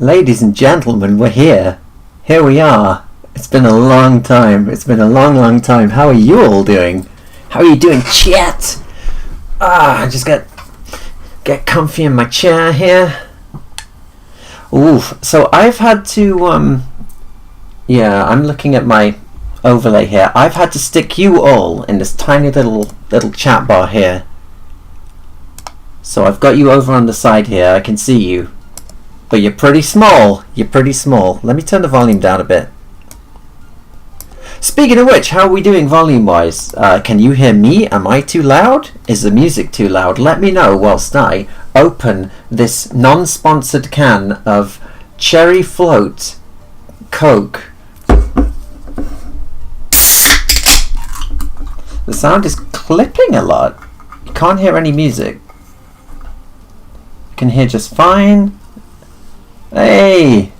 Ladies and gentlemen, we're here. Here we are. It's been a long time. It's been a long, long time. How are you all doing? How are you doing, chat? I just get comfy in my chair here. Oof. So I've had to yeah, I'm looking at my overlay here. I've had to stick you all in this tiny little chat bar here. So I've got you over on the side here. I can see you. But you're pretty small. You're pretty small. Let me turn the volume down a bit. Speaking of which, how are we doing volume-wise? Can you hear me? Am I too loud? Is the music too loud? Let me know whilst I open this non-sponsored can of Cherry Float Coke. The sound is clipping a lot. You can't hear any music. You can hear just fine. Hey!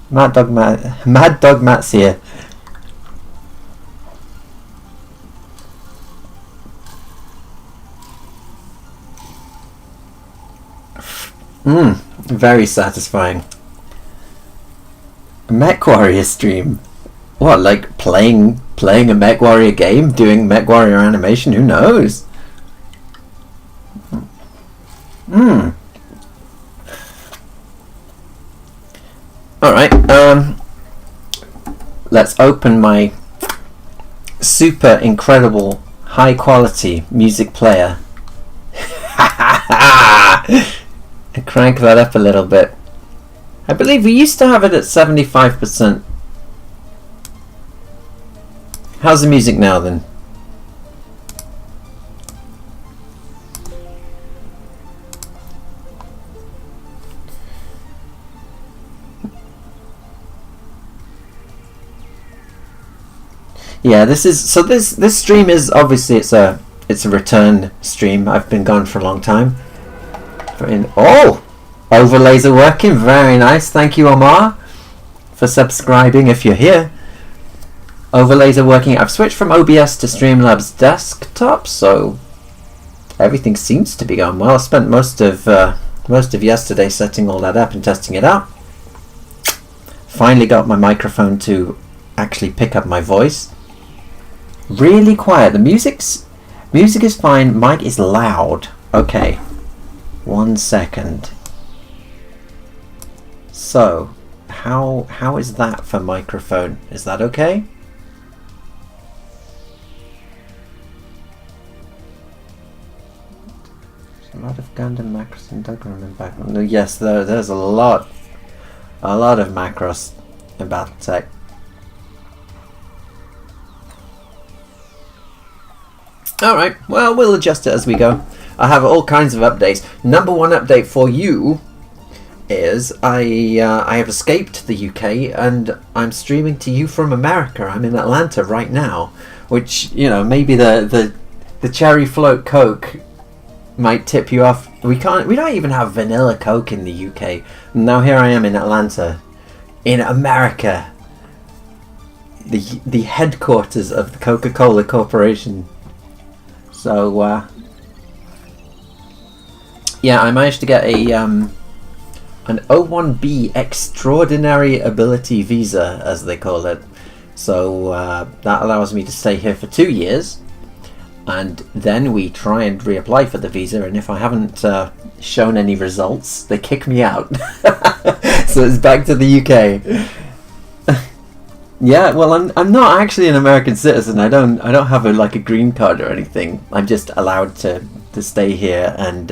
Mad Dog Matt's here. Very satisfying. A MechWarrior stream. What, like playing a MechWarrior game? Doing MechWarrior animation? Who knows? Alright, let's open my super incredible high quality music player and crank that up a little bit. I believe we used to have it at 75%. How's the music now then? Yeah, this stream is obviously it's a return stream. I've been gone for a long time. Overlays are working. Very nice. Thank you, Omar, for subscribing. If you're here, overlays are working. I've switched from OBS to Streamlabs desktop, so everything seems to be going well. I spent most of yesterday setting all that up and testing it out. Finally got my microphone to actually pick up my voice. Really quiet. The music is fine. Mic is loud. Okay. 1 second. So, how is that for microphone? Is that okay? There's a lot of Gundam macros and diagram in the background. No, yes, there's a lot of macros in Battletech. Alright, well, we'll adjust it as we go. I have all kinds of updates. Number one update for you is I have escaped the UK and I'm streaming to you from America. I'm in Atlanta right now, which, you know, maybe the cherry float Coke might tip you off. We don't even have vanilla Coke in the UK. Now here I am in Atlanta, in America, the headquarters of the Coca-Cola Corporation. So yeah, I managed to get an O1B Extraordinary Ability Visa, as they call it. So that allows me to stay here for 2 years, and then we try and reapply for the visa, and if I haven't shown any results, they kick me out. So it's back to the UK. Yeah, well, I'm not actually an American citizen. I don't have a green card or anything. I'm just allowed to stay here and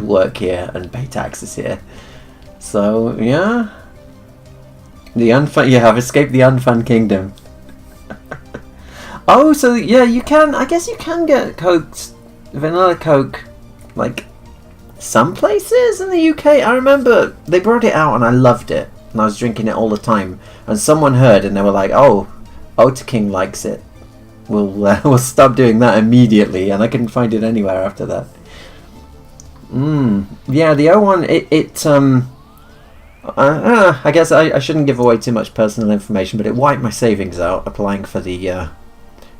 work here and pay taxes here. So yeah, I've escaped the unfun kingdom. Oh, so yeah, you can. I guess you can get vanilla Coke, like some places in the UK. I remember they brought it out and I loved it. And I was drinking it all the time, and someone heard and they were like, "Oh, OtaKing likes it. We'll stop doing that immediately." And I couldn't find it anywhere after that. Yeah, the O1. I guess I shouldn't give away too much personal information, but it wiped my savings out applying for the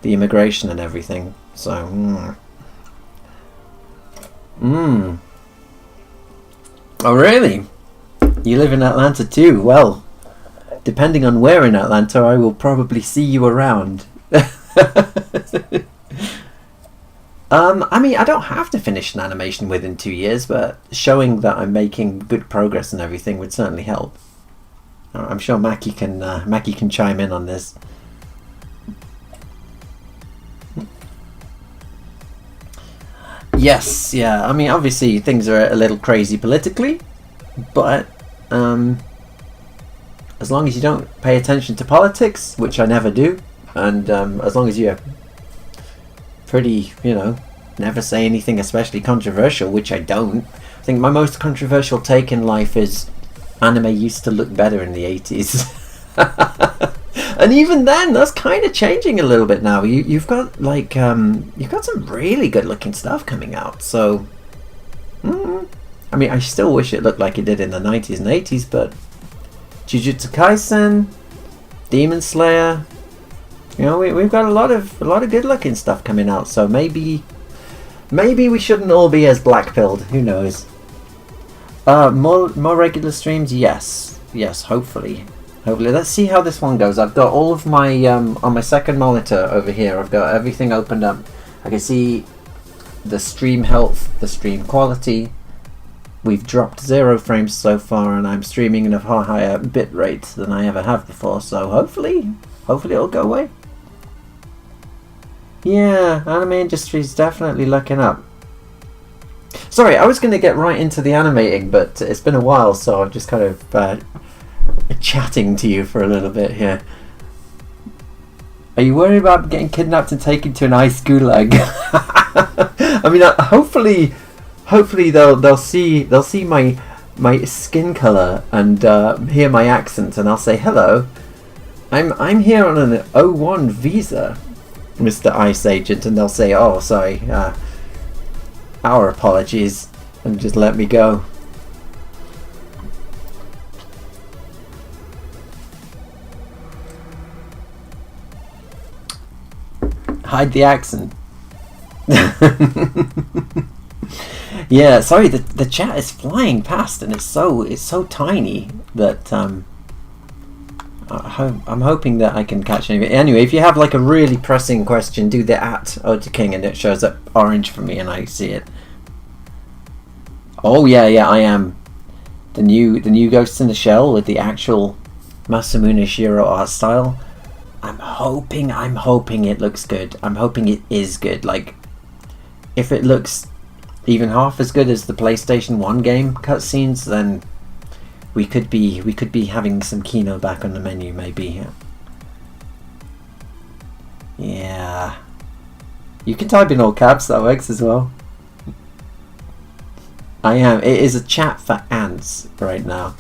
immigration and everything. So. Oh really? You live in Atlanta too? Well, depending on where in Atlanta, I will probably see you around. I mean, I don't have to finish an animation within 2 years, but showing that I'm making good progress and everything would certainly help. I'm sure Mackie can chime in on this. Yes, yeah. I mean, obviously things are a little crazy politically, but as long as you don't pay attention to politics, which I never do, and as long as you're pretty, never say anything especially controversial, which I don't. I think my most controversial take in life is anime used to look better in the 80s. And even then, that's kind of changing a little bit now. You've got you've got some really good looking stuff coming out. So, I mean, I still wish it looked like it did in the 90s and 80s, but Jujutsu Kaisen, Demon Slayer, we've got a lot of good looking stuff coming out. So maybe we shouldn't all be as black-pilled. Who knows? More regular streams, yes, hopefully. Let's see how this one goes. I've got all of my on my second monitor over here. I've got everything opened up. I can see the stream health, the stream quality. We've dropped 0 frames so far, and I'm streaming in a far higher bit rate than I ever have before. So hopefully it'll go away. Yeah, anime industry is definitely looking up. Sorry, I was going to get right into the animating, but it's been a while, so I'm just kind of chatting to you for a little bit here. Are you worried about getting kidnapped and taken to an ice gulag? I mean, hopefully they'll see my skin color and hear my accent, and I'll say hello, I'm here on an O1 visa, Mr. Ice Agent, and they'll say, oh, sorry, our apologies, and just let me go. Hide the accent. Yeah, sorry, the chat is flying past, and it's so tiny that I'm hoping that I can catch any of it. Anyway, if you have like a really pressing question, do the @OtaKing, and it shows up orange for me, and I see it. Oh yeah, I am the new Ghost in the Shell with the actual Masamune Shiro art style. I'm hoping it looks good. I'm hoping it is good. Like, if it looks even half as good as the PlayStation 1 game cutscenes, then we could be having some Kino back on the menu, maybe. Yeah. You can type in all caps, that works as well. I am. It is a chat for ants right now.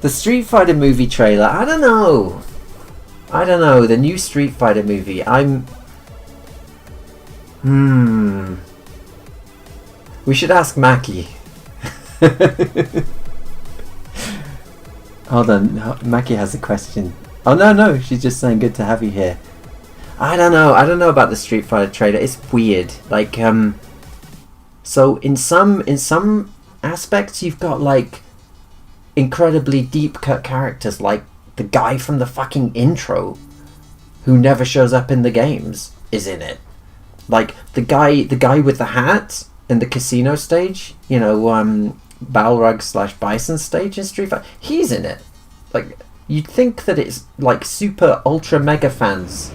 The Street Fighter movie trailer, I don't know, the new Street Fighter movie, we should ask Maki. Hold on, Maki has a question. Oh no, she's just saying good to have you here. I don't know about the Street Fighter trailer. It's weird. Like, so in some aspects you've got like incredibly deep cut characters, like the guy from the fucking intro who never shows up in the games is in it. Like the guy with the hat in the casino stage, you know, Balrog / Bison stage in Street Fighter, he's in it. Like, you'd think that it's like super ultra mega fans.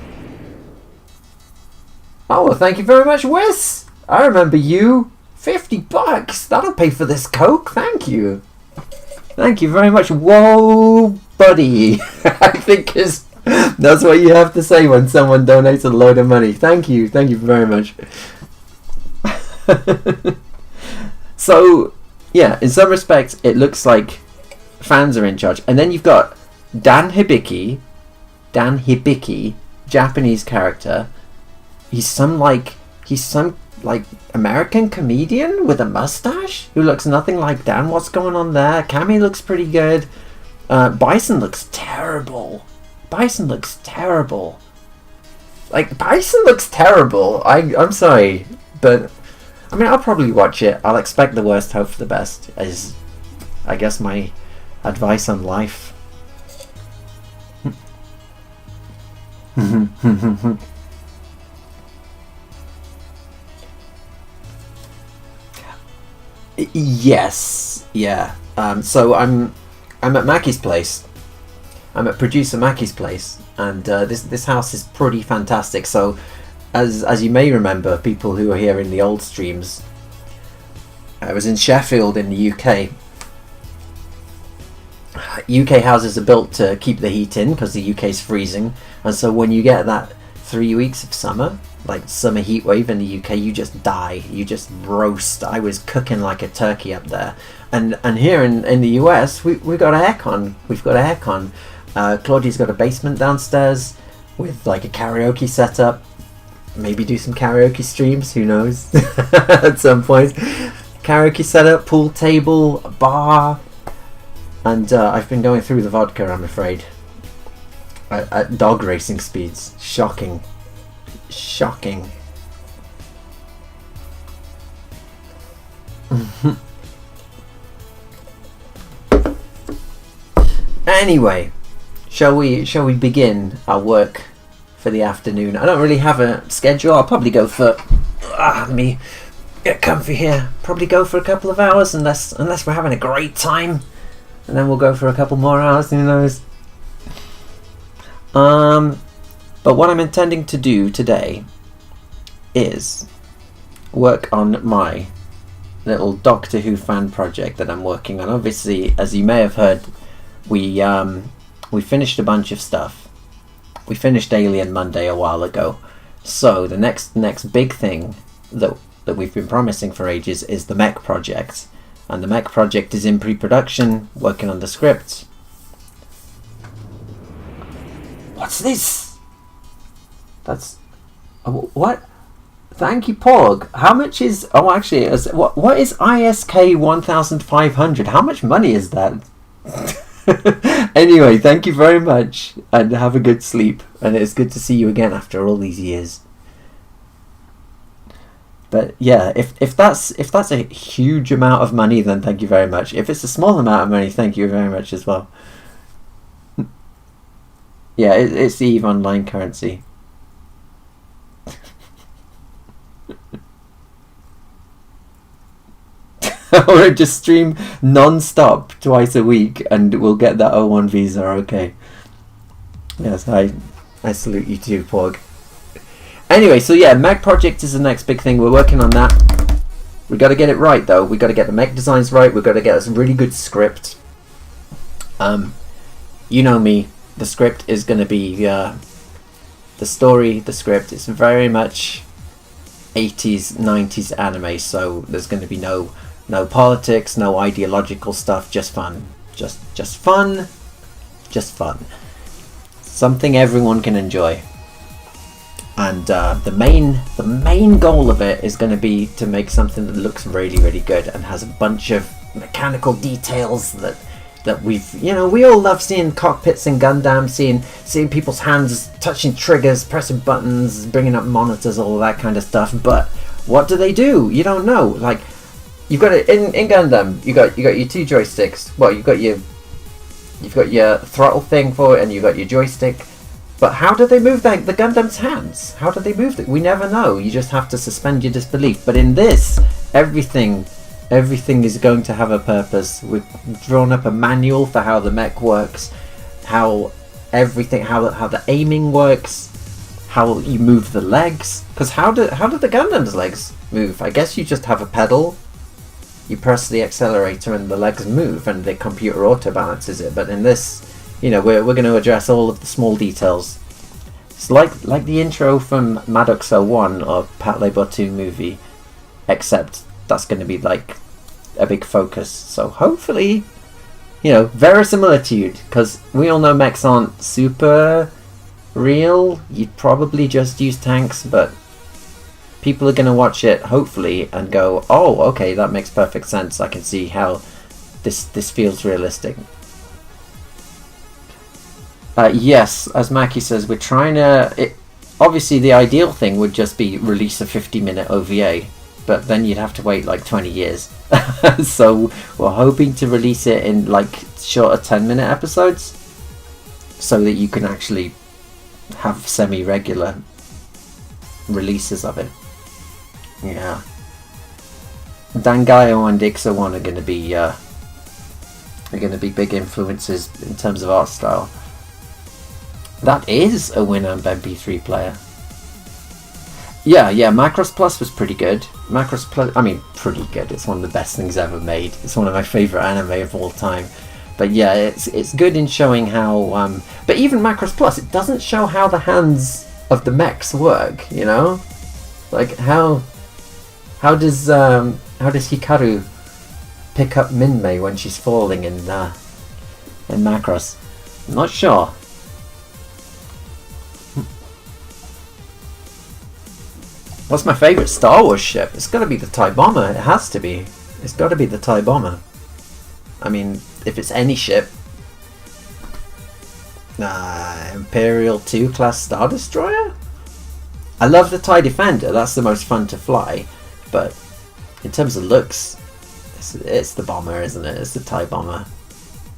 Oh, thank you very much, Wiss. I remember you. $50. That'll pay for this Coke. Thank you. Thank you very much. Whoa, buddy. I think that's what you have to say when someone donates a load of money. Thank you very much. So, yeah, in some respects, it looks like fans are in charge. And then you've got Dan Hibiki, Japanese character. He's some American comedian with a mustache who looks nothing like Dan. What's going on there? Cammy looks pretty good. Bison looks terrible. Like, Bison looks terrible. I'm sorry, but I mean, I'll probably watch it. I'll expect the worst, hope for the best, is I guess my advice on life. Yes, yeah. So I'm at Maki's place. I'm at producer Maki's place, and this house is pretty fantastic. So, as you may remember, people who are here in the old streams, I was in Sheffield in the UK. UK houses are built to keep the heat in because the UK is freezing, and so when you get that 3 weeks of summer, like summer heat wave in the UK, you just die, you just roast. I was cooking like a turkey up there, and here in the US we've got aircon. Claudia's got a basement downstairs with like a karaoke setup. Maybe do some karaoke streams, who knows, at some point. Karaoke setup, pool table, a bar, and I've been going through the vodka, I'm afraid, at dog racing speeds. Shocking. Anyway, shall we begin our work for the afternoon? I don't really have a schedule. I'll probably go for let me get comfy here. Probably go for a couple of hours, unless we're having a great time, and then we'll go for a couple more hours. Who knows? But what I'm intending to do today is work on my little Doctor Who fan project that I'm working on. Obviously, as you may have heard, we finished a bunch of stuff. We finished Alien Monday a while ago. So the next big thing that we've been promising for ages is the mech project. And the mech project is in pre-production, working on the script. What's this? That's... what? Thank you, Pog. How much is... oh, actually, what is ISK 1500? How much money is that? Anyway, thank you very much, and have a good sleep. And it's good to see you again after all these years. But yeah, if that's a huge amount of money, then thank you very much. If it's a small amount of money, thank you very much as well. Yeah, it's the EVE Online currency. Or just stream non-stop twice a week and we'll get that O1 visa, okay. Yes, I salute you too, Pog. Anyway, so yeah, mech project is the next big thing. We're working on that. We got to get it right though. We got to get the mech designs right. We've got to get us a really good script. You know me. The script is going to be the story. The script is very much 80s, 90s anime. So there's going to be no politics, no ideological stuff. Just fun. Just fun. Just fun. Something everyone can enjoy. And the main goal of it is going to be to make something that looks really, really good and has a bunch of mechanical details that we've, we all love seeing cockpits in Gundam, seeing people's hands touching triggers, pressing buttons, bringing up monitors, all of that kind of stuff. But what do? You don't know. Like, you've got it in Gundam. You got your two joysticks. Well, you've got your throttle thing for it, and you've got your joystick. But how do they move the Gundam's hands? How do they move it? We never know. You just have to suspend your disbelief. But in this, everything is going to have a purpose. We've drawn up a manual for how the mech works, how the aiming works, how you move the legs. Because how do the Gundam's legs move? I guess you just have a pedal. You press the accelerator and the legs move, and the computer auto balances it. But in this, we're going to address all of the small details. It's like the intro from Maddox 01 or Patley 2 movie, except that's going to be like a big focus. So hopefully, verisimilitude, because we all know mechs aren't super real. You'd probably just use tanks, but people are going to watch it, hopefully, and go, oh, okay, that makes perfect sense. I can see how this feels realistic. Yes, as Mackie says, we're trying to... obviously, the ideal thing would just be release a 50-minute OVA, but then you'd have to wait like 20 years. So we're hoping to release it in like shorter 10-minute episodes, so that you can actually have semi-regular releases of it. Yeah. Dangayo and Ixo1 are going to be big influences in terms of art style. That is a Winamp MP3 player. Yeah, Macross Plus was pretty good. Macross Plus, pretty good. It's one of the best things ever made. It's one of my favourite anime of all time. But yeah, it's good in showing how... but even Macross Plus, it doesn't show how the hands of the mechs work, Like, how does Hikaru pick up Minmay when she's falling in Macross? I'm not sure. What's my favourite Star Wars ship? It's got to be the TIE Bomber. It has to be. It's got to be the TIE Bomber. If it's any ship. Imperial 2 class Star Destroyer? I love the TIE Defender. That's the most fun to fly. But in terms of looks, it's the Bomber, isn't it? It's the TIE Bomber.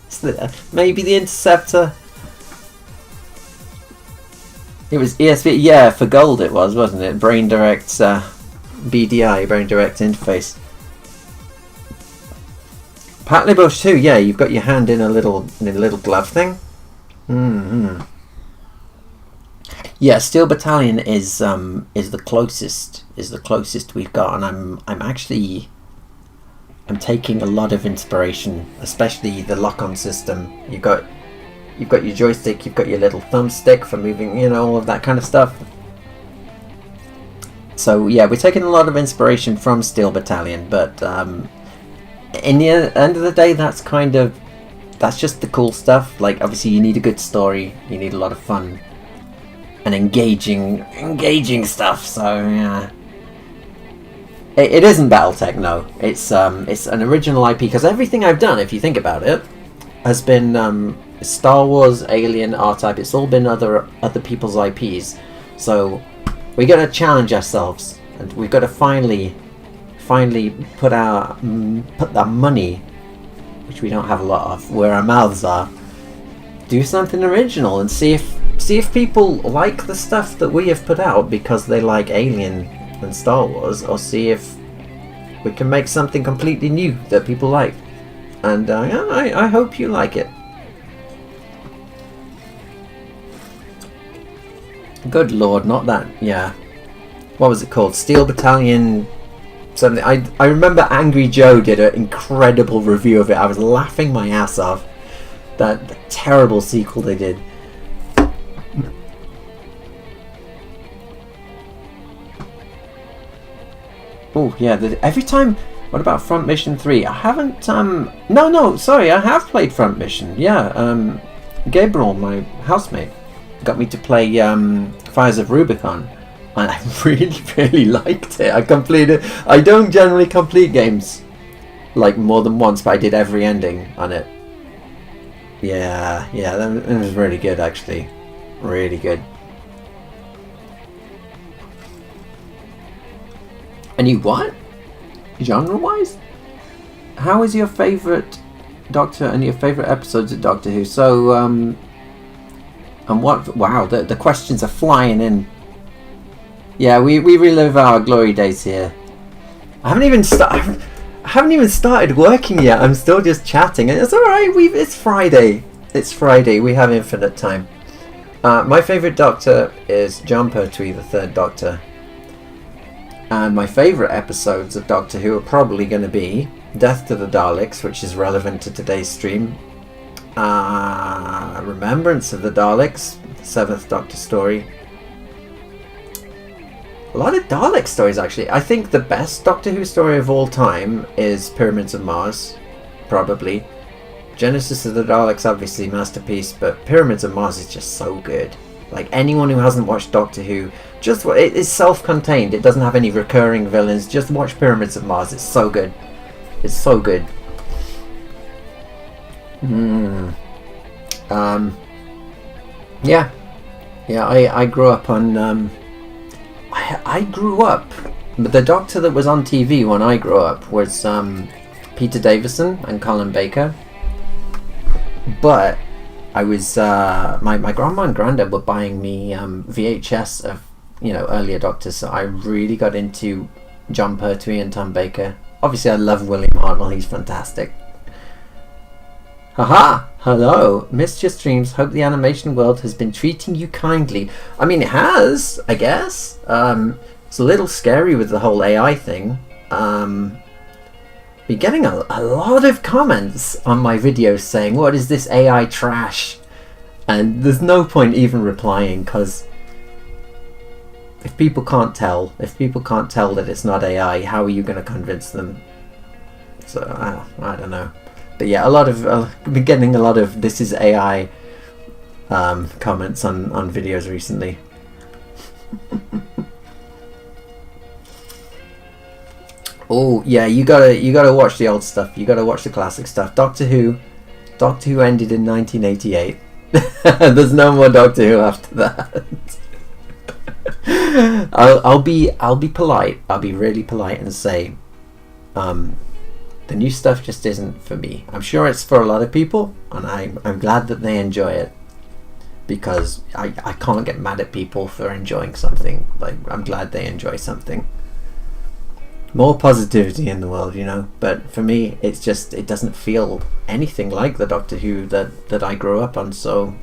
It's maybe the Interceptor. It was ESP, yeah, for gold it was, wasn't it? Brain Direct BDI, Brain Direct Interface. Patley Bush too, yeah, you've got your hand in a little glove thing. Mm-hmm. Yeah, Steel Battalion is the closest we've got, and I'm taking a lot of inspiration, especially the lock-on system. You've got your joystick, you've got your little thumbstick for moving, all of that kind of stuff. So yeah, we're taking a lot of inspiration from Steel Battalion, but in the end of the day, that's just the cool stuff. Like, obviously you need a good story, you need a lot of fun, and engaging stuff. So yeah, it isn't BattleTech. No, it's an original IP, because everything I've done, if you think about it, has been Star Wars, Alien, R-Type. It's all been other people's IPs. So we got to challenge ourselves, and we've got to finally put that money, which we don't have a lot of, where our mouths are. Do something original and see if people like the stuff that we have put out because they like Alien and Star Wars, or see if we can make something completely new that people like. And I hope you like it. Good lord, not that. Yeah, what was it called? Steel Battalion something. I remember Angry Joe did an incredible review of it. I was laughing my ass off. The terrible sequel they did. Oh yeah, every time. What about Front Mission 3? I haven't. No, sorry, I have played Front Mission. Yeah, Gabriel, my housemate, got me to play Fires of Rubicon, and I really liked it. I don't generally complete games like more than once, but I did every ending on it. Yeah, that was really good, actually. Really good. And you what? Genre-wise? How is your favourite Doctor and your favourite episodes of Doctor Who? So, and what? Wow, the questions are flying in. Yeah, we relive our glory days here. I haven't even started working yet. I'm still just chatting, and it's all right. It's Friday. It's Friday. We have infinite time. My favourite Doctor is John Pertwee, the Third Doctor. And my favourite episodes of Doctor Who are probably going to be Death to the Daleks, which is relevant to today's stream. Remembrance of the Daleks, the 7th Doctor story. A lot of Dalek stories, actually. I think the best Doctor Who story of all time is Pyramids of Mars, probably. Genesis of the Daleks, obviously, masterpiece, but Pyramids of Mars is just so good. Like, anyone who hasn't watched Doctor Who, it is self-contained. It doesn't have any recurring villains. Just watch Pyramids of Mars. It's so good. It's so good. Yeah. I grew up on. I grew up. But the Doctor that was on TV when I grew up was Peter Davison and Colin Baker. But I was my grandma and granddad were buying me VHS of earlier Doctors, so I really got into John Pertwee and Tom Baker. Obviously, I love William Hartnell; he's fantastic. Haha! Hello, missed your streams. Hope the animation world has been treating you kindly. I mean, it has, I guess. It's a little scary with the whole AI thing. Been getting a lot of comments on my videos saying, "What is this AI trash?" And there's no point even replying, because if people can't tell that it's not AI, how are you going to convince them? So I don't know. But yeah, I've been getting a lot of "this is AI" comments on videos recently. Oh yeah, you gotta watch the old stuff. You gotta watch the classic stuff. Doctor Who ended in 1988. There's no more Doctor Who after that. I'll be polite. I'll be really polite and say, the new stuff just isn't for me. I'm sure it's for a lot of people, and I'm glad that they enjoy it, because I can't get mad at people for enjoying something. Like, I'm glad they enjoy something. More positivity in the world, but for me it doesn't feel anything like the Doctor Who that I grew up on, so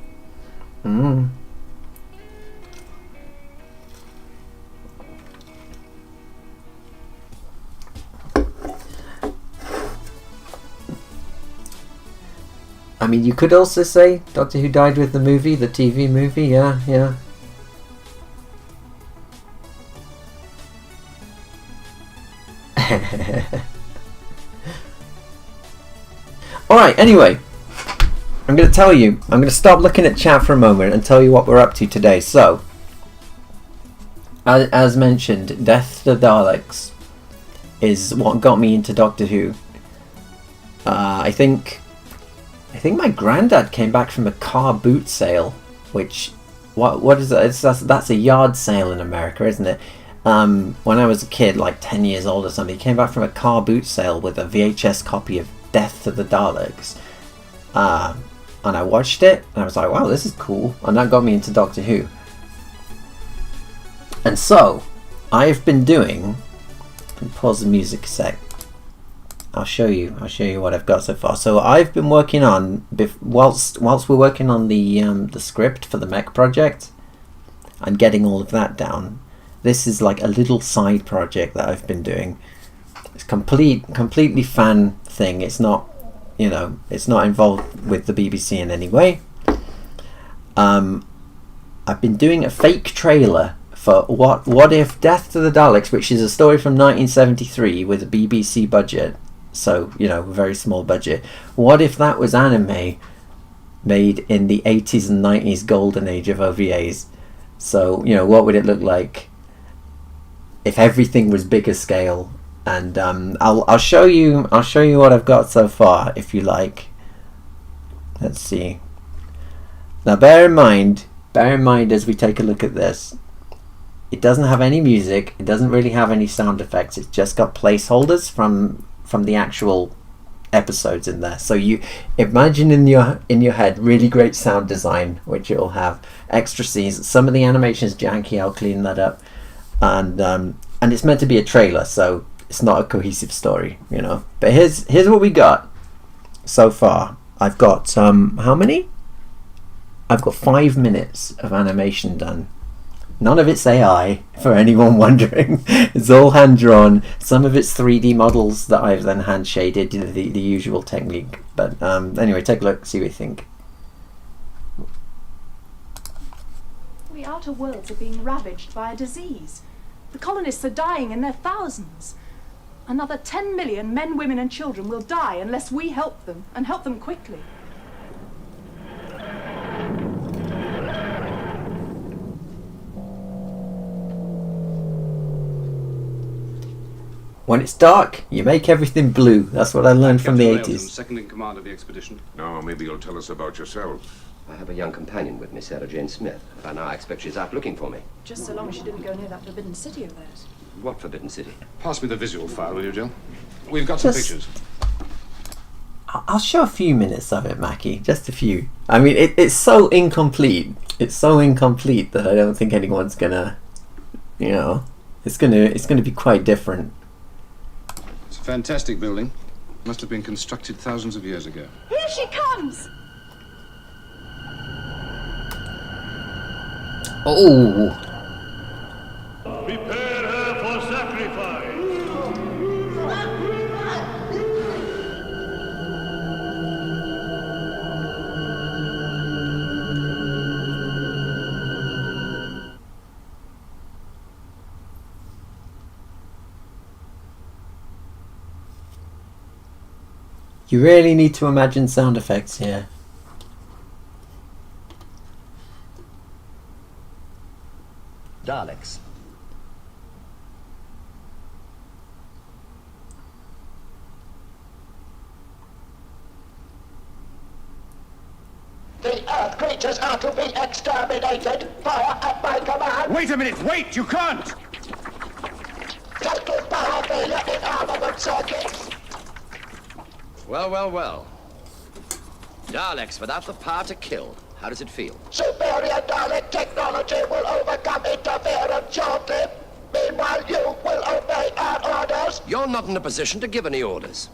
I mean, you could also say Doctor Who died with the movie, the TV movie. Yeah. Alright, anyway, I'm going to stop looking at chat for a moment and tell you what we're up to today. So, as mentioned, Death to the Daleks is what got me into Doctor Who. I think my granddad came back from a car boot sale, which what is that? That's a yard sale in America, isn't it? When I was a kid, like 10 years old or something, he came back from a car boot sale with a VHS copy of Death to the Daleks. And I watched it, and I was like, wow, this is cool. And that got me into Doctor Who. And so, I've been doing... Pause the music a sec. I'll show you what I've got so far. So I've been working on, whilst we're working on the script for the mech project, and getting all of that down, this is like a little side project that I've been doing. It's completely fan thing. It's not, you know, it's not involved with the BBC in any way. I've been doing a fake trailer for what if Death to the Daleks, which is a story from 1973 with a BBC budget, so, you know, very small budget. What if that was anime made in the 80s and 90s golden age of OVAs? So, you know, what would it look like if everything was bigger scale? And I'll show you what I've got so far, if you like. Let's see. Now bear in mind as we take a look at this, it doesn't have any music, it doesn't really have any sound effects, it's just got placeholders from the actual episodes in there. So you imagine in your head really great sound design, which it'll have, extra scenes. Some of the animation is janky, I'll clean that up, and it's meant to be a trailer, so it's not a cohesive story, you know. But here's what we got so far. I've got how many? I've got 5 minutes of animation done. None of it's AI, for anyone wondering. It's all hand drawn. Some of it's 3D models that I've then hand shaded, the usual technique. But anyway, take a look, see what you think. The outer worlds are being ravaged by a disease. The colonists are dying in their thousands. Another 10 million men, women and children will die unless we help them, and help them quickly. When it's dark, you make everything blue. That's what I learned from the 80s. Second in command of the expedition. Now, maybe you'll tell us about yourself. I have a young companion with me, Sarah Jane Smith. By now I expect she's out looking for me. Just so long as she didn't go near that forbidden city of theirs. What forbidden city? Pass me the visual file, will you, Jill? We've got some pictures. I'll show a few minutes of it, Mackie. Just a few. I mean, it's so incomplete. It's so incomplete that I don't think anyone's gonna, you know, it's gonna be quite different. It's a fantastic building. Must have been constructed thousands of years ago. Here she comes! Oh! Prepare her for sacrifice. You really need to imagine sound effects here. Daleks. The Earth creatures are to be exterminated. Fire at my command. Wait a minute, wait, you can't! Total power failure in armament circuits. Well, well, well. Daleks without the power to kill. How does it feel? Superior Dalek technology will overcome interference shortly. Meanwhile, you will obey our orders. You're not in a position to give any orders.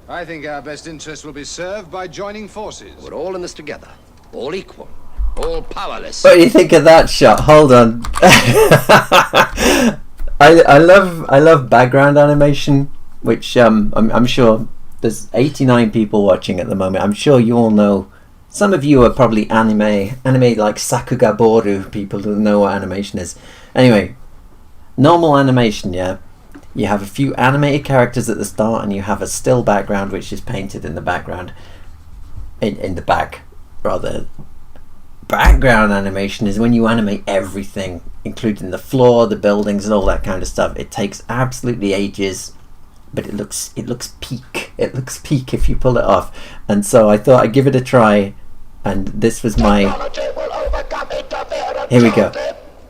I think our best interest will be served by joining forces. We're all in this together. All equal. All powerless. What do you think of that shot? Hold on. I love background animation, which I'm sure there's 89 people watching at the moment. I'm sure you all know. Some of you are probably anime like Sakugaboru people who know what animation is. Anyway, normal animation, yeah. You have a few animated characters at the start, and you have a still background which is painted in the background, in the back rather. background animation is when you animate everything, including the floor, the buildings, and all that kind of stuff. It takes absolutely ages, but it looks peak. It looks peak if you pull it off. And so I thought I'd give it a try, and this was my... Here we go.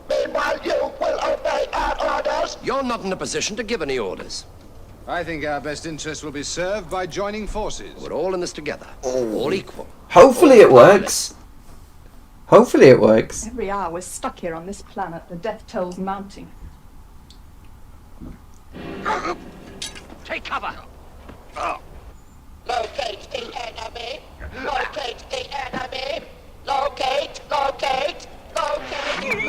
Meanwhile, you will obey our orders. You're not in a position to give any orders. I think our best interest will be served by joining forces. We're all in this together. All equal. Hopefully it works. Hopefully it works. Every hour we're stuck here on this planet, the death toll's mounting. Take cover. Locate the enemy. Locate the enemy. Locate, locate, locate,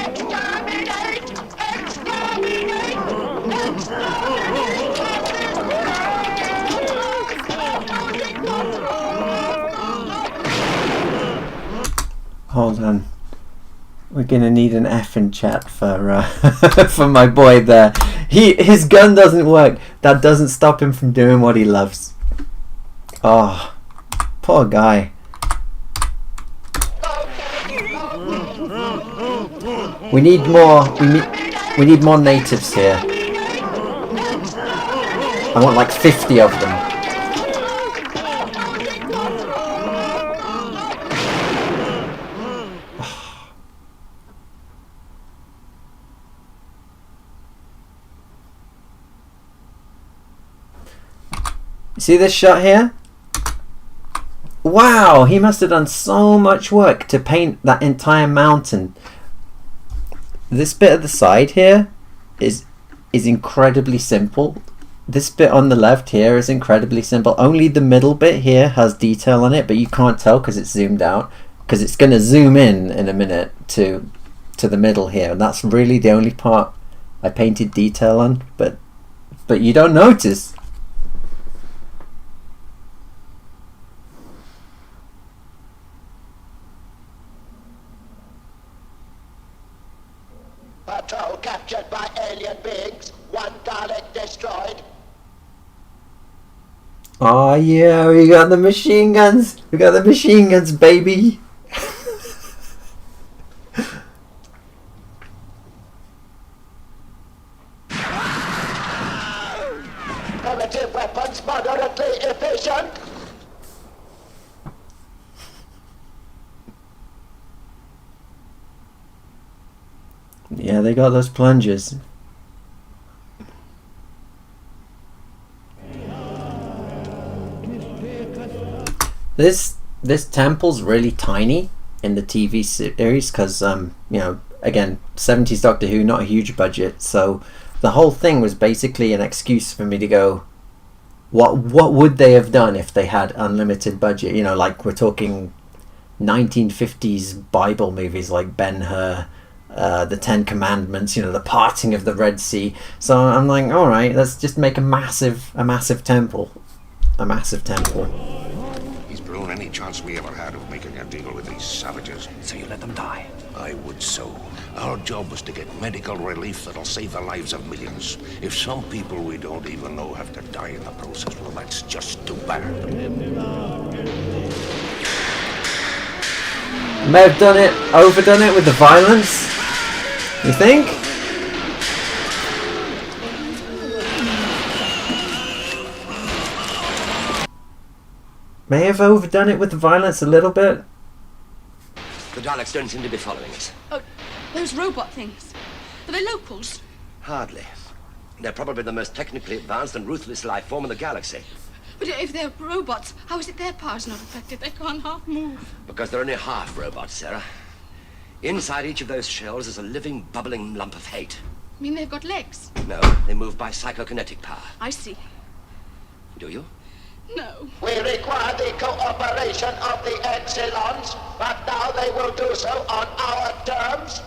Exterminate! Exterminate! Hold on. We're gonna need an F in chat for for my boy there. His gun doesn't work. That doesn't stop him from doing what he loves. Oh, poor guy. We need more. We need more natives here. I want like 50 of them. See this shot here? Wow, he must have done so much work to paint that entire mountain. This bit at the side here is incredibly simple. This bit on the left here is incredibly simple. Only the middle bit here has detail on it, but you can't tell because it's zoomed out. Because it's going to zoom in a minute to the middle here, and that's really the only part I painted detail on. But you don't notice. Patrol captured by alien beings. One Dalek destroyed. Oh yeah, we got the machine guns. We got the machine guns, baby. Primitive weapons moderately efficient. Yeah, they got those plungers. This temple's really tiny in the TV series because you know, again, 70s Doctor Who, not a huge budget, so the whole thing was basically an excuse for me to go, what would they have done if they had unlimited budget? You know, like we're talking 1950s Bible movies like Ben-Hur, the Ten Commandments, you know, the parting of the Red Sea. So I'm like, all right, let's just make a massive temple, He's blown any chance we ever had of making a deal with these savages. So you let them die. I would so. Our job was to get medical relief that'll save the lives of millions. If some people we don't even know have to die in the process, well, that's just too bad. May have overdone it with the violence. You think? May have overdone it with the violence a little bit. The Daleks don't seem to be following us. Oh, those robot things. Are they locals? Hardly. They're probably the most technically advanced and ruthless life form in the galaxy. But if they're robots, how is it their power's not affected? They can't half move. Because they're only half robots, Sarah. Inside each of those shells is a living, bubbling lump of hate. I mean, they've got legs. No, they move by psychokinetic power. I see. Do you? No. We require the cooperation of the Epsilons, but now they will do so on our terms.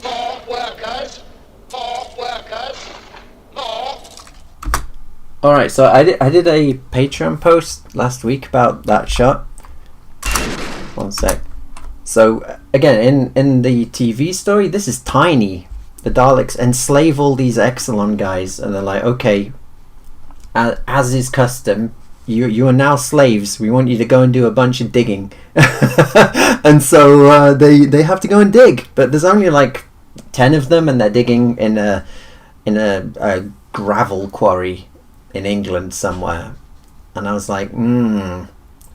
More workers, more. Alright, so I did a Patreon post last week about that shot. One sec. So again, in the TV story, this is tiny. The Daleks enslave all these Exelon guys, and they're like, okay, as is custom, you are now slaves. We want you to go and do a bunch of digging. And so they have to go and dig, but there's only like 10 of them, and they're digging in a gravel quarry in England somewhere. And I was like, well,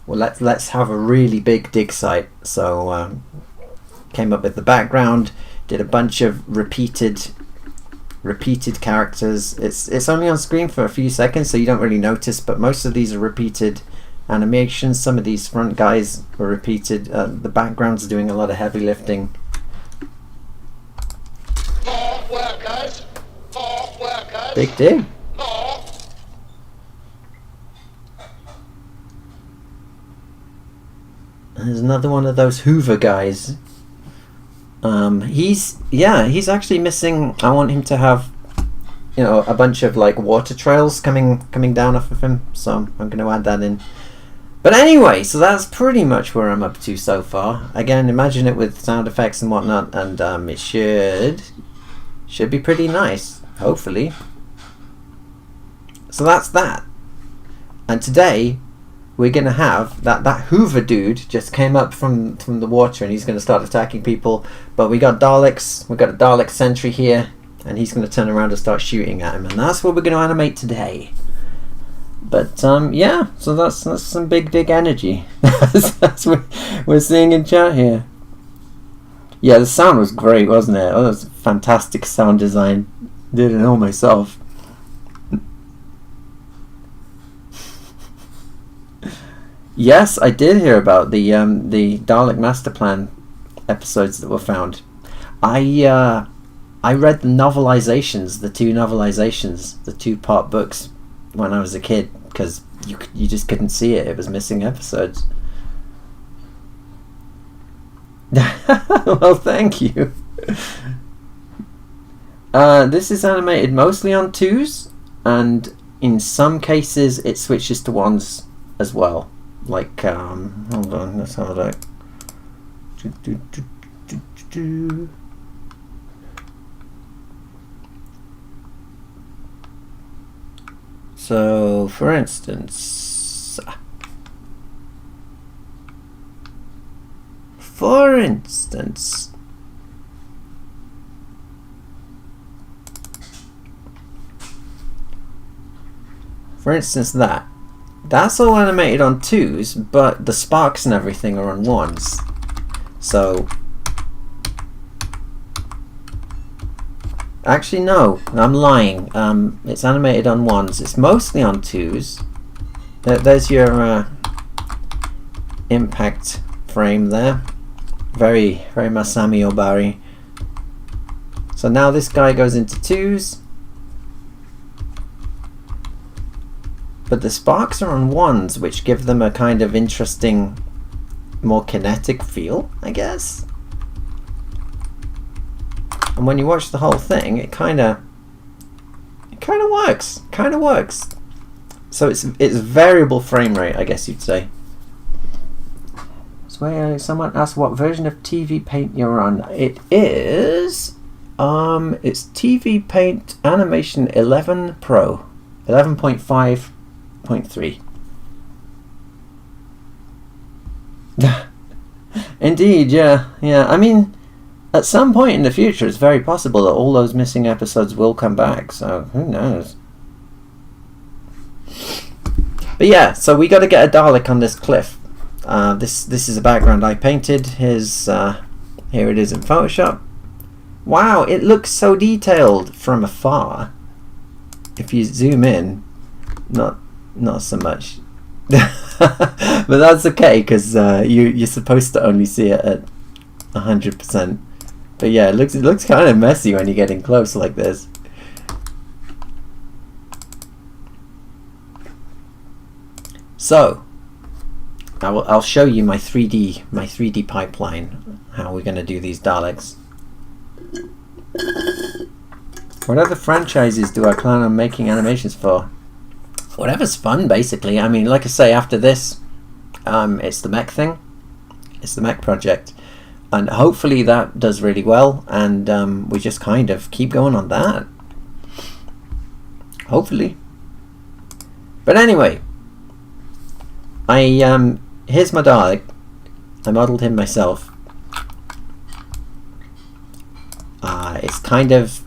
let's have a really big dig site. So came up with the background, did a bunch of repeated characters. It's only on screen for a few seconds, so you don't really notice, but most of these are repeated animations. Some of these front guys were repeated. The background's doing a lot of heavy lifting. More workers. More workers. Big dig. More. There's another one of those Hoover guys. He's actually missing. I want him to have, a bunch of like water trails coming down off of him, so I'm going to add that in. But anyway, so that's pretty much where I'm up to so far. Again, imagine it with sound effects and whatnot, and it should be pretty nice, hopefully. So that's that. And today we're gonna have that Hoover dude just came up from the water, and he's gonna start attacking people. But we got Daleks, we got a Dalek sentry here, and he's gonna turn around and start shooting at him, and that's what we're gonna animate today. But yeah, so that's some big dig energy. that's what we're seeing in chat here. Yeah, the sound was great, wasn't it? Oh, that was fantastic sound design. Did it all myself. Yes, I did hear about the Dalek Master Plan episodes that were found. I read the novelizations, the 2 novelizations, the 2-part books when I was a kid, because you just couldn't see it. It was missing episodes. Well, thank you. This is animated mostly on 2s, and in some cases it switches to 1s as well. Like, hold on, let's have a look. So, for instance, for instance, that's all animated on 2s, but the sparks and everything are on 1s. So, actually no, I'm lying. It's animated on 1s. It's mostly on 2s. There's your impact frame there. Very, very Masami Obari. So now this guy goes into 2s. But the sparks are on 1s, which give them a kind of interesting, more kinetic feel, I guess. And when you watch the whole thing, it kind of works. So it's variable frame rate, I guess you'd say. So someone asked what version of TVPaint you're on. It is it's TVPaint Animation 11 Pro, 11.5.3. Indeed, yeah. I mean, at some point in the future, it's very possible that all those missing episodes will come back. So who knows? But yeah, so we got to get a Dalek on this cliff. This is a background I painted. Here it is in Photoshop. Wow, it looks so detailed from afar. If you zoom in, not so much. But that's okay, because you're supposed to only see it at 100%. But yeah, it looks kind of messy when you're getting close like this. So I'll show you my 3D pipeline, how we're going to do these Daleks. What other franchises do I plan on making animations for? Whatever's fun, basically. I mean, like I say, after this, it's the mech thing. It's the mech project. and hopefully that does really well, and we just kind of keep going on that, hopefully. But anyway, here's my Dalek. I modelled him myself. It's kind of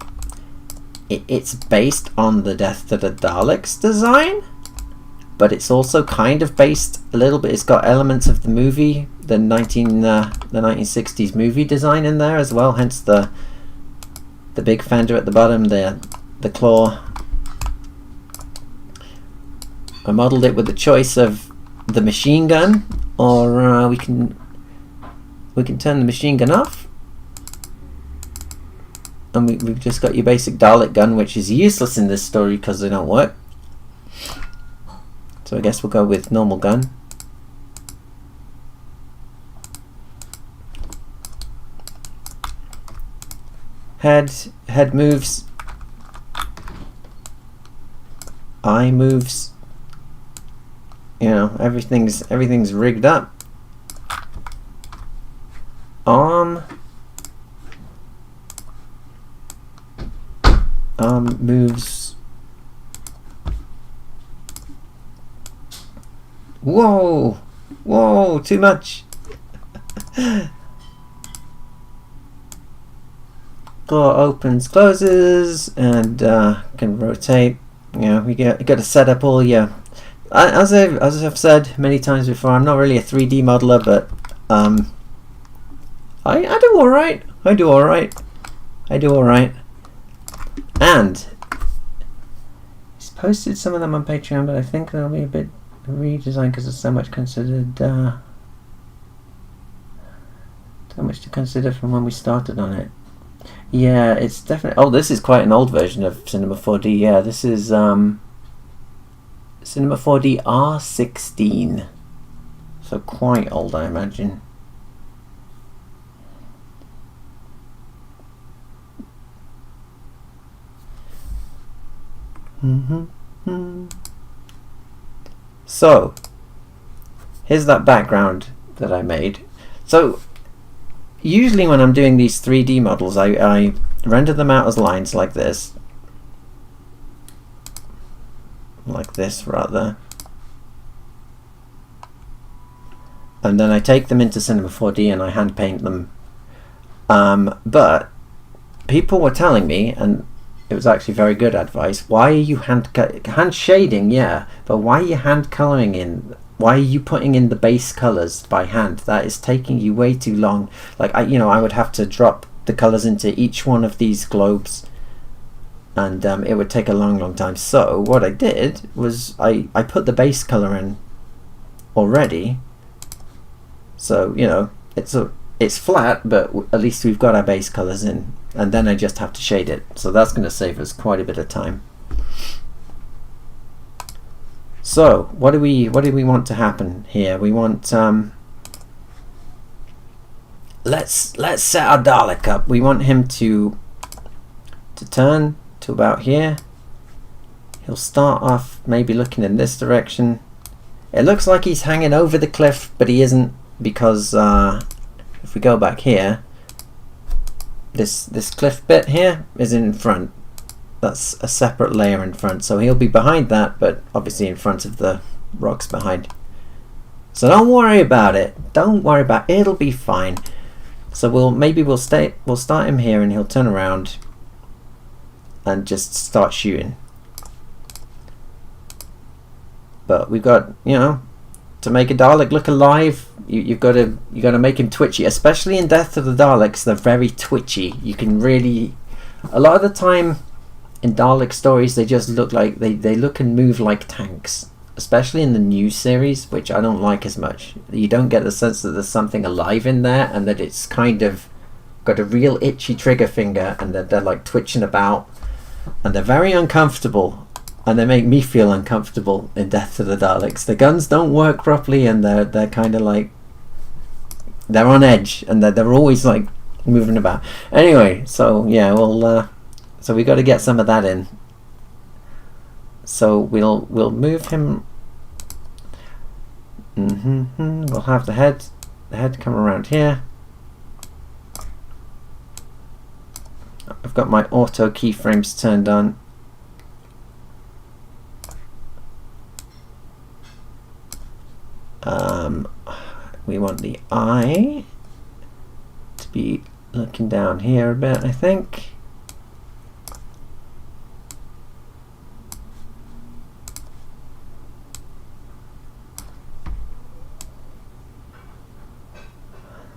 it's based on the Death to the Daleks design, but it's also kind of based a little bit. It's got elements of the movie, the 1960s movie design in there as well. Hence the big fender at the bottom, the claw. I modelled it with the choice of the machine gun, or we can turn the machine gun off, and we've just got your basic Dalek gun, which is useless in this story because they don't work. So I guess we'll go with normal gun. Head moves. Eye moves. You know, everything's rigged up. Arm moves. Whoa, too much. Claw opens, closes, and can rotate. You know, you got to set up all your. As I've said many times before, I'm not really a 3D modeler, but I do all right. I do all right. And it's posted some of them on Patreon, but I think they'll be a bit redesigned because there's so much considered. So much to consider from when we started on it. Yeah, it's definitely. Oh, this is quite an old version of Cinema 4D. Yeah, this is Cinema 4D R16. So quite old, I imagine. So here's that background that I made. So usually when I'm doing these 3D models, I render them out as lines like this rather, and then I take them into Cinema 4D and I hand paint them. But people were telling me, and it was actually very good advice, why are you hand shading? Yeah, but why are you hand coloring in? Why are you putting in the base colors by hand? That is taking you way too long. Like I would have to drop the colors into each one of these globes, and it would take a long time. So what I did was I put the base color in already. So it's flat, but at least we've got our base colors in, and then I just have to shade it. So that's going to save us quite a bit of time. So what do we want to happen here? We want let's set our Dalek up. We want him to turn to about here. He'll start off maybe looking in this direction. It looks like he's hanging over the cliff, but he isn't, because if we go back here, this cliff bit here is in front. That's a separate layer in front, so he'll be behind that, but obviously in front of the rocks behind. So don't worry about it. It'll be fine. So we'll start him here, and he'll turn around and just start shooting. But we've got, to make a Dalek look alive, you got to make him twitchy, especially in Death of the Daleks. They're very twitchy. You can really, a lot of the time in Dalek stories, they just look like they look and move like tanks, especially in the new series, which I don't like as much. You don't get the sense that there's something alive in there, and that it's kind of got a real itchy trigger finger, and that they're like twitching about, and they're very uncomfortable, and they make me feel uncomfortable in Death of the Daleks. The guns don't work properly, and they're kind of like, they're on edge, and they're always like moving about. Anyway, so yeah, so we got to get some of that in. So we'll move him. We'll have the head come around here. I've got my auto keyframes turned on. We want the eye to be looking down here a bit, I think.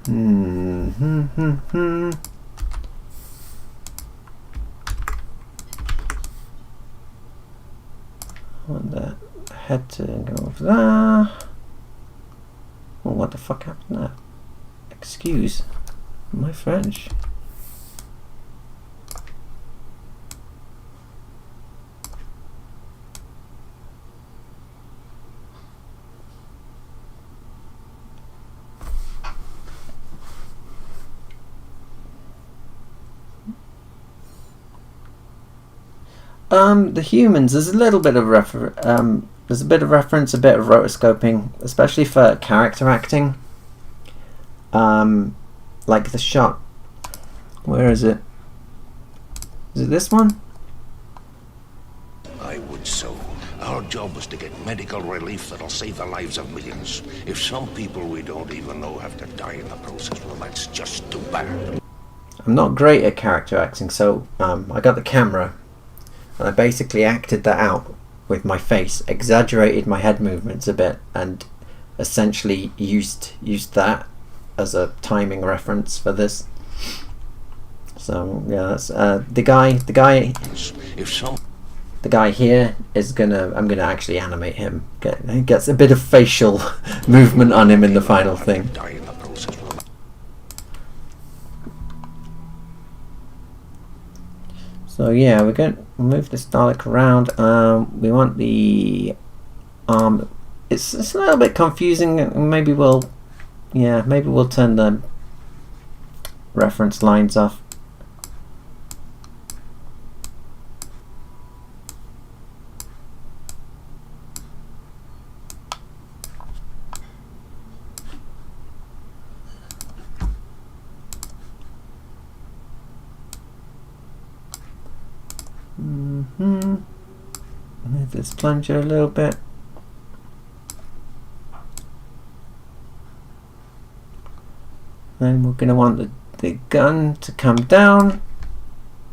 I want the head to go over there. Oh, what the fuck happened there? Excuse my French. The humans, there's a little bit of there's a bit of reference, a bit of rotoscoping, especially for character acting. Like the shot. Where is it? Is it this one? I would so. Our job is to get medical relief that'll save the lives of millions. If some people we don't even know have to die in the process, well, that's just too bad. I'm not great at character acting, so I got the camera and I basically acted that out with my face, exaggerated my head movements a bit, and essentially used that as a timing reference for this. So yeah, that's the guy here is I'm gonna actually animate him. He gets a bit of facial movement on him in the final thing. So yeah, we're going to move this Dalek around. We want the arm. It's a little bit confusing. Maybe we'll turn the reference lines off. Move this plunger a little bit. Then we're going to want the gun to come down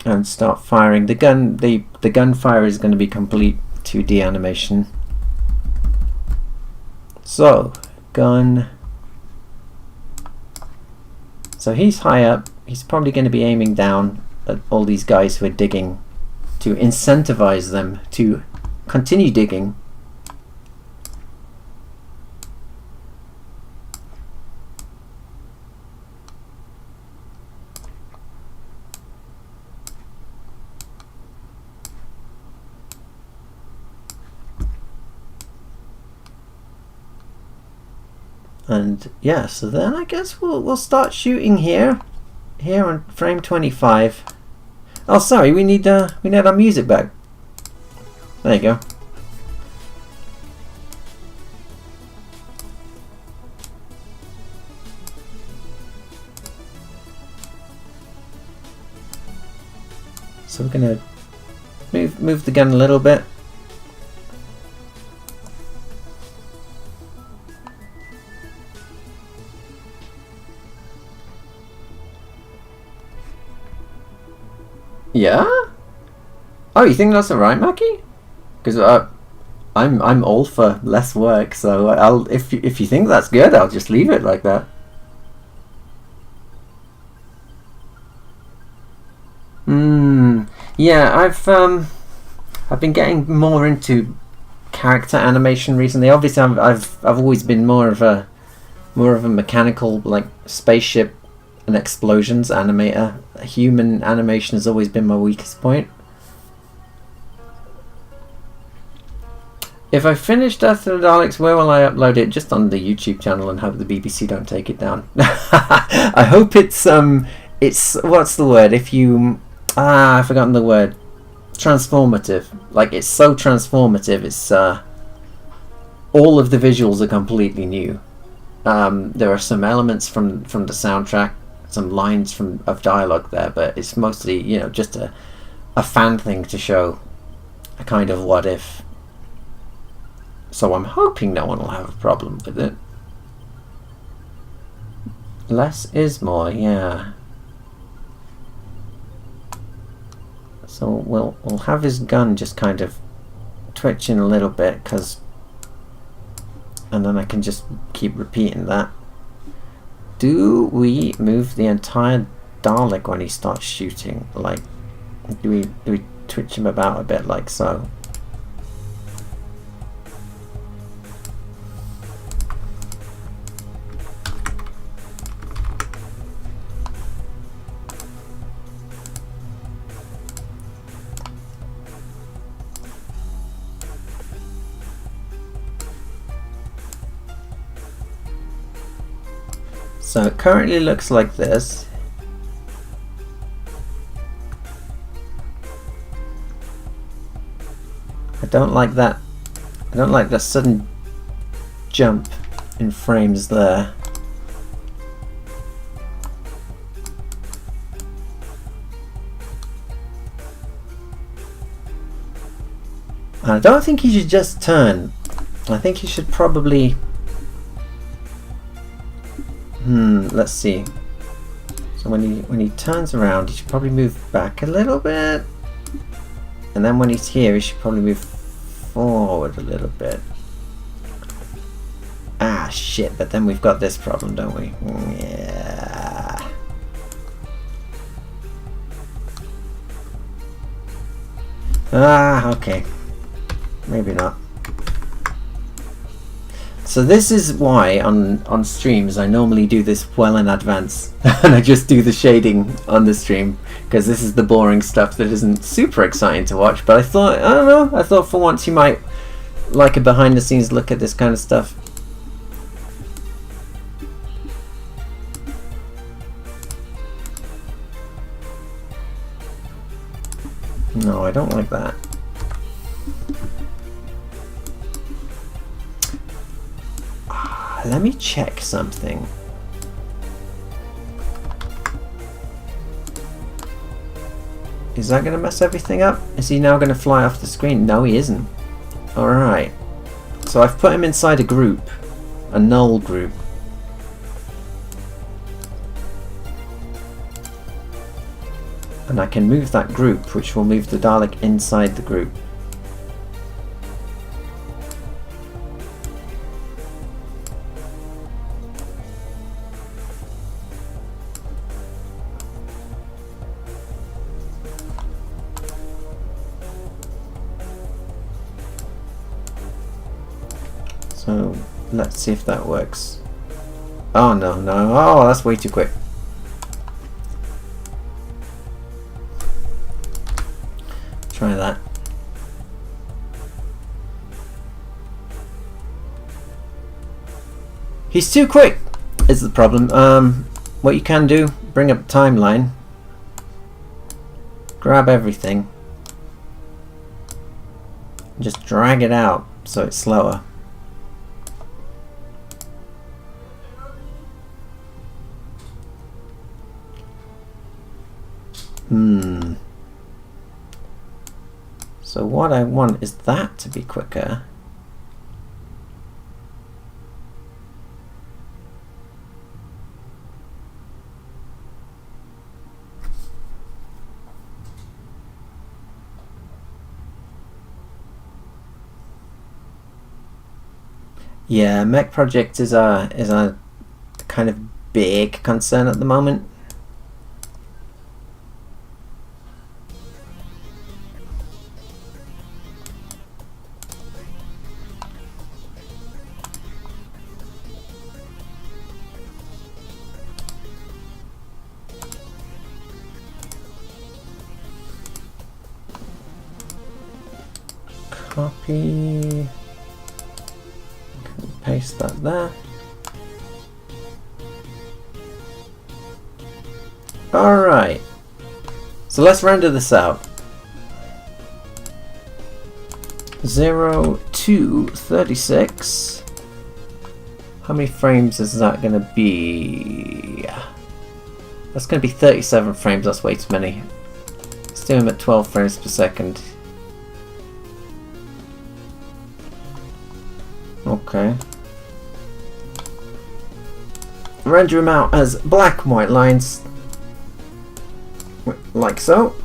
and start firing. The gunfire is going to be complete 2D animation. So, gun. So he's high up. He's probably going to be aiming down at all these guys who are digging, to incentivize them to continue digging. And yeah, so then I guess we'll start shooting here on frame 25. Oh, sorry, we need our music back. There you go. So we're gonna move the gun a little bit. Yeah? Oh, you think that's alright, Mackie? Because I'm all for less work, so if you think that's good, I'll just leave it like that. Yeah, I've been getting more into character animation recently. Obviously, I've always been more of a mechanical, like, spaceship and explosions animator. Human animation has always been my weakest point. If I finish Death of the Daleks, where will I upload it? Just on the YouTube channel, and hope the BBC don't take it down. I hope it's what's the word? If you I've forgotten the word. Transformative. Like, it's so transformative. It's all of the visuals are completely new. There are some elements from the soundtrack some lines of dialogue there, but it's mostly, you know, just a fan thing to show a kind of what if. So I'm hoping no one will have a problem with it. Less is more, yeah. So we'll have his gun just kind of twitching a little bit, and then I can just keep repeating that. Do we move the entire Dalek when he starts shooting? Like, do we twitch him about a bit like so? So it currently looks like this. I don't like that. I don't like the sudden jump in frames there. And I don't think he should just turn. I think he should probably... let's see. So when he turns around, he should probably move back a little bit, and then when he's here, he should probably move forward a little bit. Ah, shit! But then we've got this problem, don't we? Yeah. Ah, okay. Maybe not. So this is why on streams I normally do this well in advance and I just do the shading on the stream, because this is the boring stuff that isn't super exciting to watch, but I don't know, I thought for once you might like a behind the scenes look at this kind of stuff. No, I don't like that. Let me check something. Is that going to mess everything up? Is he now going to fly off the screen? No, he isn't. Alright. So I've put him inside a group. A null group. And I can move that group, which will move the Dalek inside the group. So let's see if that works. Oh no, oh, that's way too quick. Try that. He's too quick is the problem. What you can do, bring up timeline, grab everything, just drag it out so it's slower. So what I want is that to be quicker. Yeah, mech project is a kind of big concern at the moment. Copy, paste that there. Alright, so let's render this out. 0 to 36. How many frames is that going to be? That's going to be 37 frames, that's way too many. Let's do them at 12 frames per second. Okay. Render them out as black and white lines. Like so.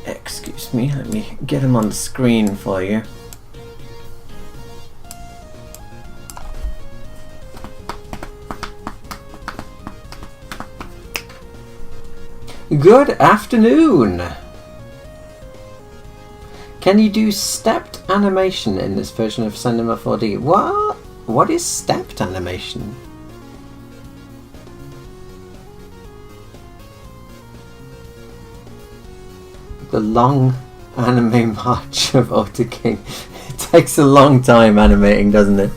Excuse me, let me get them on the screen for you. Good afternoon! Can you do stepped animation in this version of Cinema 4D? What? What is stepped animation? The long anime march of OtaKing. It takes a long time animating, doesn't it?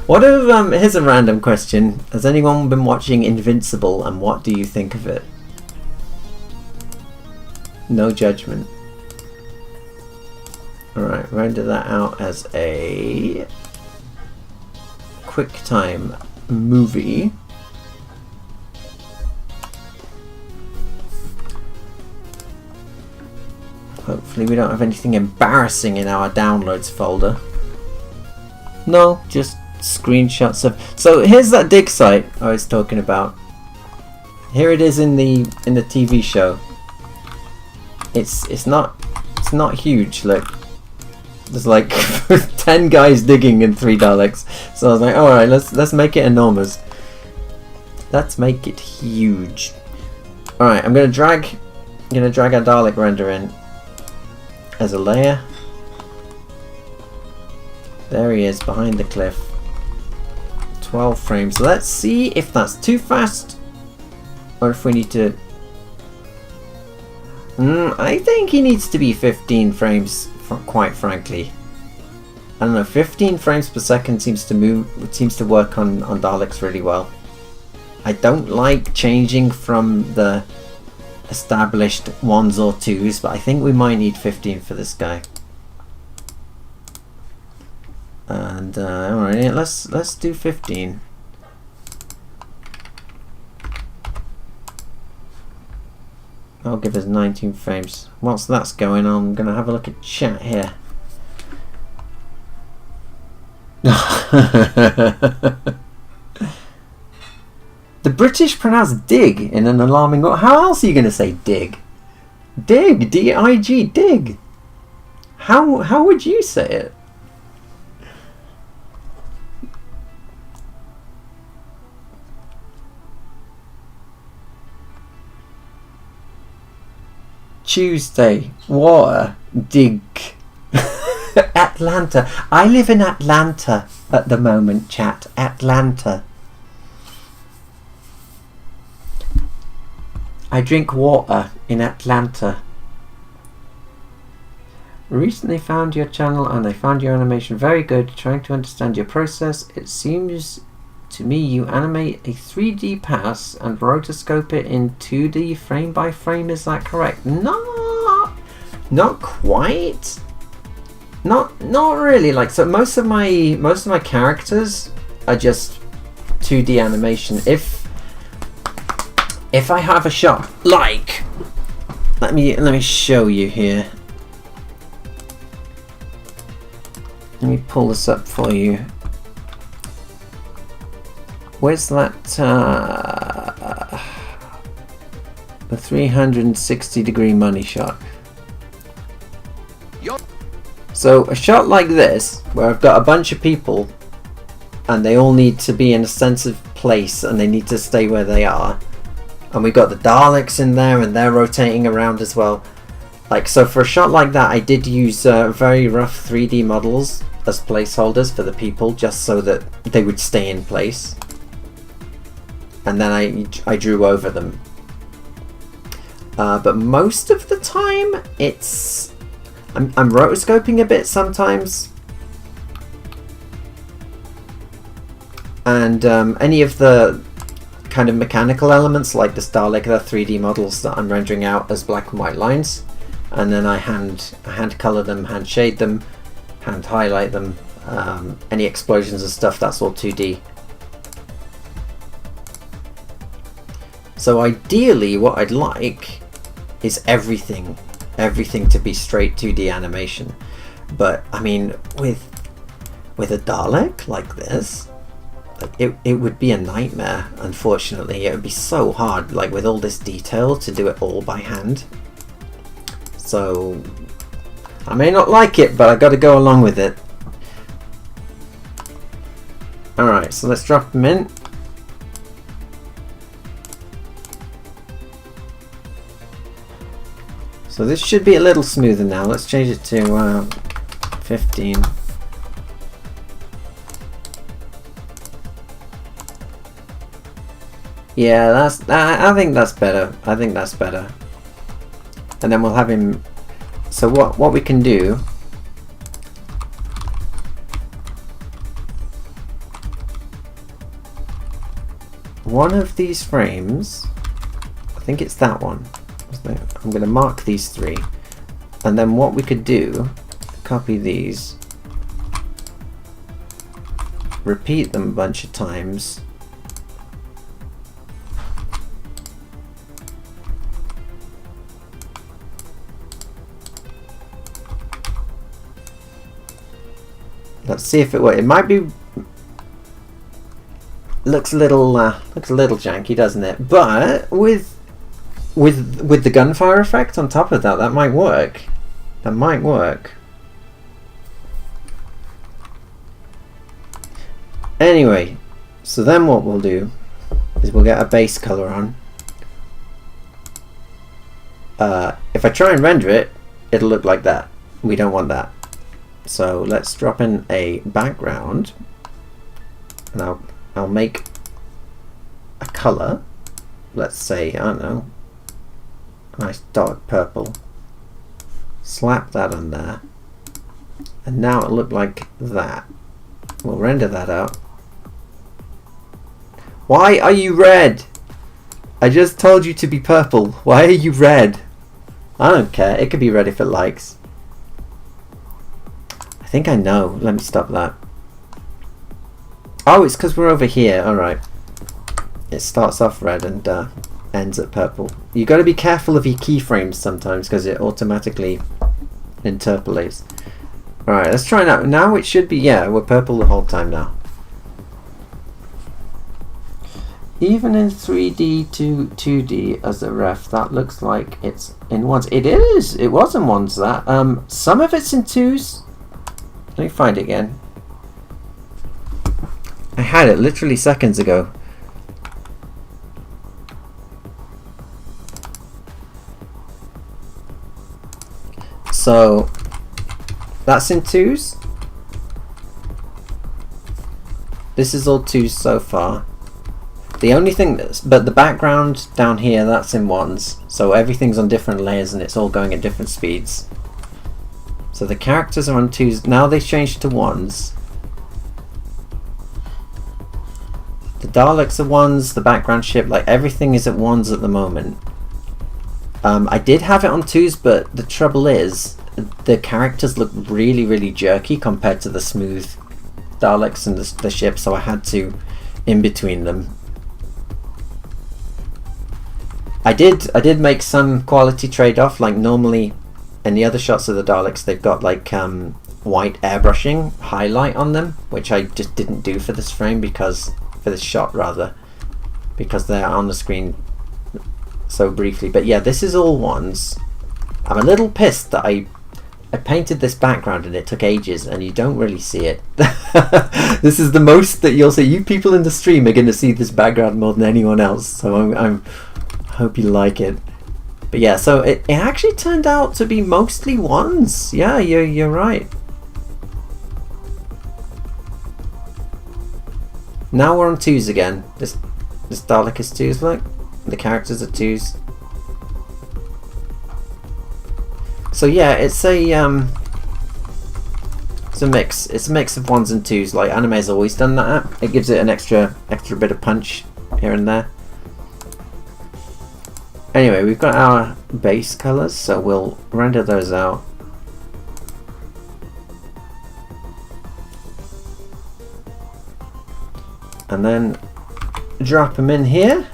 What if, here's a random question. Has anyone been watching Invincible, and what do you think of it? No judgment. Alright, render that out as a QuickTime movie. Hopefully we don't have anything embarrassing in our downloads folder. No, just screenshots of... So here's that dig site I was talking about. Here it is in the TV show. It's not huge. Look, there's like 10 guys digging and 3 Daleks. So I was like, all right, let's make it enormous. Let's make it huge. All right, I'm gonna drag our Dalek render in as a layer. There he is behind the cliff. 12 frames. Let's see if that's too fast or if we need to... I think he needs to be 15 frames, quite frankly. I don't know, 15 frames per second seems to work on Daleks really well. I don't like changing from the established 1s or 2s, but I think we might need 15 for this guy. And alright, let's do 15. I'll give us 19 frames. Whilst that's going on, I'm gonna have a look at chat here. The British pronounce dig in an alarming way. How else are you gonna say dig? Dig, D-I-G, dig. How would you say it? Tuesday, water, dig. Atlanta. I live in Atlanta at the moment, chat. Atlanta. I drink water in Atlanta. Recently found your channel and I found your animation very good. Trying to understand your process. It seems to me you animate a 3D pass and rotoscope it in 2D frame by frame. Is that correct? Not quite. Not really. Like, so most of my characters are just 2D animation. If I have a shot, like, let me show you here. Let me pull this up for you. Where's that? The 360-degree money shot. So a shot like this, where I've got a bunch of people, and they all need to be in a sense of place, and they need to stay where they are. And we got the Daleks in there, and they're rotating around as well. Like, so for a shot like that, I did use very rough 3D models as placeholders for the people, just so that they would stay in place. And then I drew over them. But most of the time, it's... I'm rotoscoping a bit sometimes. And any of the kind of mechanical elements, like the Dalek, the 3D models that I'm rendering out as black and white lines. And then I hand color them, hand shade them. hand highlight them. Any explosions and stuff, that's all 2D. So ideally what I'd like is everything to be straight 2D animation. But I mean, with a Dalek like this, like it would be a nightmare. Unfortunately, it would be so hard, like with all this detail, to do it all by hand. So I may not like it, but I got to go along with it. All right, so let's drop them in. So this should be a little smoother now. Let's change it to 15. Yeah, I think that's better. I think that's better. And then we'll have him. So what we can do. One of these frames, I think it's that one. I'm going to mark these 3, and then what we could do, copy these, repeat them a bunch of times, let's see if it works. It might be, looks a little janky, doesn't it? But with the gunfire effect on top of that, that might work. That might work. Anyway, so then what we'll do is we'll get a base color on. If I try and render it, it'll look like that. We don't want that. So let's drop in a background, and I'll make a color. Let's say, I don't know, nice dark purple. Slap that on there, and now it look like that. We'll render that out. Why are you red? I just told you to be purple. Why are you red? I don't care. It could be red if it likes. I think I know. Let me stop that. Oh, it's because we're over here. Alright. It starts off red and ends at purple. You got to be careful of your keyframes sometimes because it automatically interpolates. Alright, let's try that. Now it should be, yeah, we're purple the whole time now. Even in 3D to 2D as a ref, that looks like it's in ones. It is! It was in ones, that. Some of it's in twos. Let me find it again. I had it literally seconds ago. So that's in twos. This is all twos so far. The only thing but the background down here, that's in ones. So everything's on different layers and it's all going at different speeds. So the characters are on twos. Now they've changed to ones. The Daleks are ones, the background ship, like everything is at ones at the moment. I did have it on twos, but the trouble is the characters look really, really jerky compared to the smooth Daleks and the ship, so I had to in between them. I did make some quality trade-off. Like normally in the other shots of the Daleks, they've got like white airbrushing highlight on them, which I just didn't do for this frame, because for this shot rather, because they're on the screen so briefly. But yeah, this is all ones. I'm a little pissed that I painted this background and it took ages and you don't really see it. This is the most that you'll see. You people in the stream are going to see this background more than anyone else, so I hope you like it. But yeah, so it actually turned out to be mostly ones. Yeah, you're right. Now we're on twos again. This Dalek is twos, look. The characters are twos. So yeah, it's a mix. It's a mix of ones and twos. Like anime's always done that. It gives it an extra bit of punch here and there. Anyway, we've got our base colors, so we'll render those out. And then drop them in here.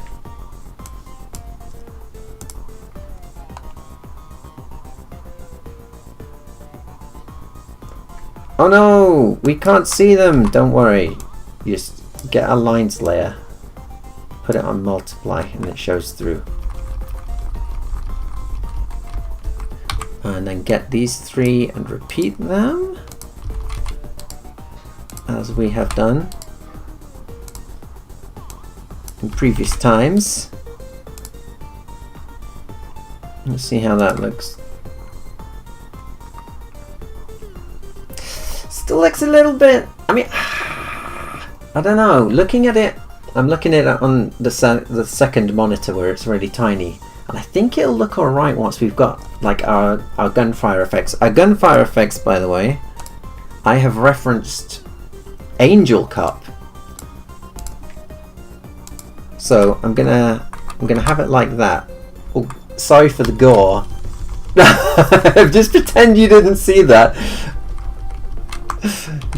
Oh no, we can't see them. Don't worry. You just get a lines layer, put it on multiply, and it shows through. And then get these 3 and repeat them as we have done in previous times. Let's see how that looks. Still looks a little bit, I mean, I don't know, looking at it, I'm looking at it on the second monitor where it's really tiny, and I think it'll look alright once we've got like our gunfire effects. Our gunfire effects, by the way, I have referenced Angel Cup. So I'm gonna have it like that. Oh, sorry for the gore. Just pretend you didn't see that.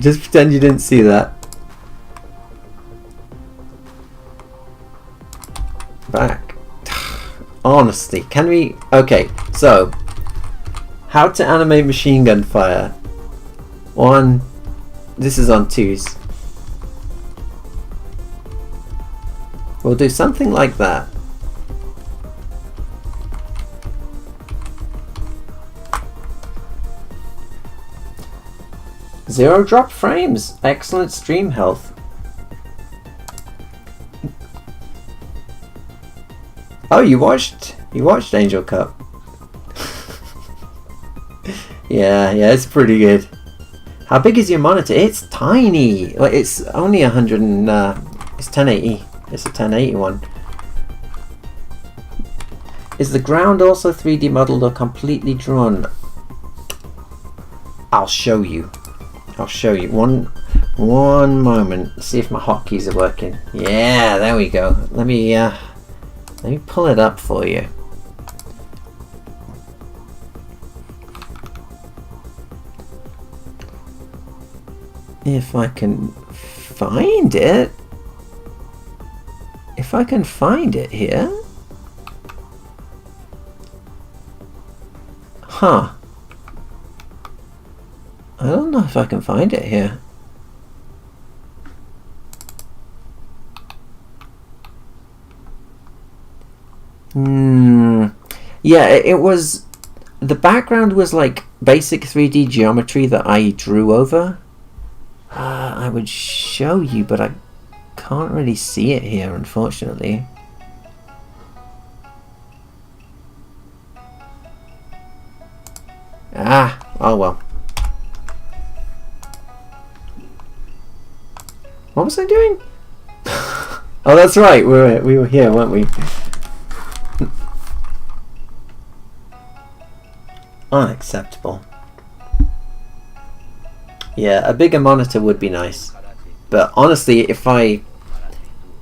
Just pretend you didn't see that. Back. Honestly, can we... Okay, so how to animate machine gun fire. This is on 2s. We'll do something like that. Zero drop frames. Excellent stream health. Oh, you watched Angel Cup. yeah, it's pretty good. How big is your monitor? It's tiny. Like, it's only 100 and it's 1080. It's a 1080 one. Is the ground also 3D modeled or completely drawn? I'll show you. I'll show you. One moment. See if my hotkeys are working. Yeah, there we go. Let me pull it up for you. If I can find it. If I can find it here. Huh. I don't know if I can find it here. Yeah, it was... The background was like basic 3D geometry that I drew over. I would show you, but I can't really see it here, unfortunately. Oh well. What was I doing? Oh, that's right. We were here, weren't we? Unacceptable. Yeah, a bigger monitor would be nice. But honestly, if I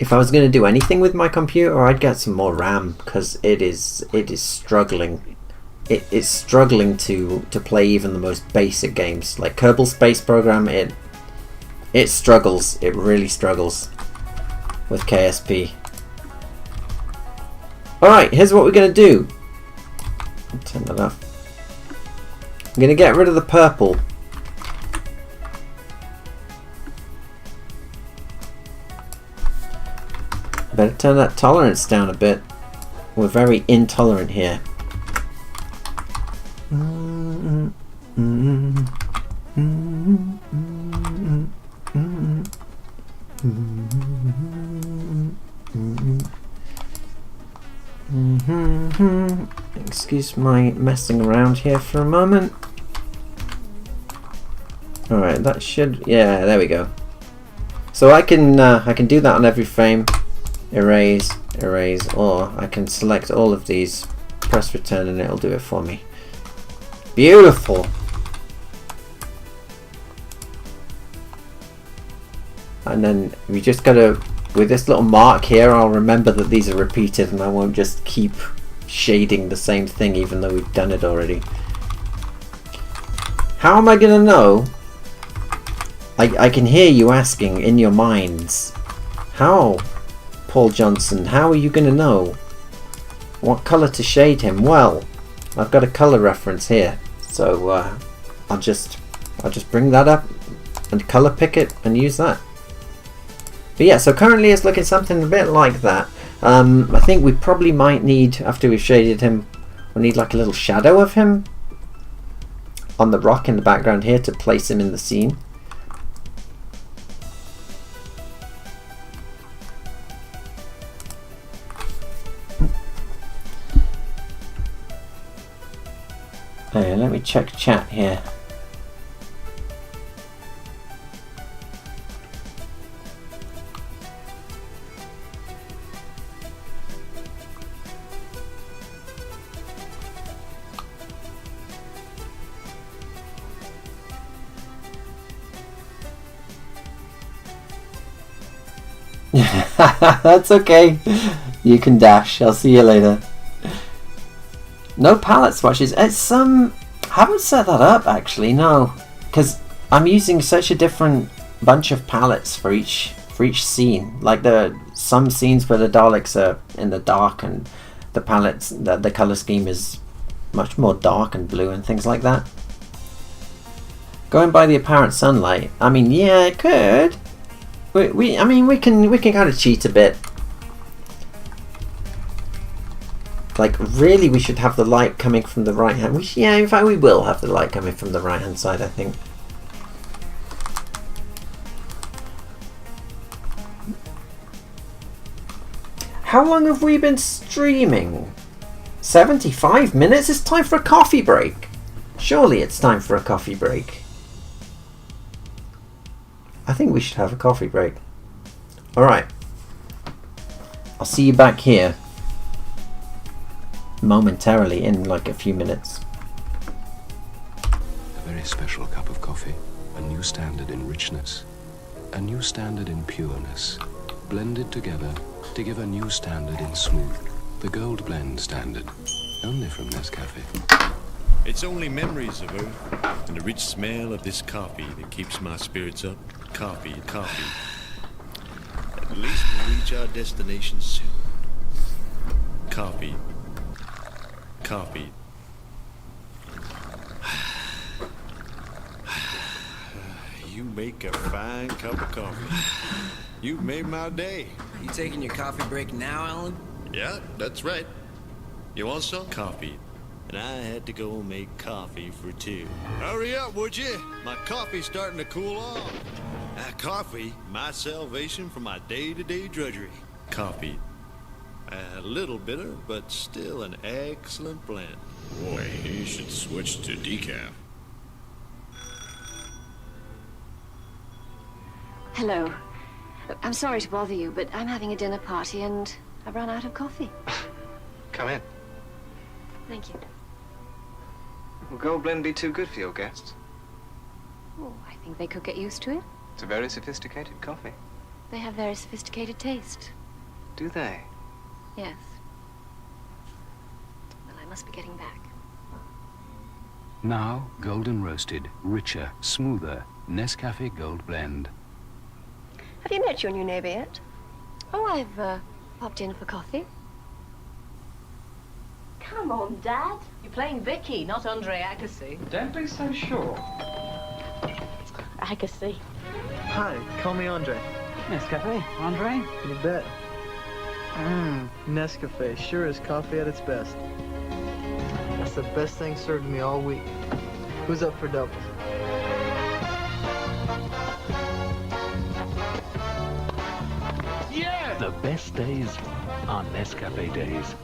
was going to do anything with my computer, I'd get some more RAM, because it is struggling. It's struggling to play even the most basic games like Kerbal Space Program. It struggles. It really struggles with KSP. Alright, here's what we're going to do. Turn that off. I'm going to get rid of the purple. Better turn that tolerance down a bit. We're very intolerant here. Excuse my messing around here for a moment. Alright, that should... Yeah, there we go. So I can do that on every frame. Erase, erase, or I can select all of these, press return, and it'll do it for me. Beautiful! And then we just gotta, with this little mark here, I'll remember that these are repeated and I won't just keep shading the same thing even though we've done it already. How am I gonna know? I can hear you asking in your minds, How, Paul Johnson? How are you going to know what colour to shade him? Well, I've got a colour reference here, so I'll just bring that up and colour pick it and use that. But yeah, so currently it's looking something a bit like that. I think we probably might need, after we've shaded him, we need like a little shadow of him on the rock in the background here to place him in the scene. Okay, let me check chat here. That's okay. You can dash. I'll see you later. No palette swatches. It's I haven't set that up actually. No, because I'm using such a different bunch of palettes for each scene. Like some scenes where the Daleks are in the dark and the palettes, the color scheme is much more dark and blue and things like that. Going by the apparent sunlight. I mean, yeah, it could. We can kind of cheat a bit. Like, really, we should have the light coming from the right hand. Yeah, in fact, we will have the light coming from the right hand side, I think. How long have we been streaming? 75 minutes? It's time for a coffee break. Surely it's time for a coffee break. I think we should have a coffee break. Alright. I'll see you back here momentarily in like a few minutes. A very special cup of coffee. A new standard in richness. A new standard in pureness. Blended together to give a new standard in smooth. The Gold Blend standard. Only from Nescafe. It's only memories of her and the rich smell of this coffee that keeps my spirits up. Coffee. At least we'll reach our destination soon. Coffee. You make a fine cup of coffee. You've made my day. You taking your coffee break now, Alan? Yeah, that's right. You want some? Coffee. And I had to go make coffee for two. Hurry up, would you? My coffee's starting to cool off. Coffee, my salvation from my day-to-day drudgery. Coffee. A little bitter, but still an excellent blend. Boy, you should switch to decaf. Hello. I'm sorry to bother you, but I'm having a dinner party and I've run out of coffee. Come in. Thank you. Will Gold Blend be too good for your guests? Oh, I think they could get used to it. It's a very sophisticated coffee. They have very sophisticated taste. Do they? Yes. Well, I must be getting back. Now, golden roasted, richer, smoother, Nescafe Gold Blend. Have you met your new neighbor yet? Oh, I've popped in for coffee. Come on, Dad. You're playing Vicky, not Andre Agassi. Don't be so sure. Agassi. Hi, call me Andre. Nescafe, Andre? You bet. Nescafe sure is coffee at its best. That's the best thing served me all week. Who's up for doubles? Yeah! The best days are Nescafe days.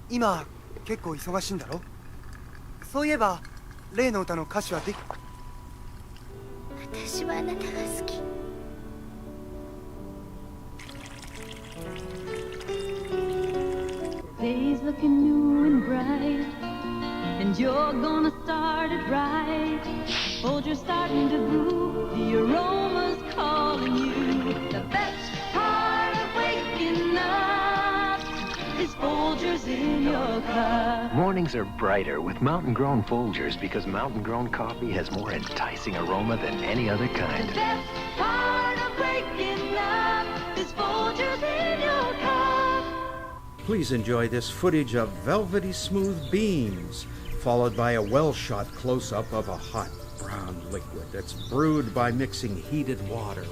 今結構忙しいんだろ？そういえば例の歌の歌詞はでき…私はあなたが好き。Days looking new and bright, and you're gonna start it right. Folgers starting to brew, the aroma's calling you. The best part of waking up is Folgers in your cup. Mornings are brighter with mountain-grown Folgers because mountain-grown coffee has more enticing aroma than any other kind. The best part of waking up is Folgers in your cup. Please enjoy this footage of velvety smooth beans, followed by a well-shot close-up of a hot brown liquid that's brewed by mixing heated water.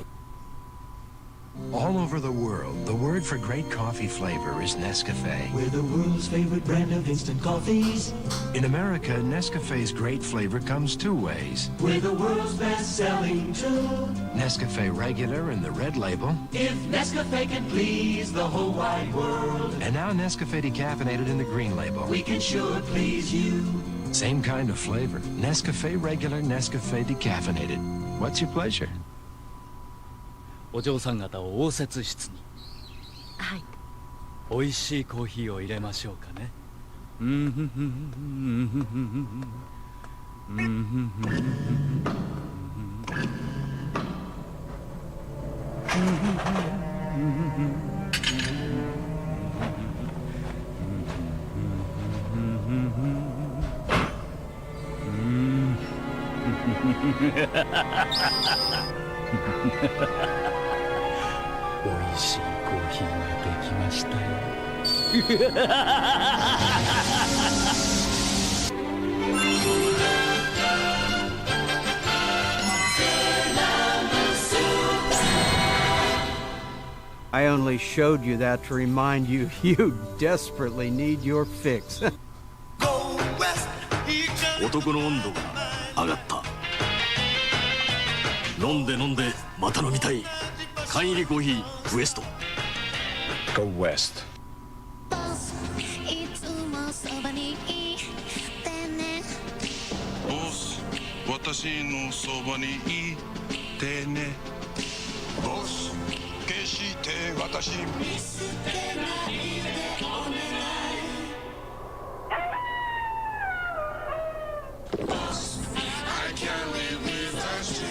All over the world, the word for great coffee flavor is Nescafe. We're the world's favorite brand of instant coffees. In America, Nescafe's great flavor comes two ways. We're the world's best-selling too. Nescafe Regular in the red label. If Nescafe can please the whole wide world. And now Nescafe Decaffeinated in the green label. We can sure please you. Same kind of flavor. Nescafe Regular, Nescafe Decaffeinated. What's your pleasure? お嬢さん方を応接室に。はい。美味しいコーヒーを入れましょうかね。美味しいコーヒーができましたよ。I only showed you that to remind you you desperately need your fix. 男の温度が上がった。飲んで飲んでまた飲みたい。缶入りコーヒーウエスト。Go west. ボス、私のそばにいてね。ボス、決して私見捨てないでお願い。Boss, I can't live without you.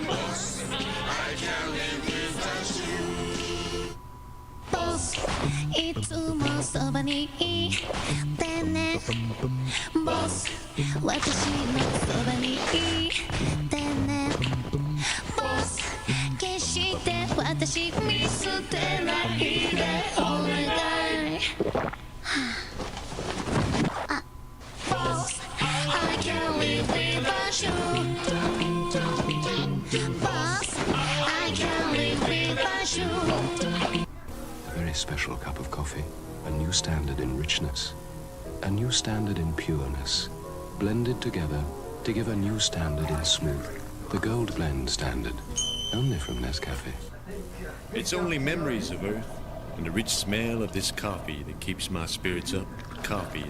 Boss, I can't live without you. Boss, いつもそばにいてね。Boss, 私のそばにいてね。Boss, 決して私見捨てないでお願い。Boss, I can't live without you. Boss, I can't live without you. A very special cup of coffee, a new standard in richness, a new standard in pureness, blended together to give a new standard in smooth. The Gold Blend standard, only from Nescafe. It's only memories of Earth and the rich smell of this coffee that keeps my spirits up. Coffee.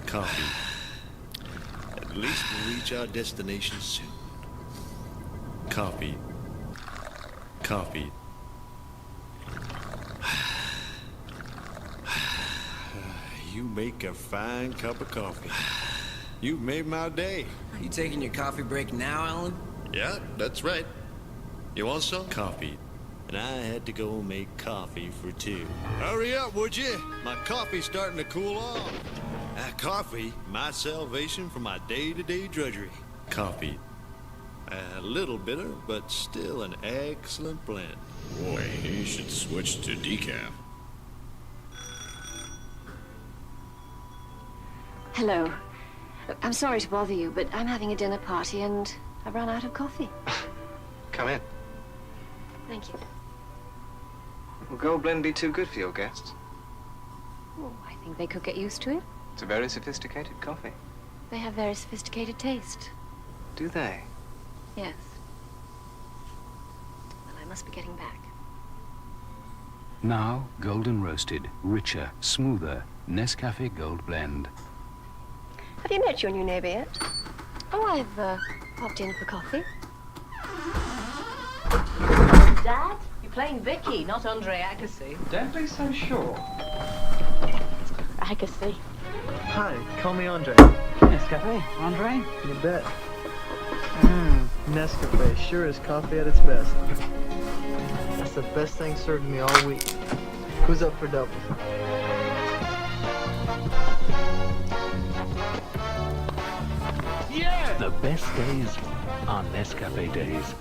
At least we'll reach our destination soon. Coffee. You make a fine cup of coffee. You've made my day. Are you taking your coffee break now, Alan? Yeah, that's right. You want some? Coffee. And I had to go make coffee for two. Hurry up, would you? My coffee's starting to cool off. Coffee, my salvation for my day-to-day drudgery. Coffee. A little bitter, but still an excellent blend. Boy, you should switch to decaf. Hello. I'm sorry to bother you, but I'm having a dinner party and I've run out of coffee. Come in. Thank you. Will Gold Blend be too good for your guests? Oh, I think they could get used to it. It's a very sophisticated coffee. They have very sophisticated taste. Do they? Yes. Well, I must be getting back. Now, golden roasted, richer, smoother, Nescafe Gold Blend. Have you met your new neighbor yet? Oh, I've popped in for coffee. Dad, you're playing Vicky, not Andre Agassi. Don't be so sure. Agassi. Hi, call me Andre. Nescafe, Andre? You bet. Nescafe sure is coffee at its best. That's the best thing served to me all week. Who's up for doubles? The best days are Nescafe days.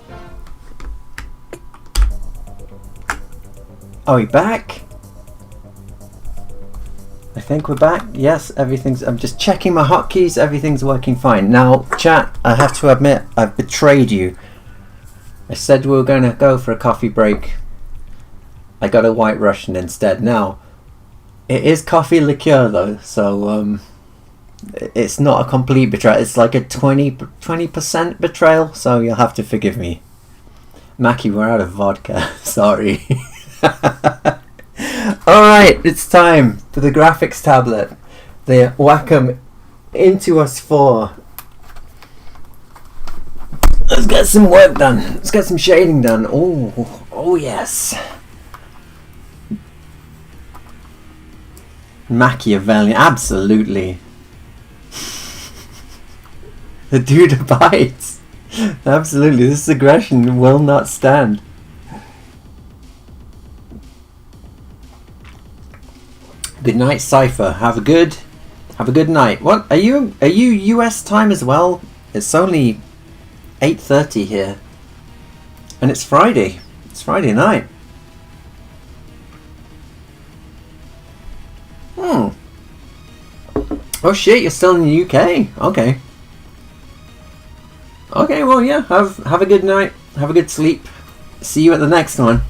Are we back? I think we're back. Yes, everything's... I'm just checking my hotkeys. Everything's working fine. Now, chat, I have to admit, I've betrayed you. I said we were going to go for a coffee break. I got a White Russian instead. Now, it is coffee liqueur though, so it's not a complete betrayal. It's like a 20% betrayal, so you'll have to forgive me. Mackie, we're out of vodka. Sorry. Alright, it's time for the graphics tablet. The Wacom Intuos 4. Let's get some work done. Let's get some shading done. Oh yes. Machiavellian, absolutely. The dude bites. Absolutely, this aggression will not stand. Good night, Cypher. Have a good night. What are you US time as well? It's only 8:30 here, and it's Friday. It's Friday night. Oh shit! You're still in the UK. Okay. Okay. Well, yeah. Have a good night. Have a good sleep. See you at the next one.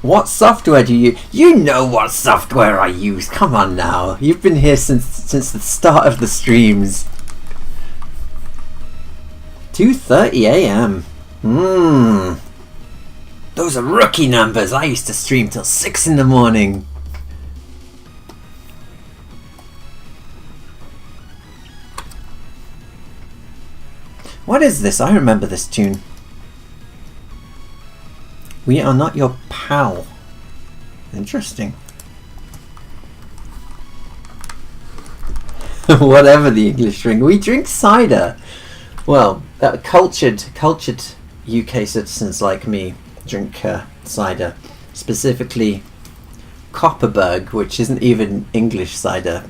What software do you use? You know what software I use. Come on now. You've been here since the start of the streams. 2:30 AM. Those are rookie numbers. I used to stream till 6 in the morning. What is this? I remember this tune. We are not your pal. Interesting. Whatever the English drink. We drink cider. Well, cultured UK citizens like me drink cider. Specifically Copperberg, which isn't even English cider.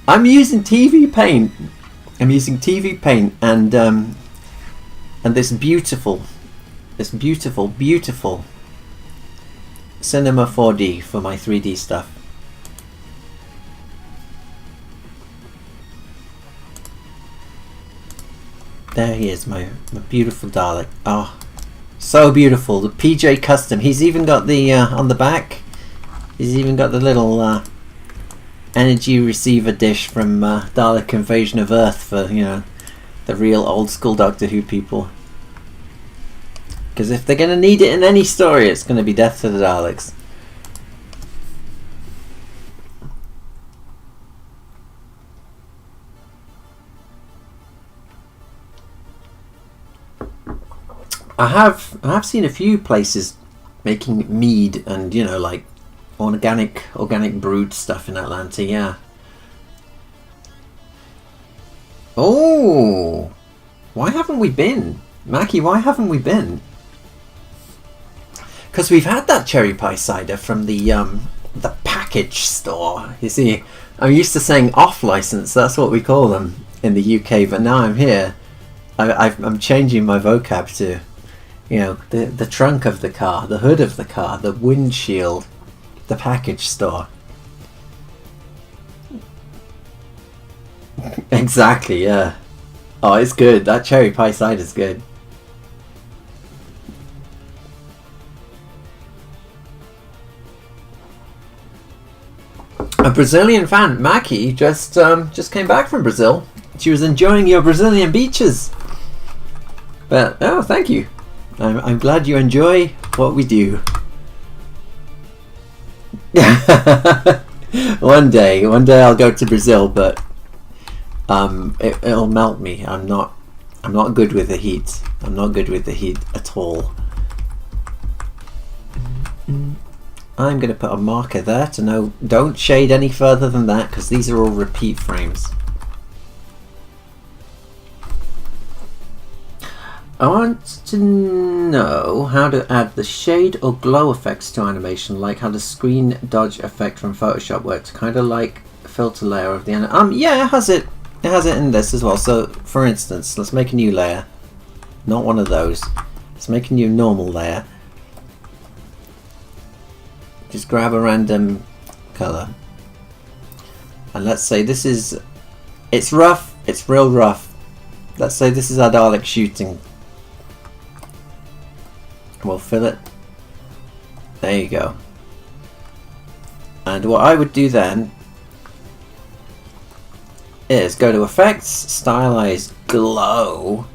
I'm using TVPaint. I'm using TVPaint and this beautiful Cinema 4D for my 3D stuff. There he is, my beautiful Dalek. Oh, so beautiful. The PJ Custom. He's even got the on the back. He's even got the little energy receiver dish from Dalek Invasion of Earth for, you know, the real old school Doctor Who people. Because if they're going to need it in any story, it's going to be Death to the Daleks. I have seen a few places making mead and, you know, like organic brewed stuff in Atlanta. Yeah. Oh, why haven't we been, Mackie? Why haven't we been? Because we've had that cherry pie cider from the package store. You see, I'm used to saying off license. That's what we call them in the UK. But now I'm here, I'm changing my vocab to, you know, the trunk of the car, the hood of the car, the windshield, the package store. Exactly, yeah. Oh, it's good. That cherry pie cider is good. A Brazilian fan, Mackie, just came back from Brazil. She was enjoying your Brazilian beaches. But oh, thank you. I'm glad you enjoy what we do. One day I'll go to Brazil, but it'll melt me. I'm not good with the heat. I'm not good with the heat at all. I'm going to put a marker there to know don't shade any further than that, because these are all repeat frames. I want to know how to add the shade or glow effects to animation, like how the screen dodge effect from Photoshop works, kind of like filter layer of the yeah, it has it in this as well. So for instance, let's make a new layer, not one of those. Let's make a new normal layer. Just grab a random color, and let's say this is, it's rough, it's real rough. Let's say this is our Dalek shooting. We'll fill it. There you go. And what I would do then is go to Effects, Stylize Glow,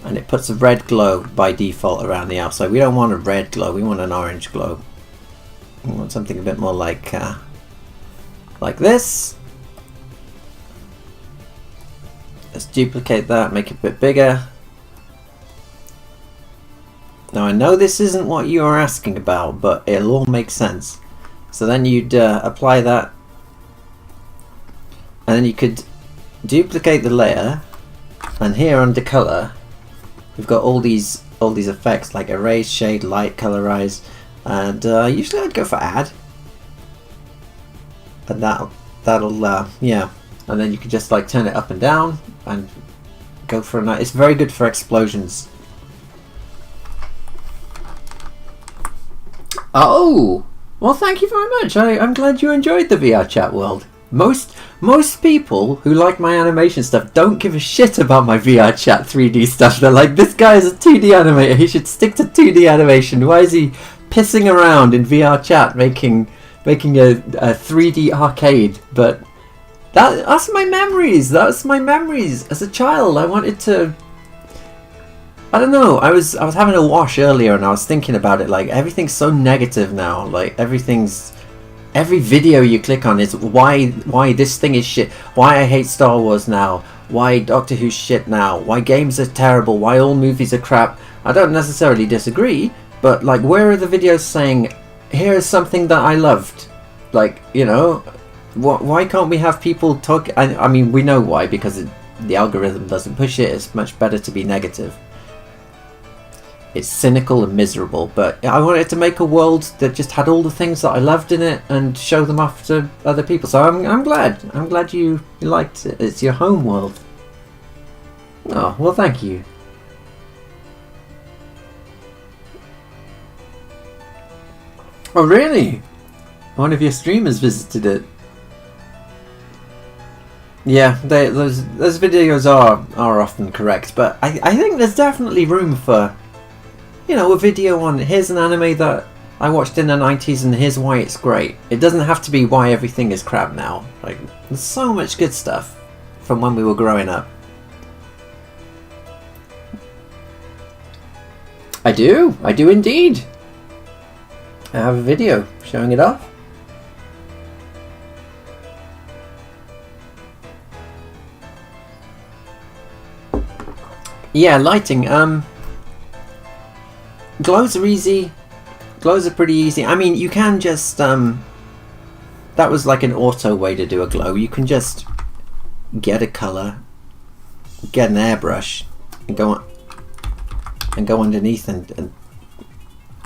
and it puts a red glow by default around the outside. We don't want a red glow, we want an orange glow. We want something a bit more like this. Let's duplicate that, make it a bit bigger. Now I know this isn't what you are asking about, but it'll all make sense. So then you'd apply that, and then you could duplicate the layer, and here under color we've got all these effects like erase, shade, light, colorize, and usually I'd go for add, and that'll yeah, and then you can just like turn it up and down and go for a nice. It's very good for explosions. Oh, well, thank you very much. I'm glad you enjoyed the VR chat world. Most people who like my animation stuff don't give a shit about my VR chat 3D stuff. They're like, this guy is a 2D animator. He should stick to 2D animation. Why is he pissing around in VR chat making a 3D arcade? But that's my memories. That's my memories as a child. I wanted to. I don't know, I was having a wash earlier and I was thinking about it, like everything's so negative now, like every video you click on is why this thing is shit, why I hate Star Wars now, why Doctor Who's shit now, why games are terrible, why all movies are crap. I don't necessarily disagree, but like where are the videos saying, here's something that I loved? Like, you know, why can't we have people talk? I mean, we know why, because the algorithm doesn't push it. It's much better to be negative. It's cynical and miserable, but I wanted to make a world that just had all the things that I loved in it and show them off to other people. So I'm glad you liked it. It's your home world. Oh, well, thank you. Oh, really? One of your streamers visited it. Yeah, those videos are often correct, but I think there's definitely room for, you know, a video on here's an anime that I watched in the 90s and here's why it's great. It doesn't have to be why everything is crap now. Like, there's so much good stuff from when we were growing up. I do indeed. I have a video showing it off. Yeah, lighting. Glows are easy. Glows are pretty easy. I mean, you can just that was like an auto way to do a glow. You can just get a color, get an airbrush, and go underneath and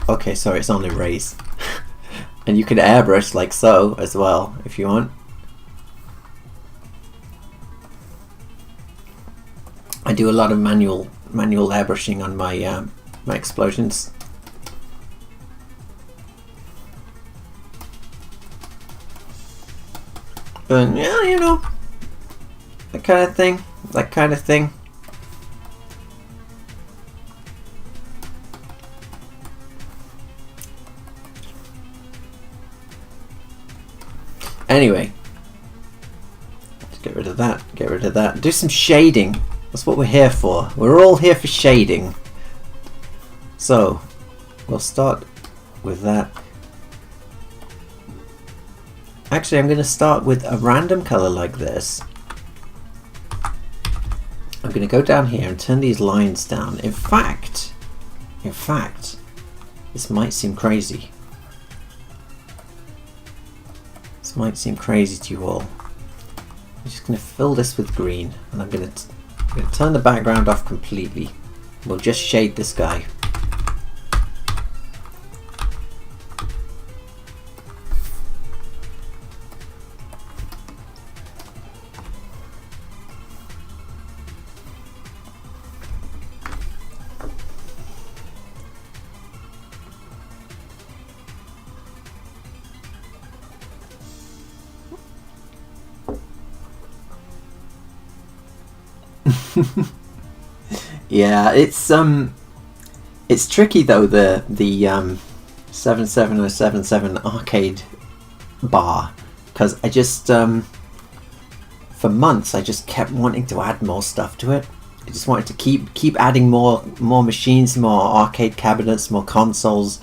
okay, sorry, it's on erase. And you can airbrush like so as well if you want. I do a lot of manual airbrushing on my my explosions. But yeah, you know, that kind of thing. Anyway, let's get rid of that. Do some shading. That's what we're here for. We're all here for shading. So, we'll start with that. Actually, I'm going to start with a random color like this. I'm going to go down here and turn these lines down. In fact, this might seem crazy. This might seem crazy to you all. I'm just going to fill this with green, and I'm going to turn the background off completely. We'll just shade this guy. Yeah, it's tricky though, the 77077 arcade bar, because I just for months I just kept wanting to add more stuff to it. I just wanted to keep adding more machines, more arcade cabinets, more consoles,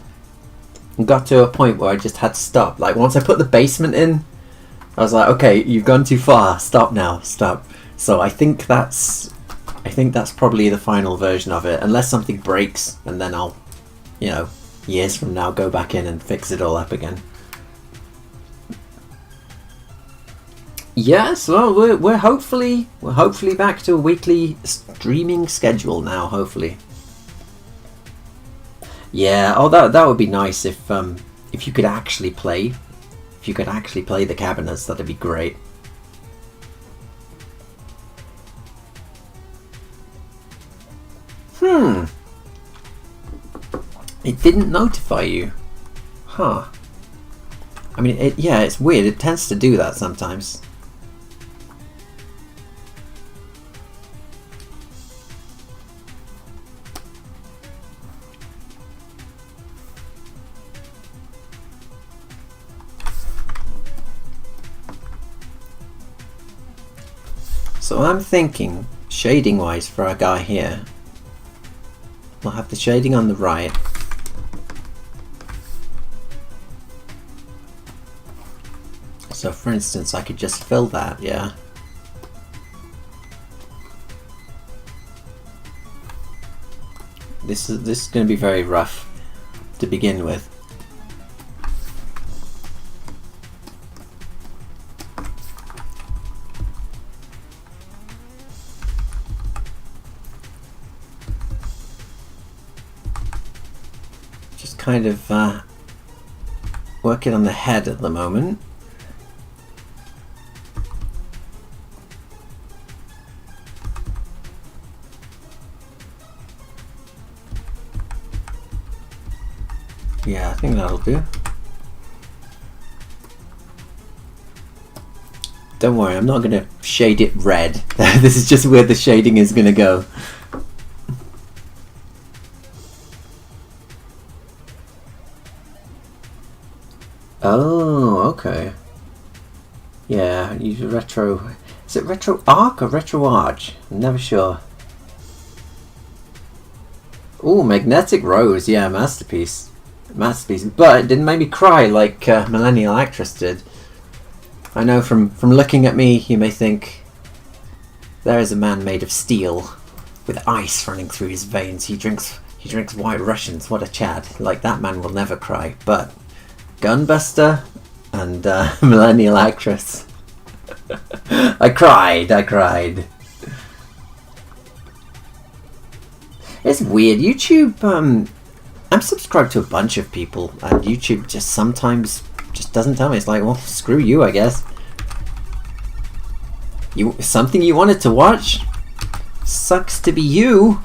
and got to a point where I just had to stop. Like once I put the basement in, I was like, okay, you've gone too far, stop now, stop. So I think that's probably the final version of it, unless something breaks, and then I'll, you know, years from now go back in and fix it all up again. Yes, well, we're hopefully back to a weekly streaming schedule now. Hopefully. Yeah. Oh, that would be nice if you could actually play, the cabinets. That'd be great. It didn't notify you. Huh. I mean, it's weird. It tends to do that sometimes. So I'm thinking, shading wise for our guy here, we'll have the shading on the right. So for instance, I could just fill that, yeah. This is going to be very rough to begin with. Just kind of working on the head at the moment. Yeah, I think that'll do. Don't worry, I'm not going to shade it red. This is just where the shading is going to go. Oh, okay. Yeah, use a retro... Is it retro arc or retro arch? I'm never sure. Ooh, magnetic rose. Yeah, masterpiece. Masterpiece, but it didn't make me cry like Millennial Actress did. I know from looking at me, you may think there is a man made of steel with ice running through his veins. He drinks White Russians. What a Chad! Like that man will never cry. But Gunbuster and Millennial Actress, I cried. It's weird. YouTube. I'm subscribed to a bunch of people, and YouTube just sometimes just doesn't tell me. It's like, well, screw you, I guess. Something you wanted to watch? Sucks to be you.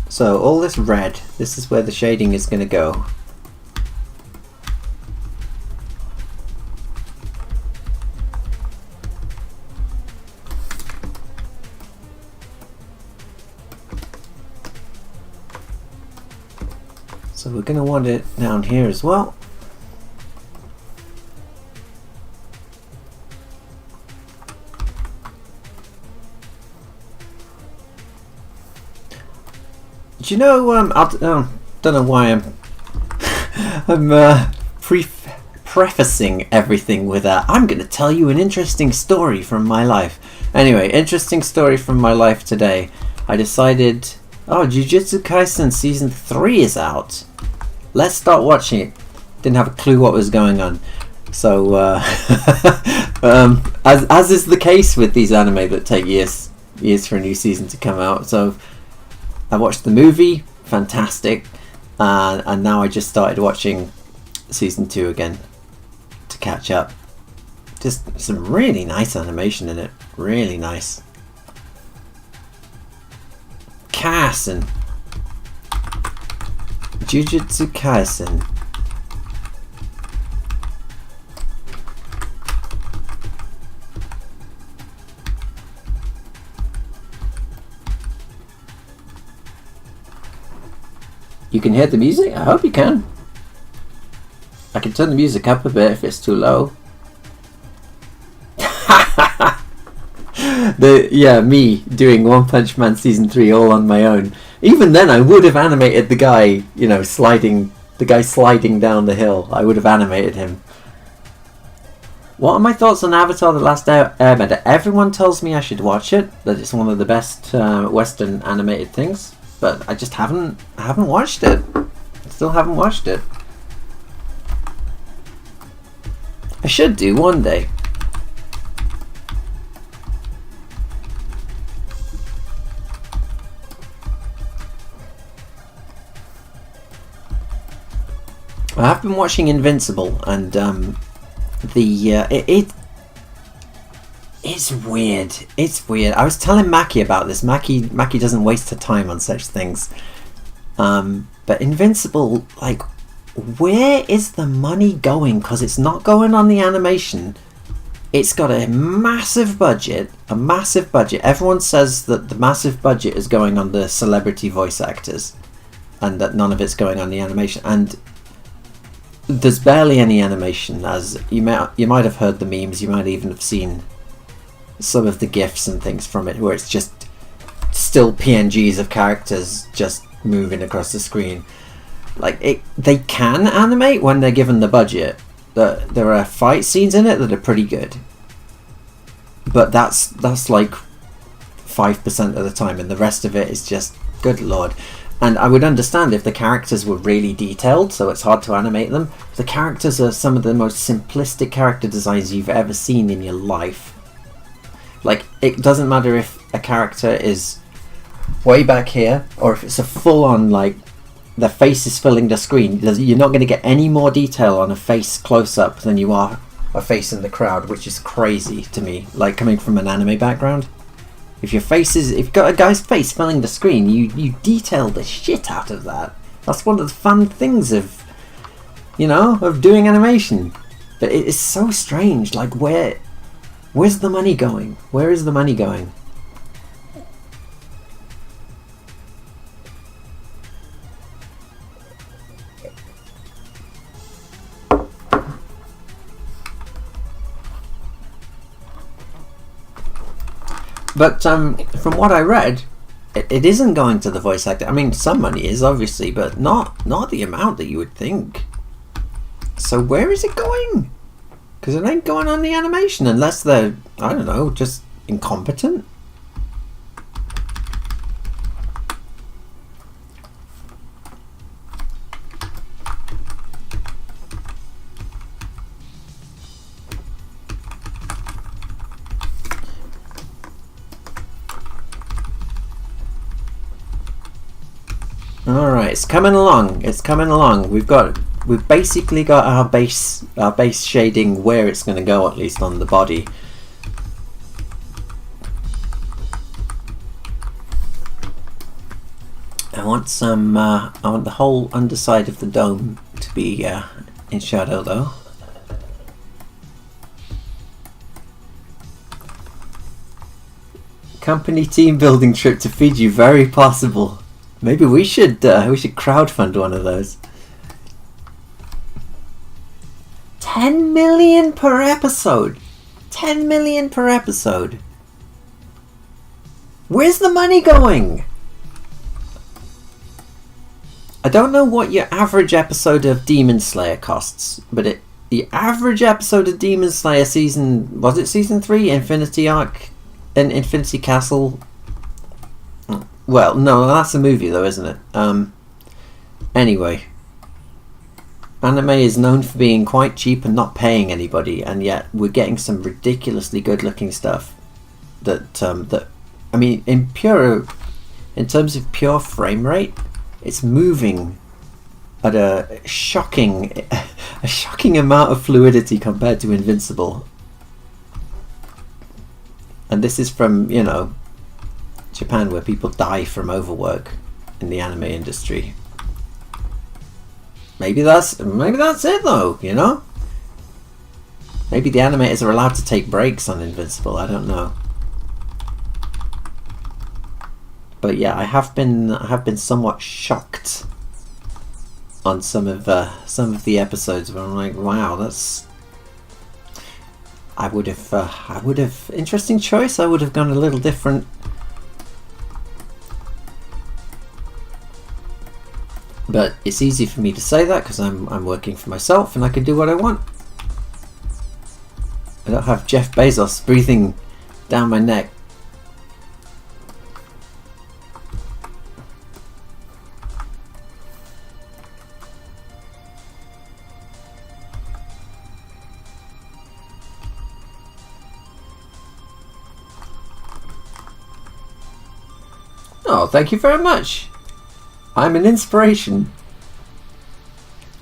So all this red, this is where the shading is going to go. So we're going to want it down here as well. Do you know? Don't know why I'm prefacing everything with I'm going to tell you an interesting story from my life. Anyway, interesting story from my life today. I decided, Jujutsu Kaisen Season 3 is out. Let's start watching it. Didn't have a clue what was going on. So, as is the case with these anime that take years for a new season to come out. So, I watched the movie, fantastic. And now I just started watching Season 2 again to catch up. Just some really nice animation in it. Really nice. Kaisen. Jujutsu Kaisen. You can hear the music? I hope you can. I can turn the music up a bit if it's too low. Me doing One Punch Man Season 3 all on my own. Even then I would have animated the guy, sliding down the hill. I would have animated him. What are my thoughts on Avatar: The Last Airbender? Everyone tells me I should watch it, that it's one of the best Western animated things, but I just haven't watched it. Still haven't watched it. I should do one day. I have been watching Invincible, and it's weird. It's weird. I was telling Mackie about this. Mackie doesn't waste her time on such things. But Invincible, like, where is the money going? Because it's not going on the animation. It's got a massive budget. Everyone says that the massive budget is going on the celebrity voice actors, and that none of it's going on the animation. And there's barely any animation, as you might have heard the memes. You might even have seen some of the GIFs and things from it, where it's just still PNGs of characters just moving across the screen. Like, they can animate when they're given the budget. There are fight scenes in it that are pretty good, but that's like 5% of the time, and the rest of it is just, good lord. And I would understand if the characters were really detailed, so it's hard to animate them. The characters are some of the most simplistic character designs you've ever seen in your life. Like, it doesn't matter if a character is way back here, or if it's a full-on, like, the face is filling the screen. You're not going to get any more detail on a face close-up than you are a face in the crowd, which is crazy to me, like, coming from an anime background. If you've got a guy's face filling the screen, you detail the shit out of that. That's one of the fun things of doing animation. But it is so strange. Like, where's the money going? Where is the money going? But from what I read, it isn't going to the voice actor. I mean, some money is, obviously, but not the amount that you would think. So where is it going? Because it ain't going on the animation, unless they're, I don't know, just incompetent. Alright, it's coming along. We've basically got our base shading where it's going to go, at least on the body. I want the whole underside of the dome to be in shadow, though. Company team building trip to Fiji, very possible. Maybe we should crowdfund one of those. 10 million per episode. 10 million per episode. Where's the money going? I don't know what your average episode of Demon Slayer costs, but the average episode of Demon Slayer season 3, Infinity Arc and Infinity Castle? Well, no, that's a movie though, isn't it? Anyway, anime is known for being quite cheap and not paying anybody, and yet we're getting some ridiculously good-looking stuff. That I mean, in terms of pure frame rate, it's moving at a shocking amount of fluidity compared to Invincible. And this is from, you know, Japan, where people die from overwork in the anime industry. Maybe that's it though, you know? Maybe the animators are allowed to take breaks on Invincible, I don't know. But yeah, I have been somewhat shocked on some of the episodes where I'm like, wow, that's. I would have interesting choice. I would have gone a little different. But it's easy for me to say that because I'm working for myself and I can do what I want. I don't have Jeff Bezos breathing down my neck. Oh, thank you very much. I'm an inspiration.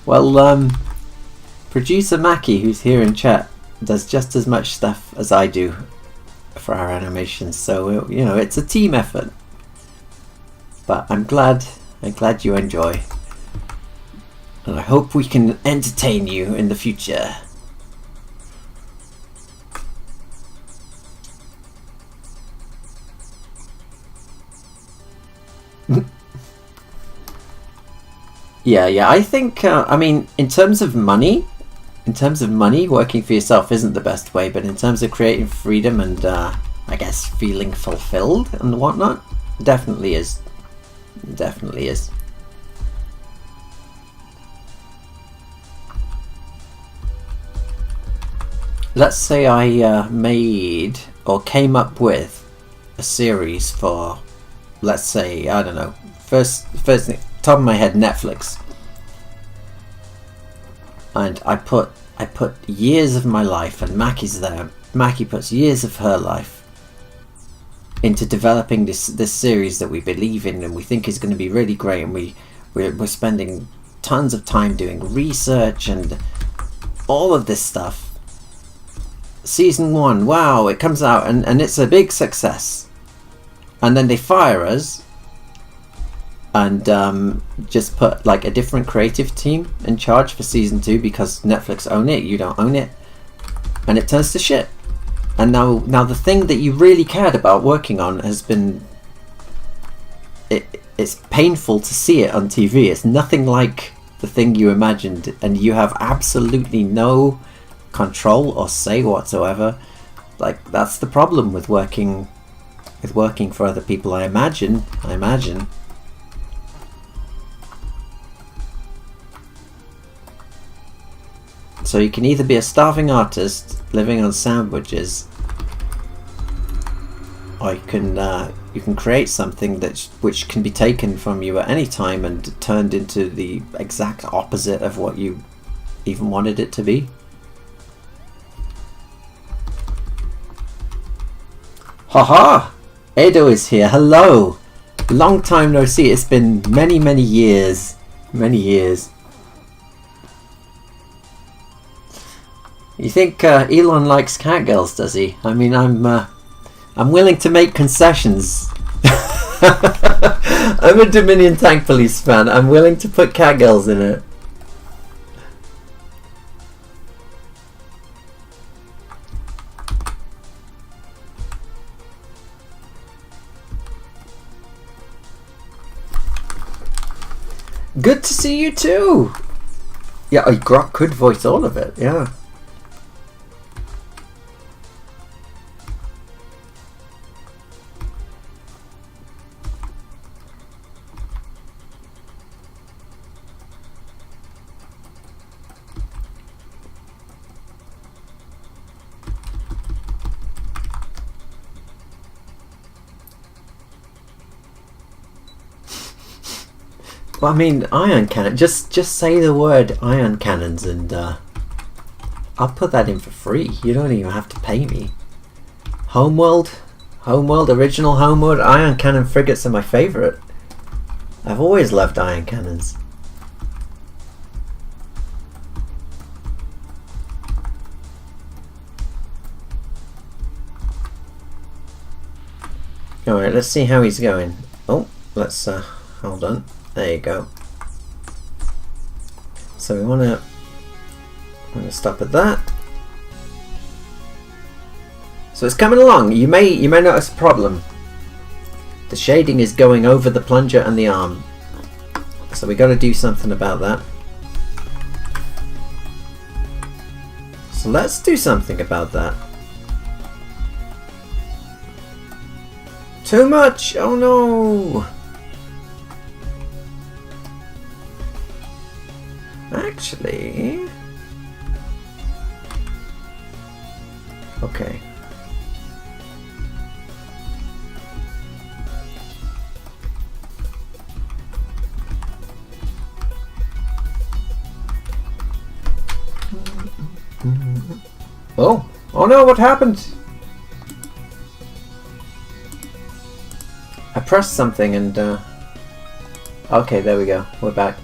Well, producer Mackie, who's here in chat, does just as much stuff as I do for our animations, so you know, it's a team effort. But I'm glad you enjoy, and I hope we can entertain you in the future. Yeah, I think, I mean, in terms of money, working for yourself isn't the best way, but in terms of creating freedom and, I guess, feeling fulfilled and whatnot, definitely is. Definitely is. Let's say I made or came up with a series for, let's say, I don't know, first thing, top of my head, Netflix, and I put years of my life, and Mackie's there. Mackie puts years of her life into developing this series that we believe in and we think is going to be really great, and we're spending tons of time doing research and all of this stuff. Season 1, wow, it comes out and it's a big success, and then they fire us and just put like a different creative team in charge for season 2 because Netflix own it, you don't own it, and it turns to shit. And now the thing that you really cared about working on has been, it's painful to see it on TV. It's nothing like the thing you imagined, and you have absolutely no control or say whatsoever. Like, that's the problem with working for other people, I imagine. So you can either be a starving artist living on sandwiches, or you can create something which can be taken from you at any time and turned into the exact opposite of what you even wanted it to be. Haha! Edo is here. Hello! Long time no see. It's been many years. Many years. You think Elon likes catgirls, does he? I mean, I'm willing to make concessions. I'm a Dominion Tank Police fan. I'm willing to put catgirls in it. Good to see you too. Yeah, Grok could voice all of it. Yeah. Well, I mean, ion cannon. Just say the word ion cannons and I'll put that in for free. You don't even have to pay me. Homeworld, original Homeworld. Ion cannon frigates are my favourite. I've always loved ion cannons. Alright, let's see how he's going. Oh, let's hold on. There you go. So we want to stop at that. So it's coming along. You may notice a problem. The shading is going over the plunger and the arm. So we got to do something about that. So let's do something about that. Too much! Oh no! Actually... Okay. Oh! Oh no, what happened? I pressed something and okay, there we go. We're back.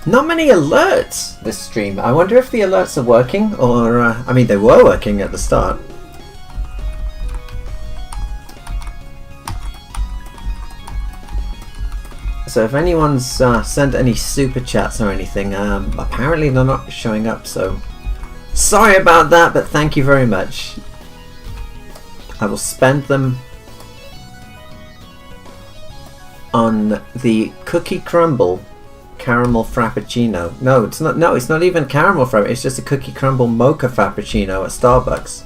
Not many alerts this stream. I wonder if the alerts are working or I mean they were working at the start. So if anyone's sent any super chats or anything, apparently they're not showing up, so sorry about that, but thank you very much. I will spend them on the cookie crumble caramel frappuccino. No, it's not. No, it's not even caramel frappuccino. It's just a cookie crumble mocha frappuccino at Starbucks.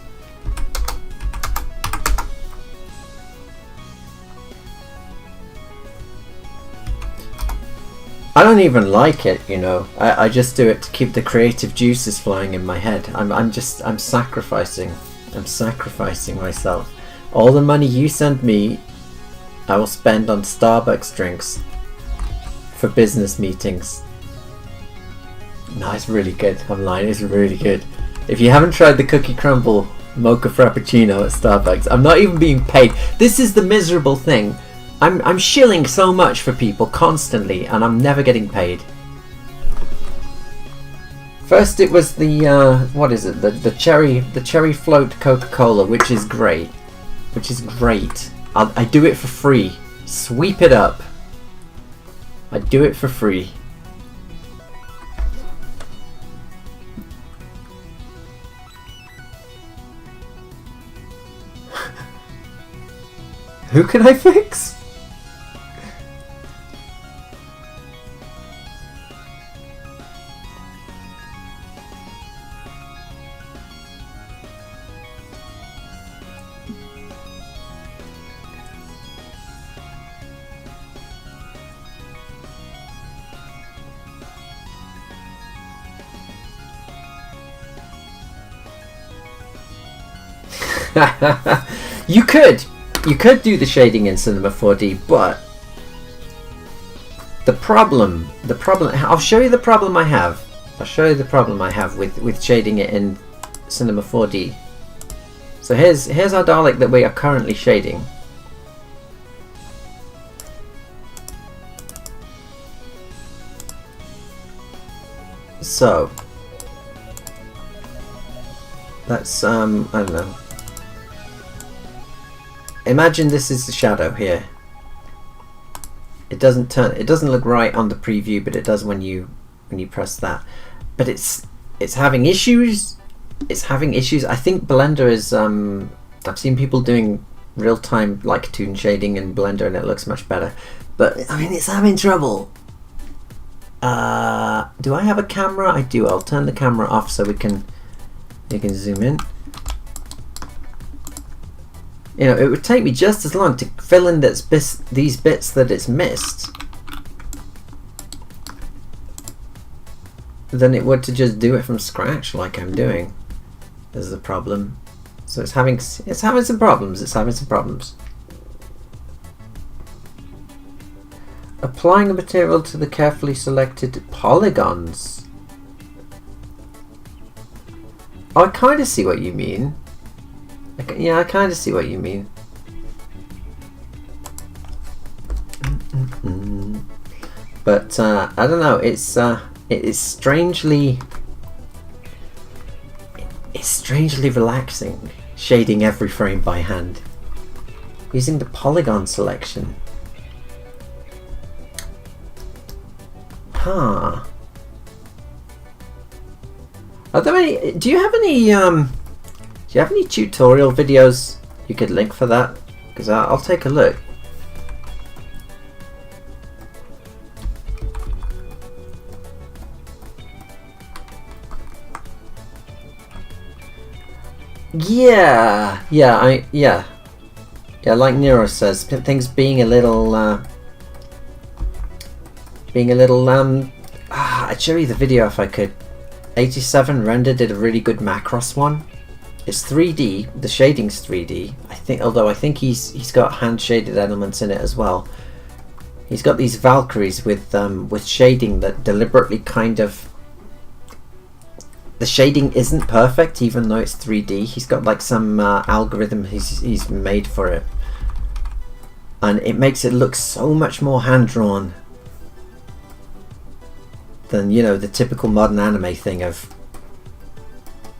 I don't even like it, you know. I just do it to keep the creative juices flowing in my head. I'm sacrificing. I'm sacrificing myself. All the money you send me, I will spend on Starbucks drinks for business meetings. No, it's really good. I'm lying. It's really good. If you haven't tried the cookie crumble mocha frappuccino at Starbucks, I'm not even being paid. This is the miserable thing. I'm shilling so much for people constantly, and I'm never getting paid. First, it was the what is it? The cherry float Coca-Cola, which is great. Which is great. I do it for free. Sweep it up. I do it for free. Who can I fix? You could do the shading in Cinema 4D, but the problem, I'll show you the problem I have. I'll show you the problem I have with shading it in Cinema 4D. So here's our Dalek that we are currently shading. So let's I don't know. Imagine this is the shadow here. It doesn't look right on the preview, but it does when you press that. But it's having issues. It's having issues. I think Blender is I've seen people doing real-time like toon shading in Blender and it looks much better. But I mean it's having trouble. Do I have a camera? I do. I'll turn the camera off so you can zoom in. You know, it would take me just as long to fill in these bits that it's missed than it would to just do it from scratch like I'm doing. There's the problem. So it's having some problems. It's having some problems. Applying a material to the carefully selected polygons. I kind of see what you mean. Yeah, I kind of see what you mean. But I don't know. It's strangely relaxing, shading every frame by hand using the polygon selection. Huh. Are there any? Do you have any tutorial videos you could link for that? Because I'll take a look. Yeah, like Nero says, things being a little I'd show you the video if I could. 87 Render did a really good Macross one. It's 3D, the shading's 3D. I think he's got hand shaded elements in it as well. He's got these Valkyries with shading that deliberately kind of, the shading isn't perfect even though it's 3D. He's got like some algorithm he's made for it, and it makes it look so much more hand drawn than, you know, the typical modern anime thing of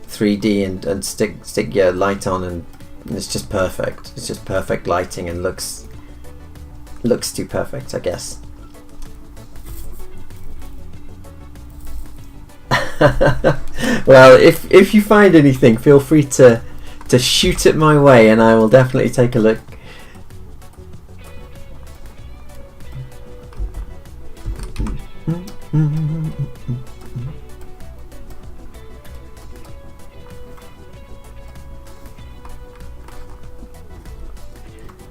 3D and stick your light on and it's just perfect. It's just perfect lighting and looks too perfect, I guess. Well, if you find anything, feel free to shoot it my way and I will definitely take a look.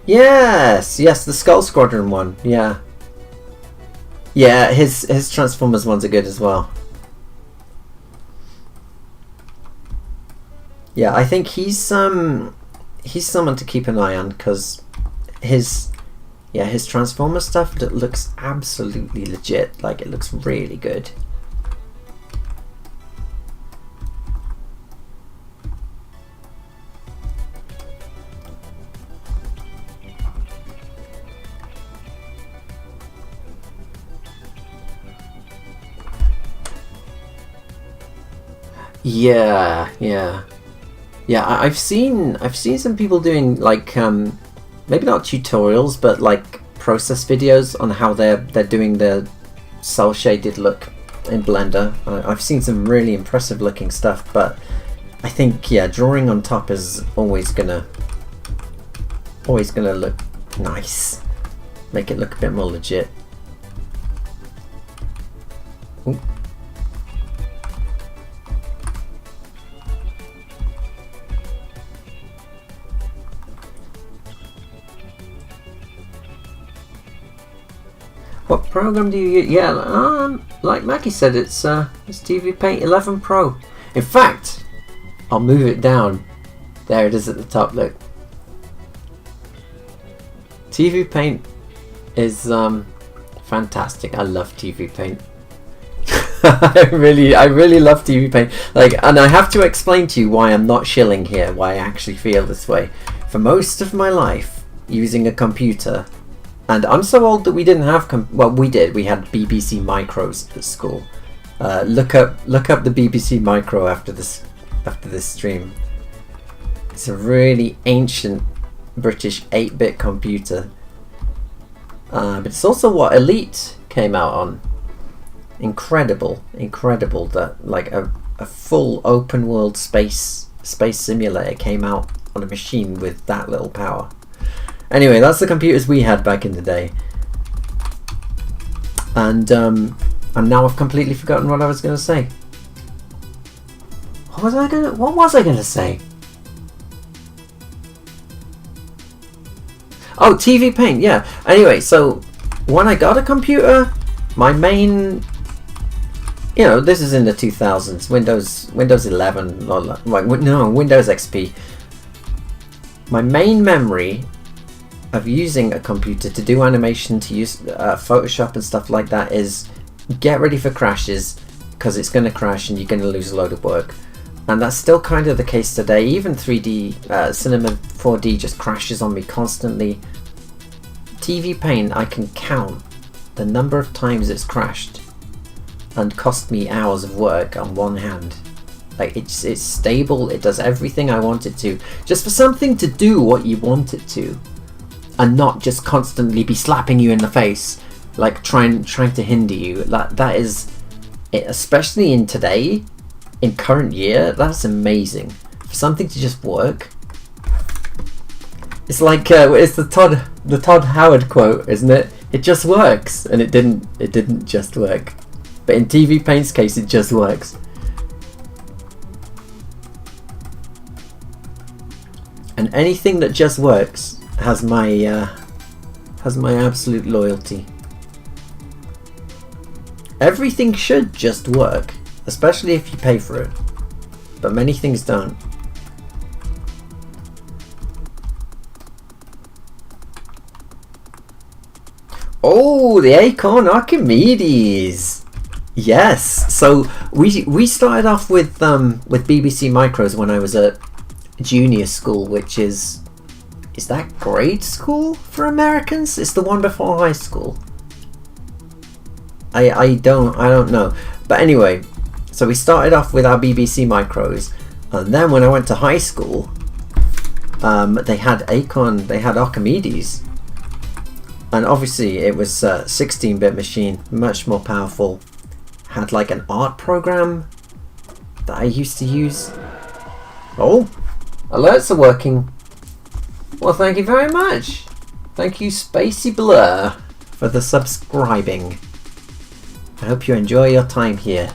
Yes, the Skull Squadron one. Yeah, his Transformers ones are good as well. Yeah, I think he's someone to keep an eye on, because his Transformer stuff looks absolutely legit. Like, it looks really good. Yeah, I've seen some people doing like maybe not tutorials, but like process videos on how they're doing the cel shaded look in Blender. I've seen some really impressive looking stuff, but I think drawing on top is always gonna look nice, make it look a bit more legit. Ooh. What program do you use? Yeah, like Mackie said, it's TVPaint 11 Pro. In fact, I'll move it down. There it is at the top. Look, TVPaint is fantastic. I love TVPaint. I really love TVPaint. Like, and I have to explain to you why I'm not shilling here. Why I actually feel this way. For most of my life, using a computer. And I'm so old that we didn't have well, we did. We had BBC Micros at school. Look up the BBC Micro after this stream. It's a really ancient British 8-bit computer. But it's also what Elite came out on. Incredible that like a full open world space simulator came out on a machine with that little power. Anyway, that's the computers we had back in the day, and now I've completely forgotten what I was going to say. What was I going to say? Oh, TVPaint, yeah. Anyway, so when I got a computer, my main, this is in the 2000s, Windows 11, or like, no, Windows XP. My main memory of using a computer to do animation, to use Photoshop and stuff like that, is get ready for crashes, because it's going to crash and you're going to lose a load of work. And that's still kind of the case today. Even 3D Cinema 4D just crashes on me constantly. TVPaint, I can count the number of times it's crashed and cost me hours of work on one hand. Like, it's stable, it does everything I want it to, just for something to do what you want it to, and not just constantly be slapping you in the face, like trying to hinder you. That is, especially in today, in current year, that's amazing. For something to just work. It's like it's the Todd Howard quote, isn't it? It just works, and it didn't just work. But in TVPaint's case, it just works. And anything that just works has my absolute loyalty. Everything should just work, especially if you pay for it. But many things don't. Oh, the Acorn Archimedes. Yes. So we started off with BBC Micros when I was at junior school, which is that grade school for Americans? It's the one before high school. I don't know. But anyway, so we started off with our BBC Micros, and then when I went to high school, they had Acorn, they had Archimedes. And obviously it was a 16-bit machine, much more powerful. Had like an art program that I used to use. Oh, alerts are working. Well, thank you very much. Thank you, Spacey Blur, for the subscribing. I hope you enjoy your time here.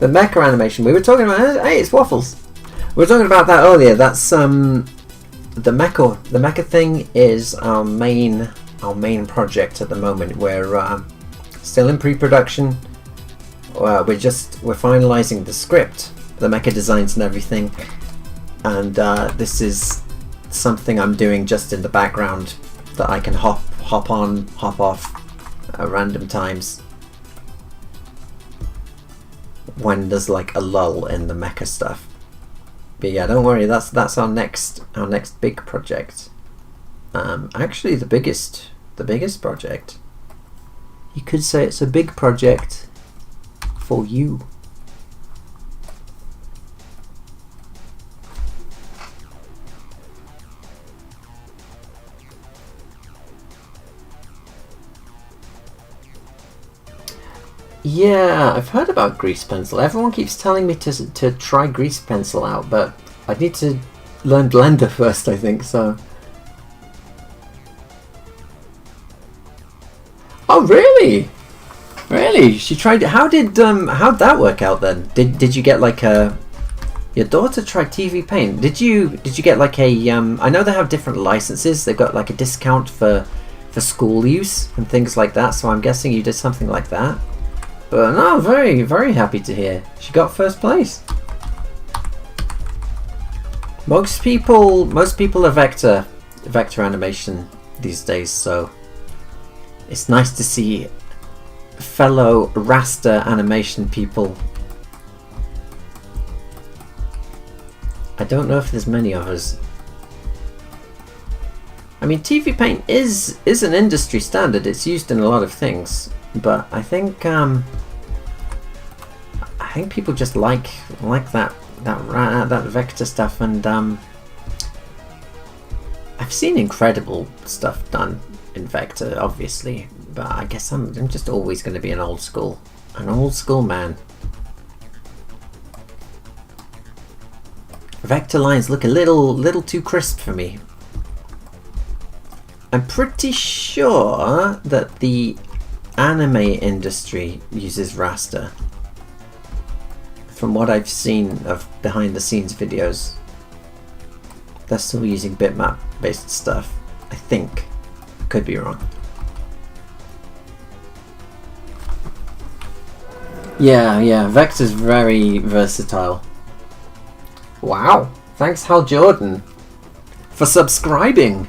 The mecha animation we were talking about. Hey, it's Waffles. We were talking about that earlier. That's the mecha thing is our main project at the moment. We're still in pre-production. We're finalizing the script, the mecha designs and everything, and this is something I'm doing just in the background that I can hop on, hop off at random times when there's like a lull in the mecha stuff. But yeah, don't worry, that's our next big project. Actually, the biggest project. You could say it's a big project for you. Yeah, I've heard about Grease Pencil. Everyone keeps telling me to try Grease Pencil out, but I need to learn Blender first, I think, so. Oh, really? Really? She tried it. How'd that work out then? Did you get like a... Your daughter tried TVPaint. Did you get like a... I know they have different licenses. They've got like a discount for school use and things like that, so I'm guessing you did something like that. But no, very, very happy to hear. She got first place. Most people are vector animation these days, so it's nice to see fellow raster animation people. I don't know if there's many of us. I mean, TVPaint is an industry standard. It's used in a lot of things, but I think people just like that vector stuff, and I've seen incredible stuff done in vector, obviously, but I guess I'm just always going to be an old school man. Vector lines look a little too crisp for me. I'm pretty sure that the anime industry uses raster. From what I've seen of behind the scenes videos, they're still using bitmap based stuff, I think. Could be wrong. Yeah, vector's very versatile. Wow, Thanks, Hal Jordan, for subscribing.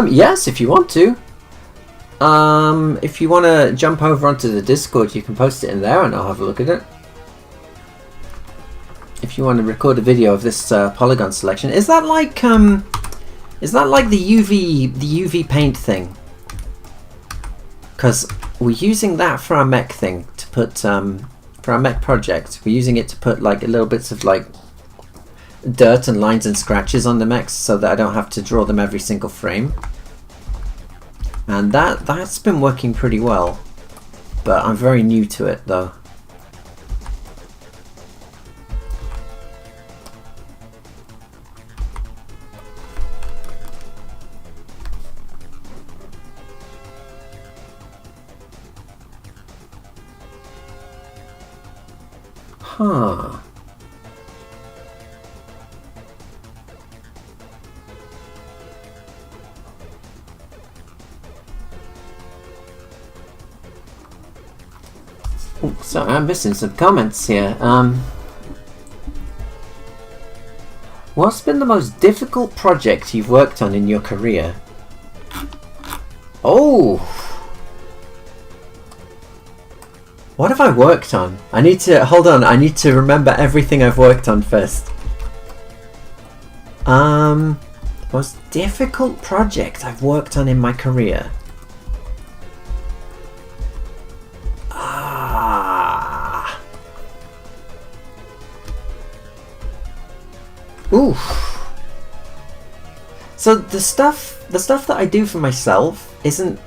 Yes, if you want to. If you want to jump over onto the Discord, you can post it in there and I'll have a look at it. If you want to record a video of this polygon selection, is that like the UV paint thing? Because we're using that for our mech thing to put for our mech project. We're using it to put like little bits of like dirt and lines and scratches on the mechs so that I don't have to draw them every single frame. And that's been working pretty well, but I'm very new to it though. Huh. Oh, sorry, I'm missing some comments here. What's been the most difficult project you've worked on in your career? Oh! What have I worked on? I need to, hold on, I need to remember everything I've worked on first. Most difficult project I've worked on in my career. Oof. So the stuff that I do for myself isn't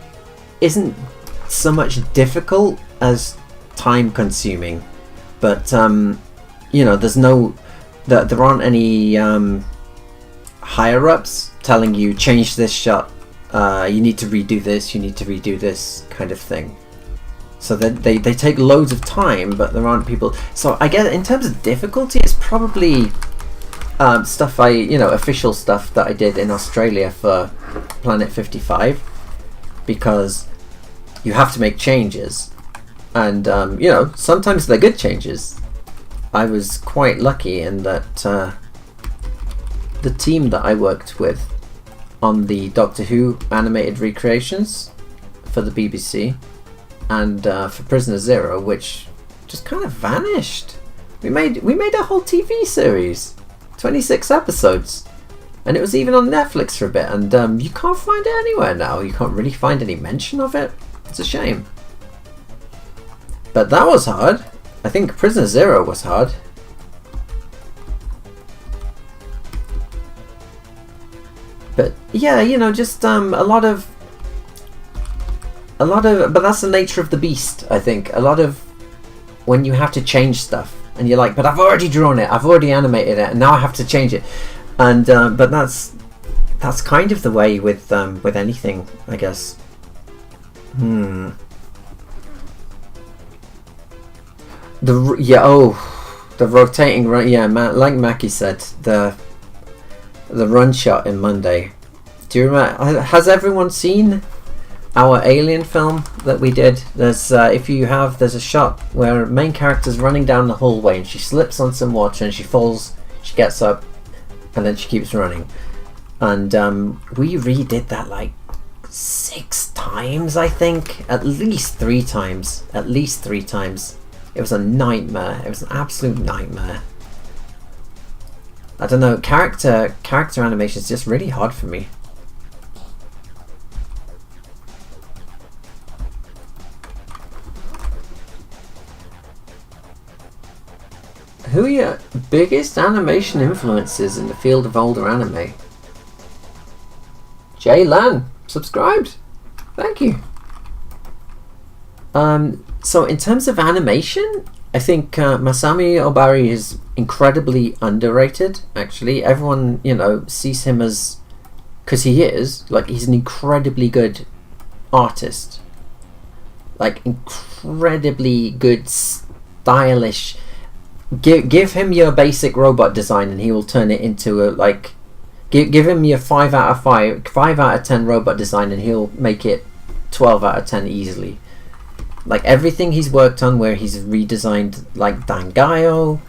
so much difficult as time consuming, but you know, there aren't any higher ups telling you change this shot, you need to redo this kind of thing. So that they take loads of time, but there aren't people. So I guess in terms of difficulty, it's probably stuff official stuff that I did in Australia for Planet 55, because you have to make changes, and you know, sometimes they're good changes. I was quite lucky in that the team that I worked with on the Doctor Who animated recreations for the BBC and for Prisoner Zero, which just kind of vanished. We made a whole TV series. 26 episodes, and it was even on Netflix for a bit, and you can't find it anywhere now. You can't really find any mention of it. It's a shame. But that was hard. I think Prisoner Zero was hard. But yeah, you know, just a lot of but that's the nature of the beast, I think. A lot of when you have to change stuff and you're like, but I've already drawn it, I've already animated it, and now I have to change it. And but that's kind of the way with anything, I guess. The rotating run, yeah, like Mackie said, the run shot in Monday. Do you remember? Has everyone seen our Alien film that we did? There's there's a shot where main character's running down the hallway and she slips on some water and she falls. She gets up and then she keeps running. And we redid that like 6 times, I think, at least 3 times. It was a nightmare. It was an absolute nightmare. I don't know, character animation is just really hard for me. Who are your biggest animation influences in the field of older anime? Jay Lan, subscribed. Thank you. So in terms of animation, I think Masami Obari is incredibly underrated, actually. Everyone, you know, sees him as, because he is, like, he's an incredibly good artist. Like, incredibly good, stylish. Give him your basic robot design and he will turn it into a, like, Give him your 5 out of 5 out of 10 robot design, and he'll make it 12 out of 10 easily. Like everything he's worked on, where he's redesigned like Dangayo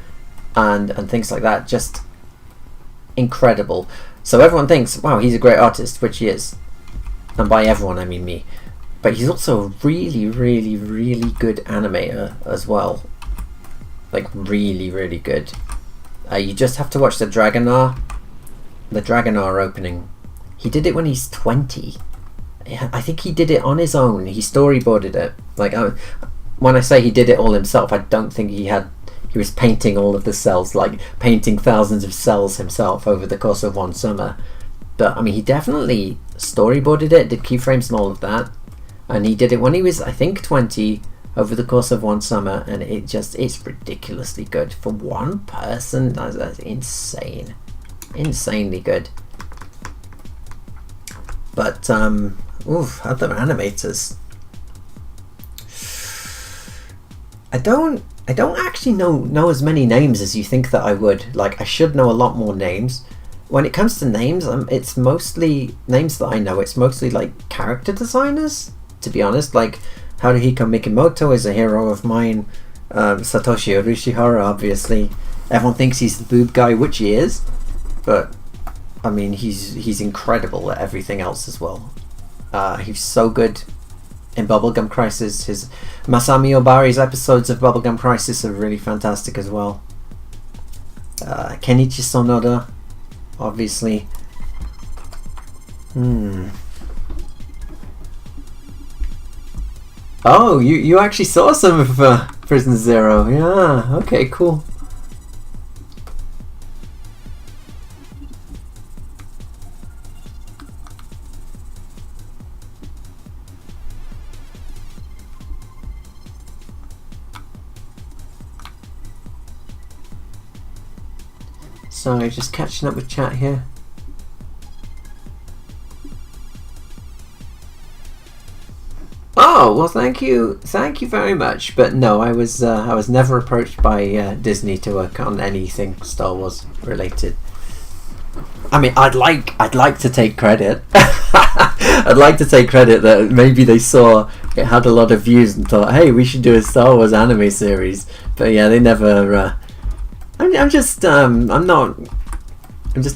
and things like that, just incredible. So everyone thinks, wow, he's a great artist, which he is, and by everyone I mean me. But he's also a really, really, really good animator as well. Like really, really good. You just have to watch the Dragonar opening. He did it when he's 20. I think he did it on his own. He storyboarded it. Like when I say he did it all himself, I don't think he was painting all of the cells, like painting thousands of cells himself over the course of one summer. But I mean, he definitely storyboarded it, did keyframes and all of that, and he did it when he was, I think, 20 over the course of one summer, and it's ridiculously good for one person. That's insane, insanely good. But other animators, I don't actually know as many names as you think that I would. Like, I should know a lot more names. When it comes to names, it's mostly names that I know. It's mostly like character designers, to be honest. Like Haruhiko Mikimoto is a hero of mine. Satoshi Urishihara, obviously. Everyone thinks he's the boob guy, which he is, but I mean, he's incredible at everything else as well. He's so good in Bubblegum Crisis. His Masami Obari's episodes of Bubblegum Crisis are really fantastic as well. Kenichi Sonoda, obviously. Oh, you actually saw some of Prison Zero. Yeah, okay, cool. Sorry, just catching up with chat here. Oh, well, thank you very much. But no, I was never approached by Disney to work on anything Star Wars related. I mean, I'd like to take credit. I'd like to take credit that maybe they saw it had a lot of views and thought, hey, we should do a Star Wars anime series. But yeah, they never. I'm just a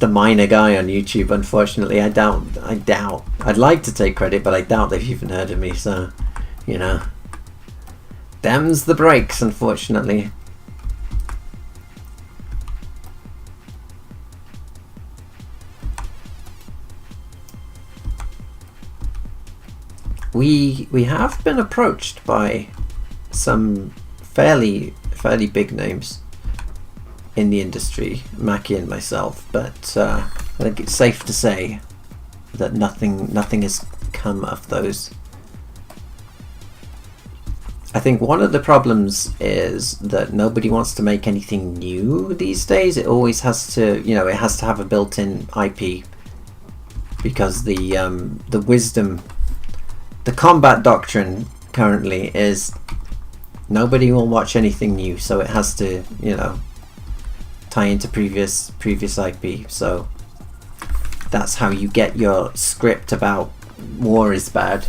minor guy on YouTube, unfortunately. I doubt. I'd like to take credit, but I doubt they've even heard of me, so, you know. Them's the breaks, unfortunately. We have been approached by some fairly big names in the industry, Mackie and myself, but I think it's safe to say that nothing has come of those. I think one of the problems is that nobody wants to make anything new these days. It always has to, it has to have a built-in IP, because the wisdom, the combat doctrine currently is nobody will watch anything new, so it has to, tie into previous IP. So that's how you get your script about war is bad,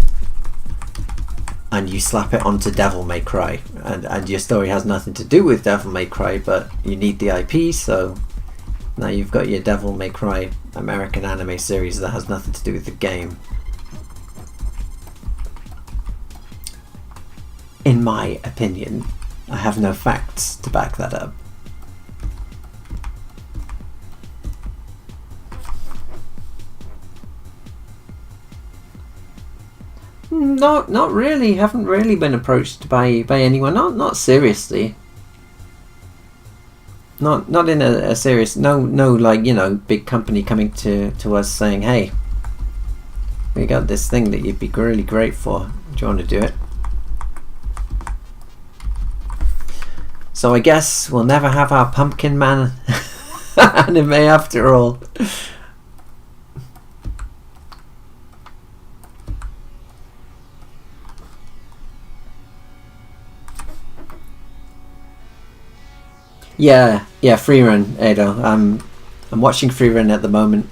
and you slap it onto Devil May Cry, and your story has nothing to do with Devil May Cry, but you need the IP, so now you've got your Devil May Cry American anime series that has nothing to do with the game. In my opinion, I have no facts to back that up. Not really. Haven't really been approached by anyone. Not seriously. Not in a serious. No. Like, big company coming to us saying, "Hey, we got this thing that you'd be really great for. Do you want to do it?" So I guess we'll never have our Pumpkin Man anime after all. Yeah, Freerun, Edo. I'm watching Freerun at the moment.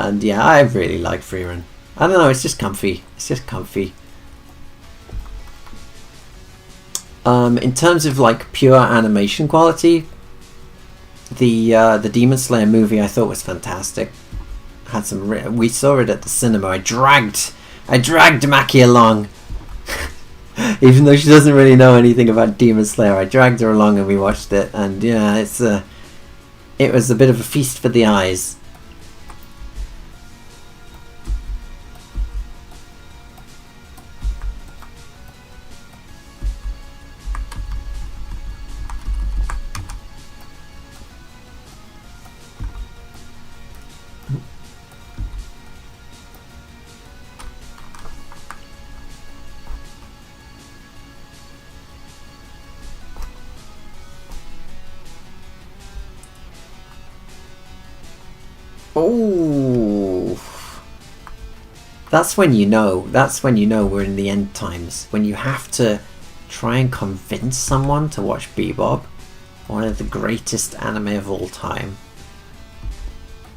And yeah, I really like Freerun. I don't know, it's just comfy. It's just comfy. In terms of like pure animation quality, the Demon Slayer movie I thought was fantastic. Had some. We saw it at the cinema. I dragged Maki along, even though she doesn't really know anything about Demon Slayer. I dragged her along and we watched it, and yeah, it was a bit of a feast for the eyes. Oh, that's when you know. That's when you know we're in the end times. When you have to try and convince someone to watch Bebop, one of the greatest anime of all time,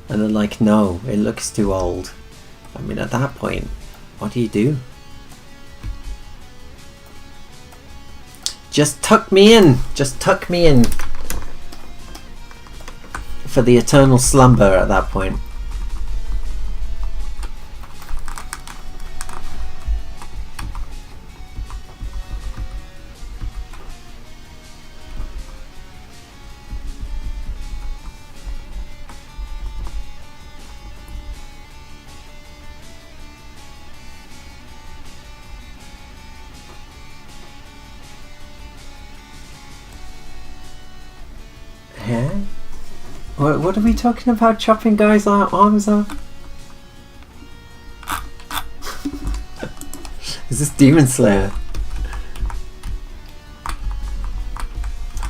and they're like, "No, it looks too old." I mean, at that point, what do you do? Just tuck me in. Just tuck me in. For the eternal slumber at that point. Yeah? What are we talking about? Chopping guys' arms off? Is this Demon Slayer?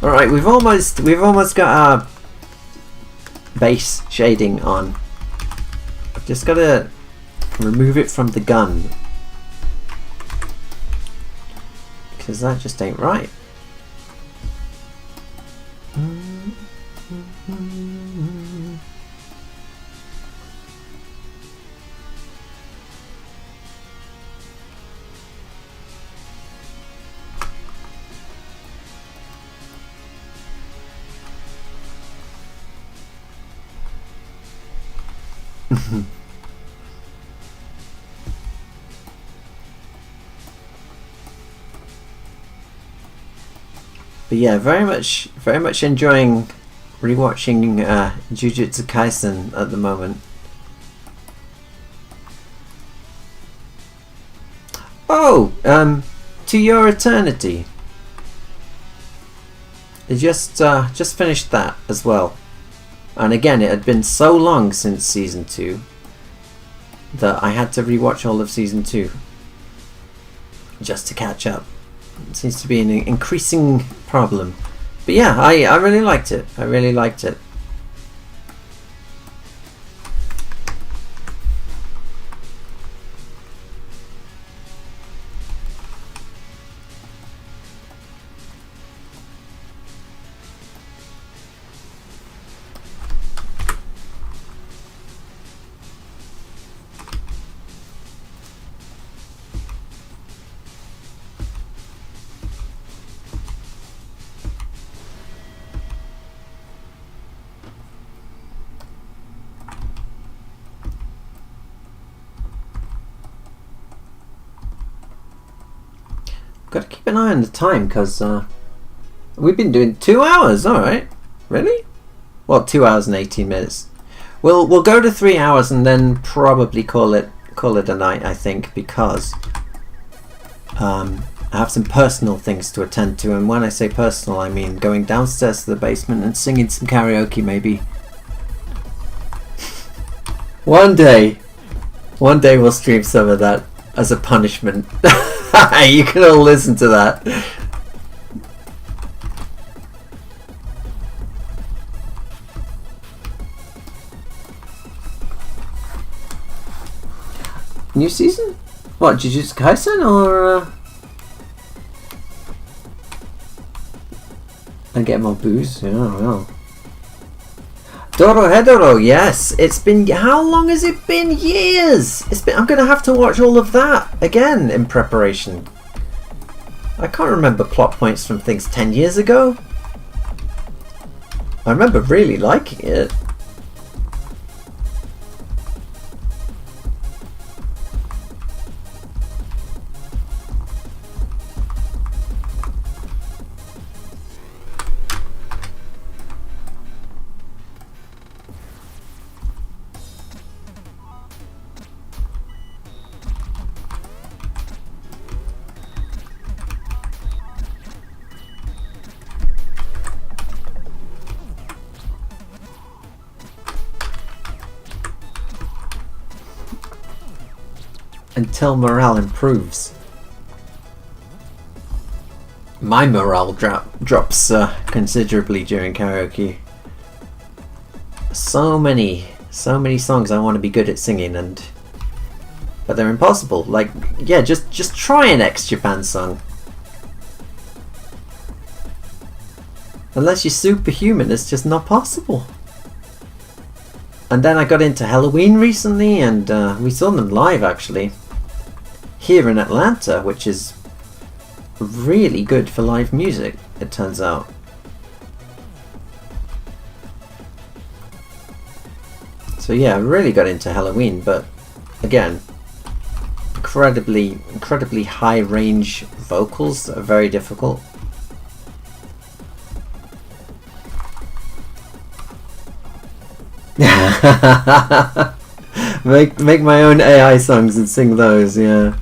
Alright, we've almost got our base shading on. I've just got to remove it from the gun, because that just ain't right. But yeah, very much enjoying rewatching Jujutsu Kaisen at the moment. Oh, To Your Eternity. I just finished that as well. And again, it had been so long since season 2 that I had to rewatch all of season 2 just to catch up. It seems to be an increasing problem. But yeah, I really liked it. I really liked it. Got to keep an eye on the time, because we've been doing 2 hours. All right, really? Well, 2 hours and 18 minutes. We'll go to 3 hours and then probably call it a night, I think, because I have some personal things to attend to, and when I say personal, I mean going downstairs to the basement and singing some karaoke, maybe. One day we'll stream some of that as a punishment. You can all listen to that. New season? What, Jujutsu Kaisen or and get more booze? Yeah, I don't know. Dorohedoro, yes. It's been, how long has it been? Years. I'm gonna have to watch all of that again in preparation. I can't remember plot points from things 10 years ago. I remember really liking it. Until morale improves. My morale drops considerably during karaoke. So many songs I want to be good at singing, but they're impossible. Like, yeah, just try an ex-Japan song. Unless you're superhuman, it's just not possible. And then I got into Halloween recently, and we saw them live actually. Here in Atlanta, which is really good for live music, it turns out. So yeah, I really got into Halloween, but again, incredibly high range vocals that are very difficult. make my own AI songs and sing those, yeah.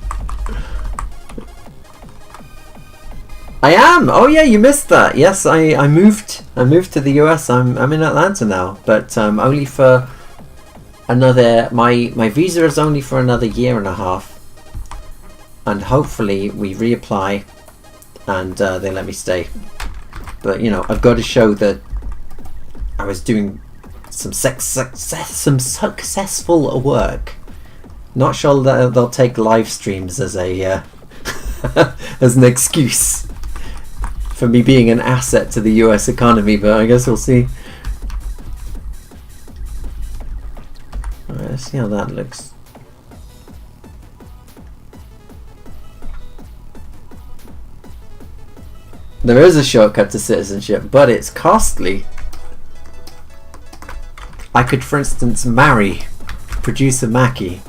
I am. Oh yeah, you missed that. Yes, I moved to the US. I'm in Atlanta now, but only for another. My visa is only for another year and a half, and hopefully we reapply, and they let me stay. But you know, I've got to show that I was doing some successful work. Not sure that they'll take live streams as a as an excuse for me being an asset to the US economy, but I guess we'll see. Alright, let's see how that looks. There is a shortcut to citizenship, but it's costly. I could, for instance, marry producer Mackie.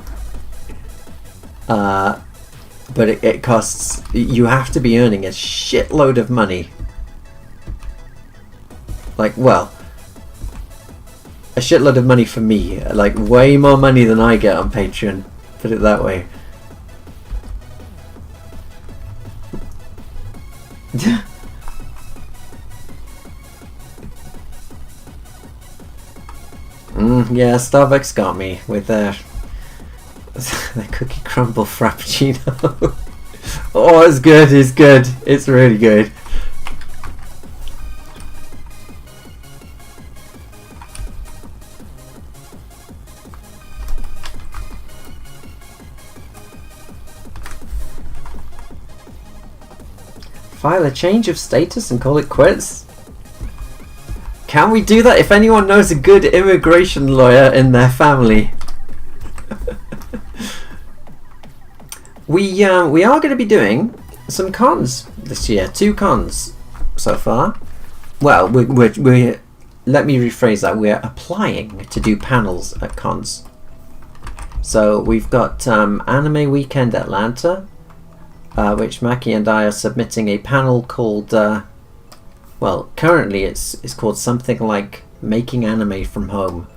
But it costs, you have to be earning a shitload of money. Like, well, a shitload of money for me. Like, way more money than I get on Patreon. Put it that way. Yeah, Starbucks got me with their cookie crumble frappuccino. Oh, it's good, it's good. It's really good. File a change of status and call it quits? Can we do that? If anyone knows a good immigration lawyer in their family. We are going to be doing some cons this year. 2 cons so far. Well, we're let me rephrase that. We're applying to do panels at cons. So we've got Anime Weekend Atlanta, which Mackie and I are submitting a panel called, well, currently it's called something like Making Anime from Home.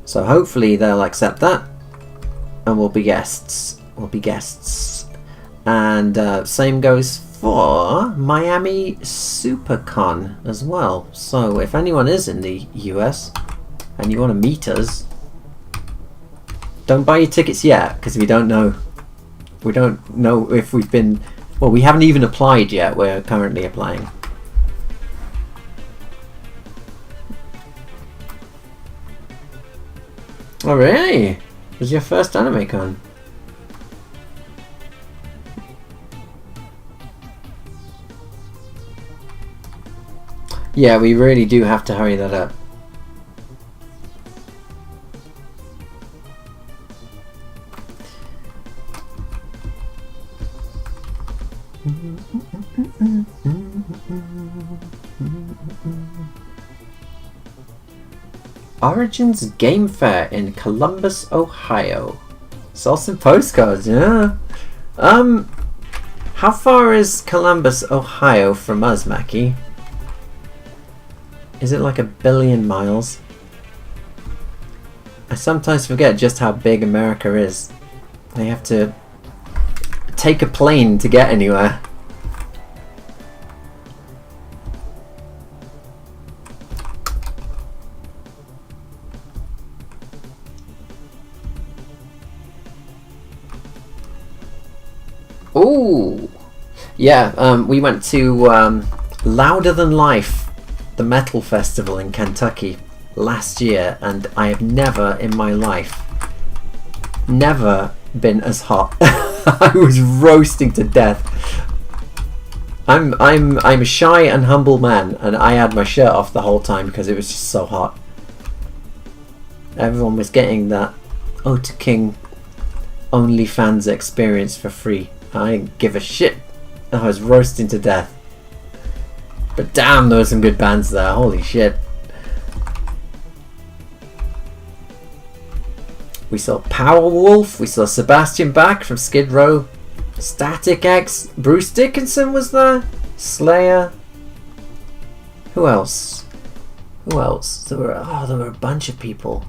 So hopefully they'll accept that. And we'll be guests. And same goes for Miami SuperCon as well. So if anyone is in the US and you want to meet us, don't buy your tickets yet, because we don't know if we've been, well, we haven't even applied yet. We're currently applying. Oh really? It was your first anime con? Yeah, we really do have to hurry that up. Origins Game Fair in Columbus, Ohio. Saw some postcards, yeah. How far is Columbus, Ohio from us, Mackie? Is it like 1 billion miles? I sometimes forget just how big America is. They have to take a plane to get anywhere. Ooh! Yeah, we went to Louder Than Life, the metal festival in Kentucky last year, and I have never in my life been as hot. I was roasting to death. I'm a shy and humble man, and I had my shirt off the whole time because it was just so hot. Everyone was getting that OtaKing OnlyFans experience for free. I didn't give a shit. I was roasting to death. But damn, there were some good bands there. Holy shit. We saw Powerwolf. We saw Sebastian Bach from Skid Row. Static X. Bruce Dickinson was there. Slayer. Who else? Who else? There were a bunch of people.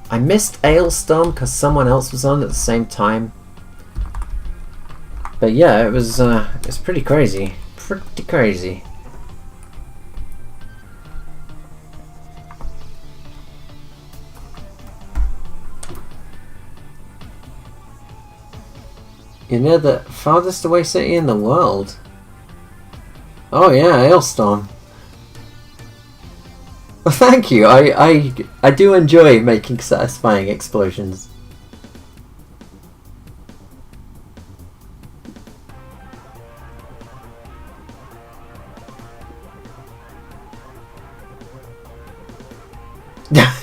I missed Ailstorm because someone else was on at the same time. But yeah, it was pretty crazy. Pretty crazy. You know the farthest away city in the world? Oh yeah, Ailstorm. Well, thank you. I do enjoy making satisfying explosions.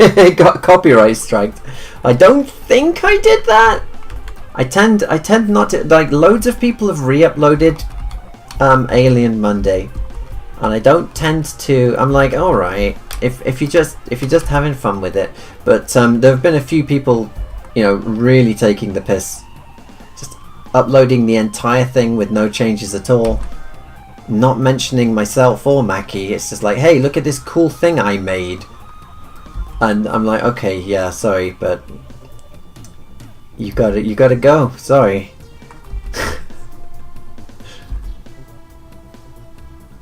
It got copyright striked. I don't think I did that. I tend not to, like, loads of people have re-uploaded Alien Monday, and I don't tend to. I'm like, all right, if you're just having fun with it. But there have been a few people, you know, really taking the piss, just uploading the entire thing with no changes at all, not mentioning myself or Mackie. It's just like, hey, look at this cool thing I made. And I'm like, okay, yeah, sorry, but you gotta go. Sorry.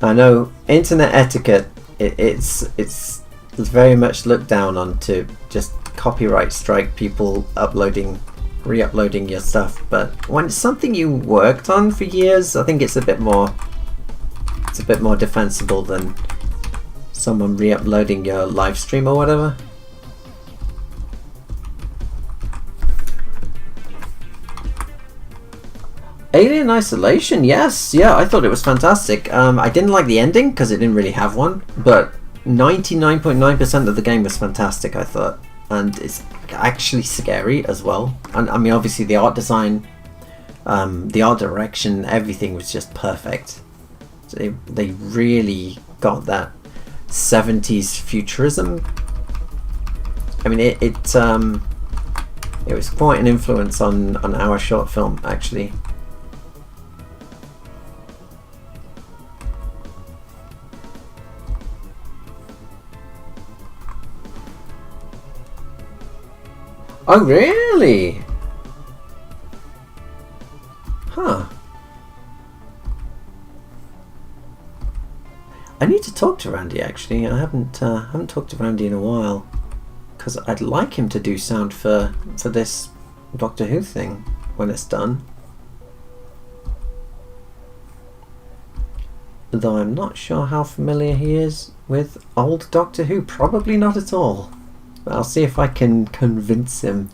I know internet etiquette. It's very much looked down on to just copyright strike people re-uploading your stuff. But when it's something you worked on for years, I think it's a bit more defensible than someone re-uploading your live stream or whatever. Alien Isolation, yes, yeah, I thought it was fantastic. I didn't like the ending because it didn't really have one, but 99.9% of the game was fantastic, I thought, and it's actually scary as well. And I mean, obviously the art design, the art direction, everything was just perfect. So they really got that 70s futurism. I mean, it was quite an influence on our short film, actually. Oh, really? Huh. I need to talk to Randy, actually. I haven't talked to Randy in a while, because I'd like him to do sound for this Doctor Who thing when it's done. Though I'm not sure how familiar he is with old Doctor Who. Probably not at all. But I'll see if I can convince him.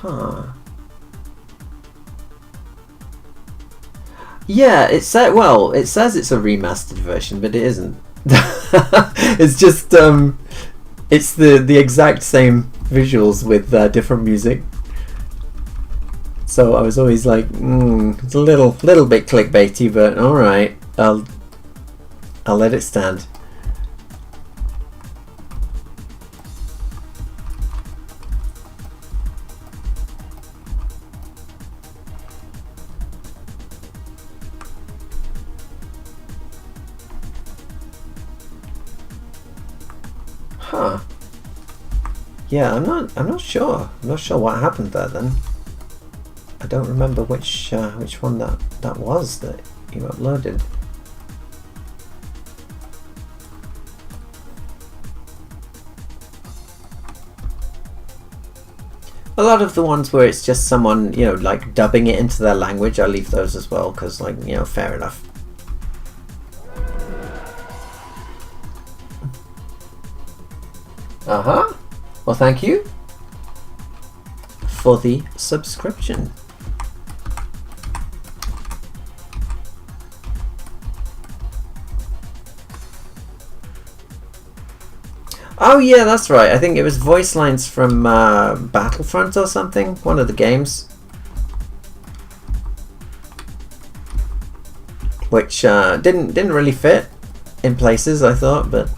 Huh. Yeah, it said. Well, it says it's a remastered version, but it isn't. It's just it's the exact same visuals with different music. So I was always like, it's a little bit clickbaity, but all right, I'll let it stand. Huh. Yeah, I'm not sure. I'm not sure what happened there then. I don't remember which one that was that you uploaded. A lot of the ones where it's just someone, you know, like dubbing it into their language, I leave those as well, because, like, you know, fair enough. Uh-huh. Well, thank you for the subscription. Oh yeah, that's right. I think it was voice lines from Battlefront or something, one of the games, which didn't really fit in places, I thought, but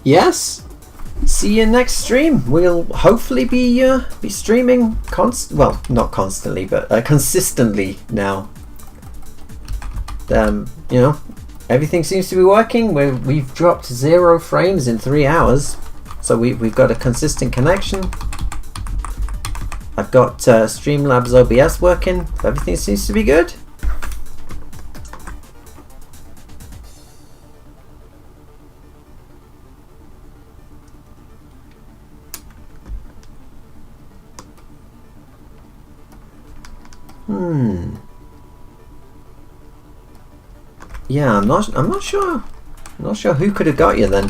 yes. See you next stream. We'll hopefully be streaming well, not constantly, but consistently now. You know, everything seems to be working. We've dropped 0 frames in 3 hours, so we've got a consistent connection. I've got Streamlabs OBS working. Everything seems to be good. Yeah, I'm not sure. I'm not sure who could have got you then.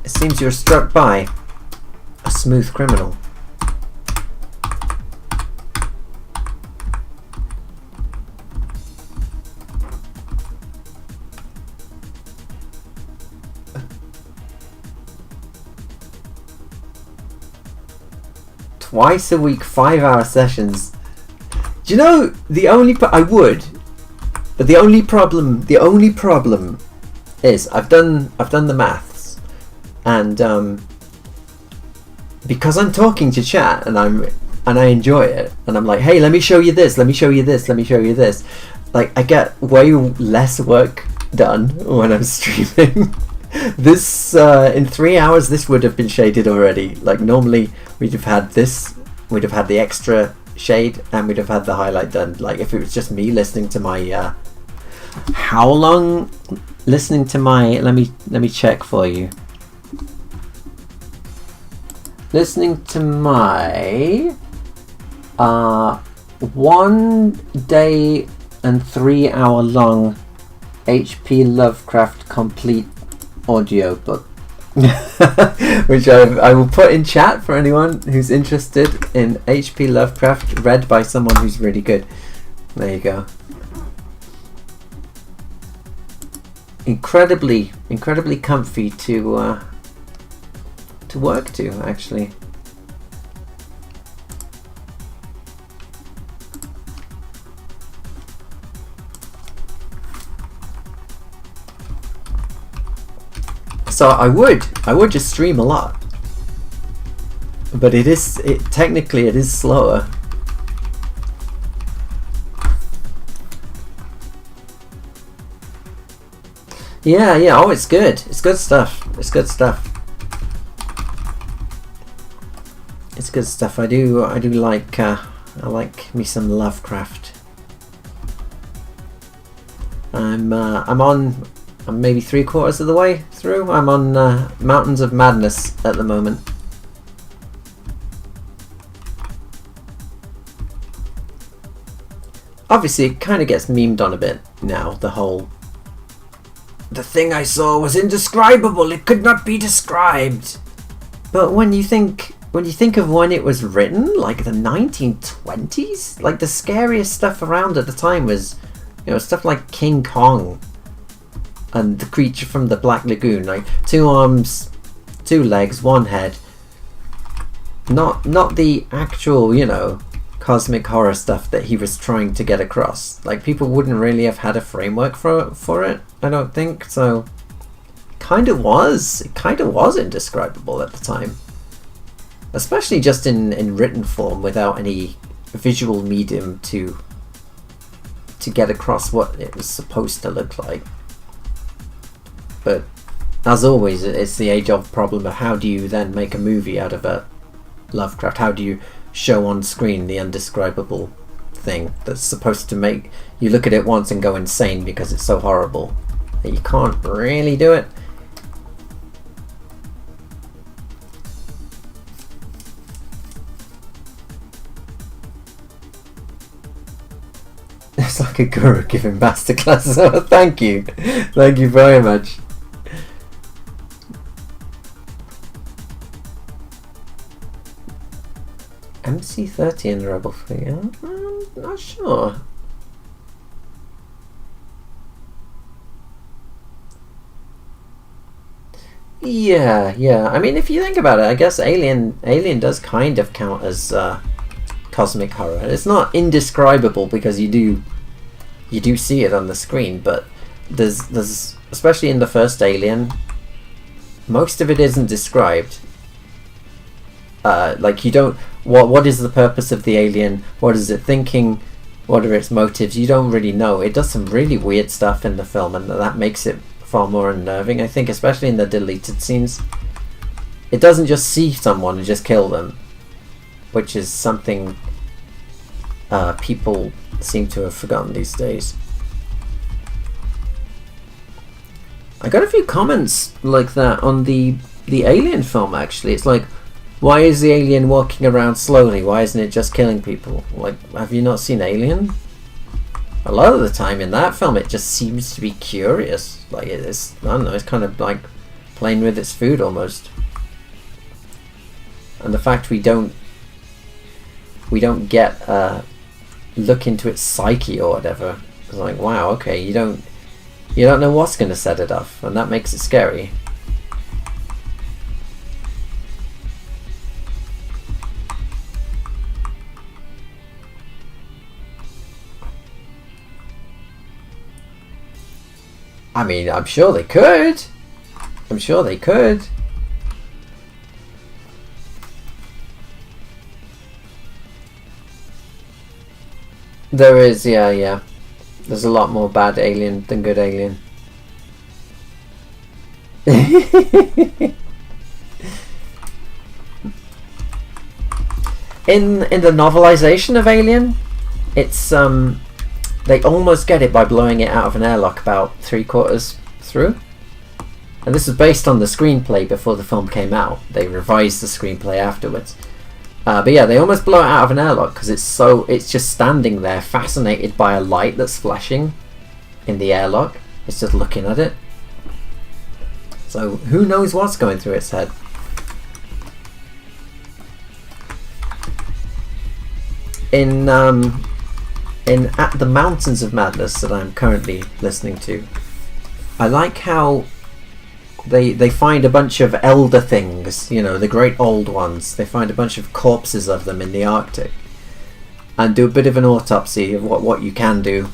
It seems you're struck by a smooth criminal. Twice a week, 5-hour sessions. Do you know the only I would, but the only problem is I've done the maths, and because I'm talking to chat and I enjoy it, and I'm like, hey, let me show you this, let me show you this, let me show you this. Like, I get way less work done when I'm streaming. This in 3 hours, this would have been shaded already. Like, normally we'd have had this, we'd have had the extra shade, and we'd have had the highlight done. Like, if it was just me listening to my how long listening to my let me check for you. Listening to my 1 day and 3 hour long HP Lovecraft complete audio book, which I will put in chat for anyone who's interested in HP Lovecraft read by someone who's really good. There you go. Incredibly comfy to work to, actually. So I would just stream a lot, but technically it is slower. Yeah, oh, it's good. It's good stuff. It's good stuff. It's good stuff. I do like I like me some Lovecraft. I'm maybe 3/4 of the way through. I'm on Mountains of Madness at the moment. Obviously, it kind of gets memed on a bit now. The thing I saw was indescribable. It could not be described. But when you think of when it was written, like the 1920s, like the scariest stuff around at the time was, you know, stuff like King Kong and the creature from the Black Lagoon, like 2 arms, 2 legs, 1 head. Not the actual, you know, cosmic horror stuff that he was trying to get across. Like, people wouldn't really have had a framework for it, I don't think. So it kind of was indescribable at the time, especially just in written form without any visual medium to get across what it was supposed to look like. But as always, it's the age-old problem of how do you then make a movie out of a Lovecraft? How do you show on screen the undescribable thing that's supposed to make you look at it once and go insane because it's so horrible that you can't really do it? It's like a guru giving masterclass. Oh, thank you very much. MC30 in the Rebel Fleet. I'm not sure. Yeah. I mean, if you think about it, I guess Alien does kind of count as cosmic horror. It's not indescribable because you do see it on the screen, but there's especially in the first Alien, most of it isn't described. Like, you don't. What is the purpose of the alien? What is it thinking? What are its motives? You don't really know. It does some really weird stuff in the film, and that makes it far more unnerving, I think, especially in the deleted scenes. It doesn't just see someone and just kill them, which is something people seem to have forgotten these days. I got a few comments like that on the Alien film, actually. It's like, why is the alien walking around slowly? Why isn't it just killing people? Like, have you not seen Alien? A lot of the time in that film it just seems to be curious. Like, it's, I don't know, it's kind of like playing with its food almost. And the fact we don't get a look into its psyche or whatever. It's like, wow, okay, you don't know what's going to set it off, and that makes it scary. I mean, I'm sure they could. There is, yeah. There's a lot more bad Alien than good Alien. In the novelization of Alien, it's they almost get it by blowing it out of an airlock about 3/4 through. And this was based on the screenplay before the film came out. They revised the screenplay afterwards. But yeah, they almost blow it out of an airlock because it's just standing there fascinated by a light that's flashing in the airlock. It's just looking at it. So who knows what's going through its head. In At the Mountains of Madness that I'm currently listening to, I like how they find a bunch of elder things, you know, the great old ones. They find a bunch of corpses of them in the Arctic and do a bit of an autopsy of what you can do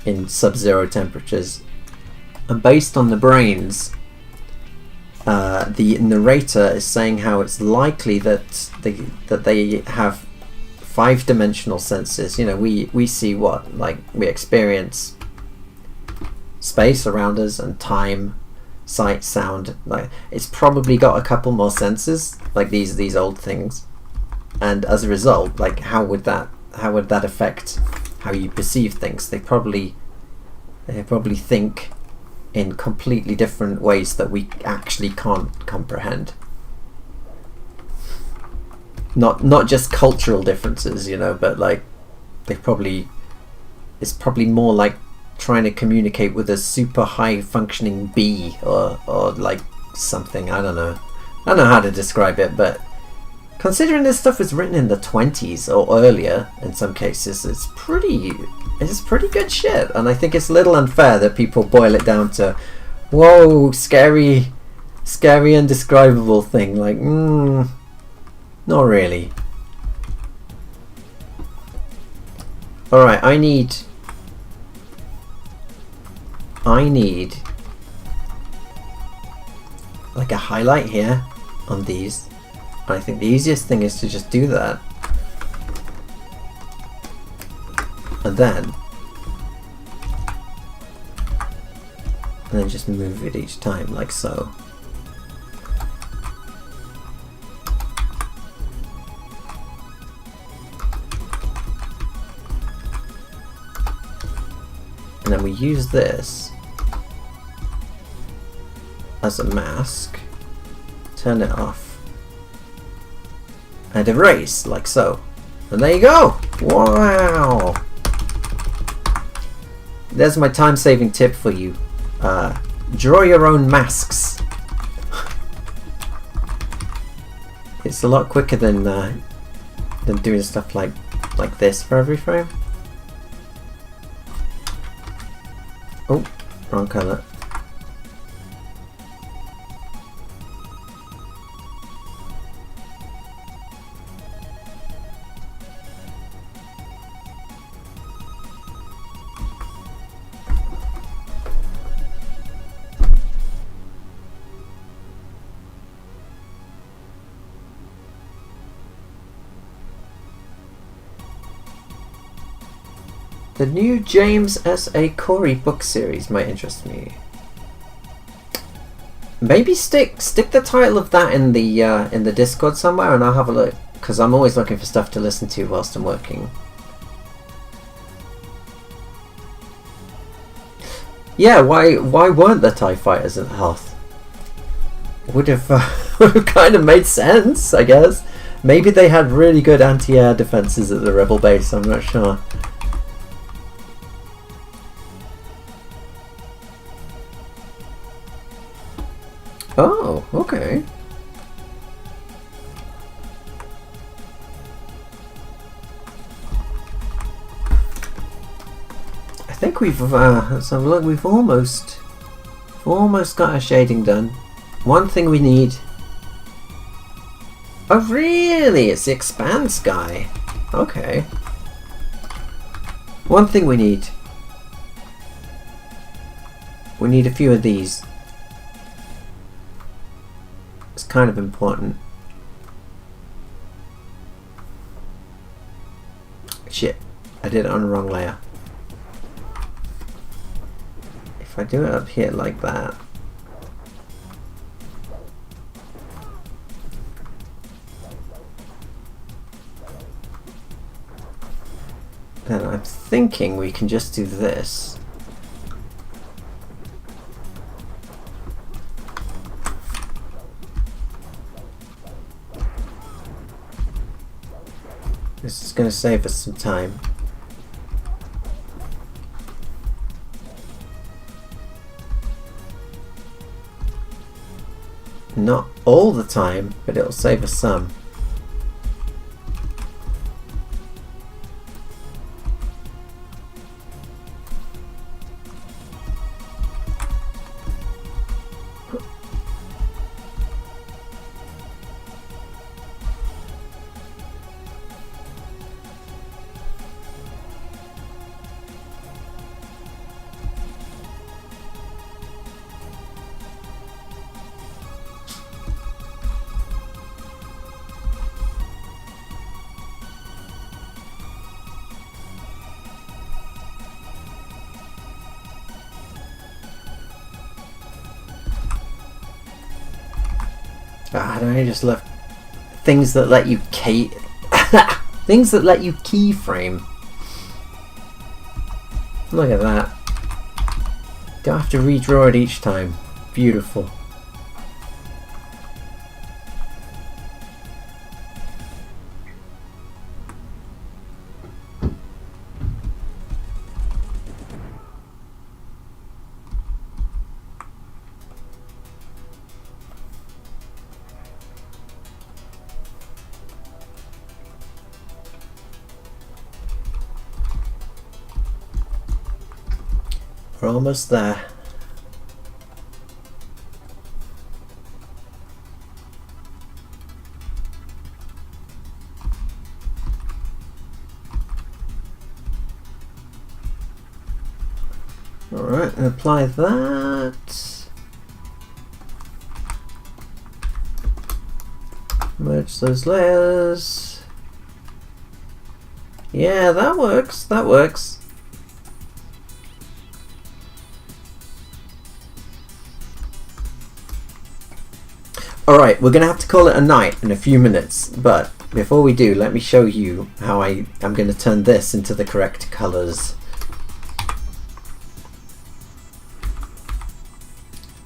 in sub-zero temperatures. And based on the brains, the narrator is saying how it's likely that they have 5-dimensional senses. You know, we see what, like, we experience space around us and time, sight, sound. Like, it's probably got a couple more senses, like these old things. and as a result, like, how would that affect how you perceive things? They probably think in completely different ways that we actually can't comprehend. Not just cultural differences, you know, but like it's probably more like trying to communicate with a super high functioning bee or like something. I don't know how to describe it, but considering this stuff was written in the 20s or earlier in some cases, it's pretty good shit. And I think it's a little unfair that people boil it down to, whoa, scary indescribable thing. Like, not really. Alright, I need like a highlight here on these. I think the easiest thing is to just do that. And then just move it each time, like so. And then we use this as a mask, turn it off, and erase, like so. And there you go! Wow! There's my time-saving tip for you. Draw your own masks. It's a lot quicker than doing stuff like this for every frame. Oh, wrong color. The new James S.A. Corey book series might interest me. Maybe stick the title of that in the Discord somewhere, and I'll have a look, because I'm always looking for stuff to listen to whilst I'm working. Yeah, why weren't the TIE fighters at Hoth? Would have kind of made sense, I guess. Maybe they had really good anti-air defenses at the Rebel base. I'm not sure. Oh, okay. I think we've let's have a look. We've almost got our shading done. One thing we need. Oh, really? It's the Expanse guy. Okay. One thing we need. We need a few of these. It's kind of important. Shit, I did it on the wrong layer. If I do it up here like that, then I'm thinking we can just do this. This is going to save us some time. Not all the time, but it'll save us some. I just love things that let you Things that let you keyframe. Look at that. Don't have to redraw it each time. Beautiful. We're almost there. Alright, and apply that. Merge those layers. Yeah, that works. That works. Alright, we're going to have to call it a night in a few minutes, but before we do, let me show you how I'm going to turn this into the correct colours.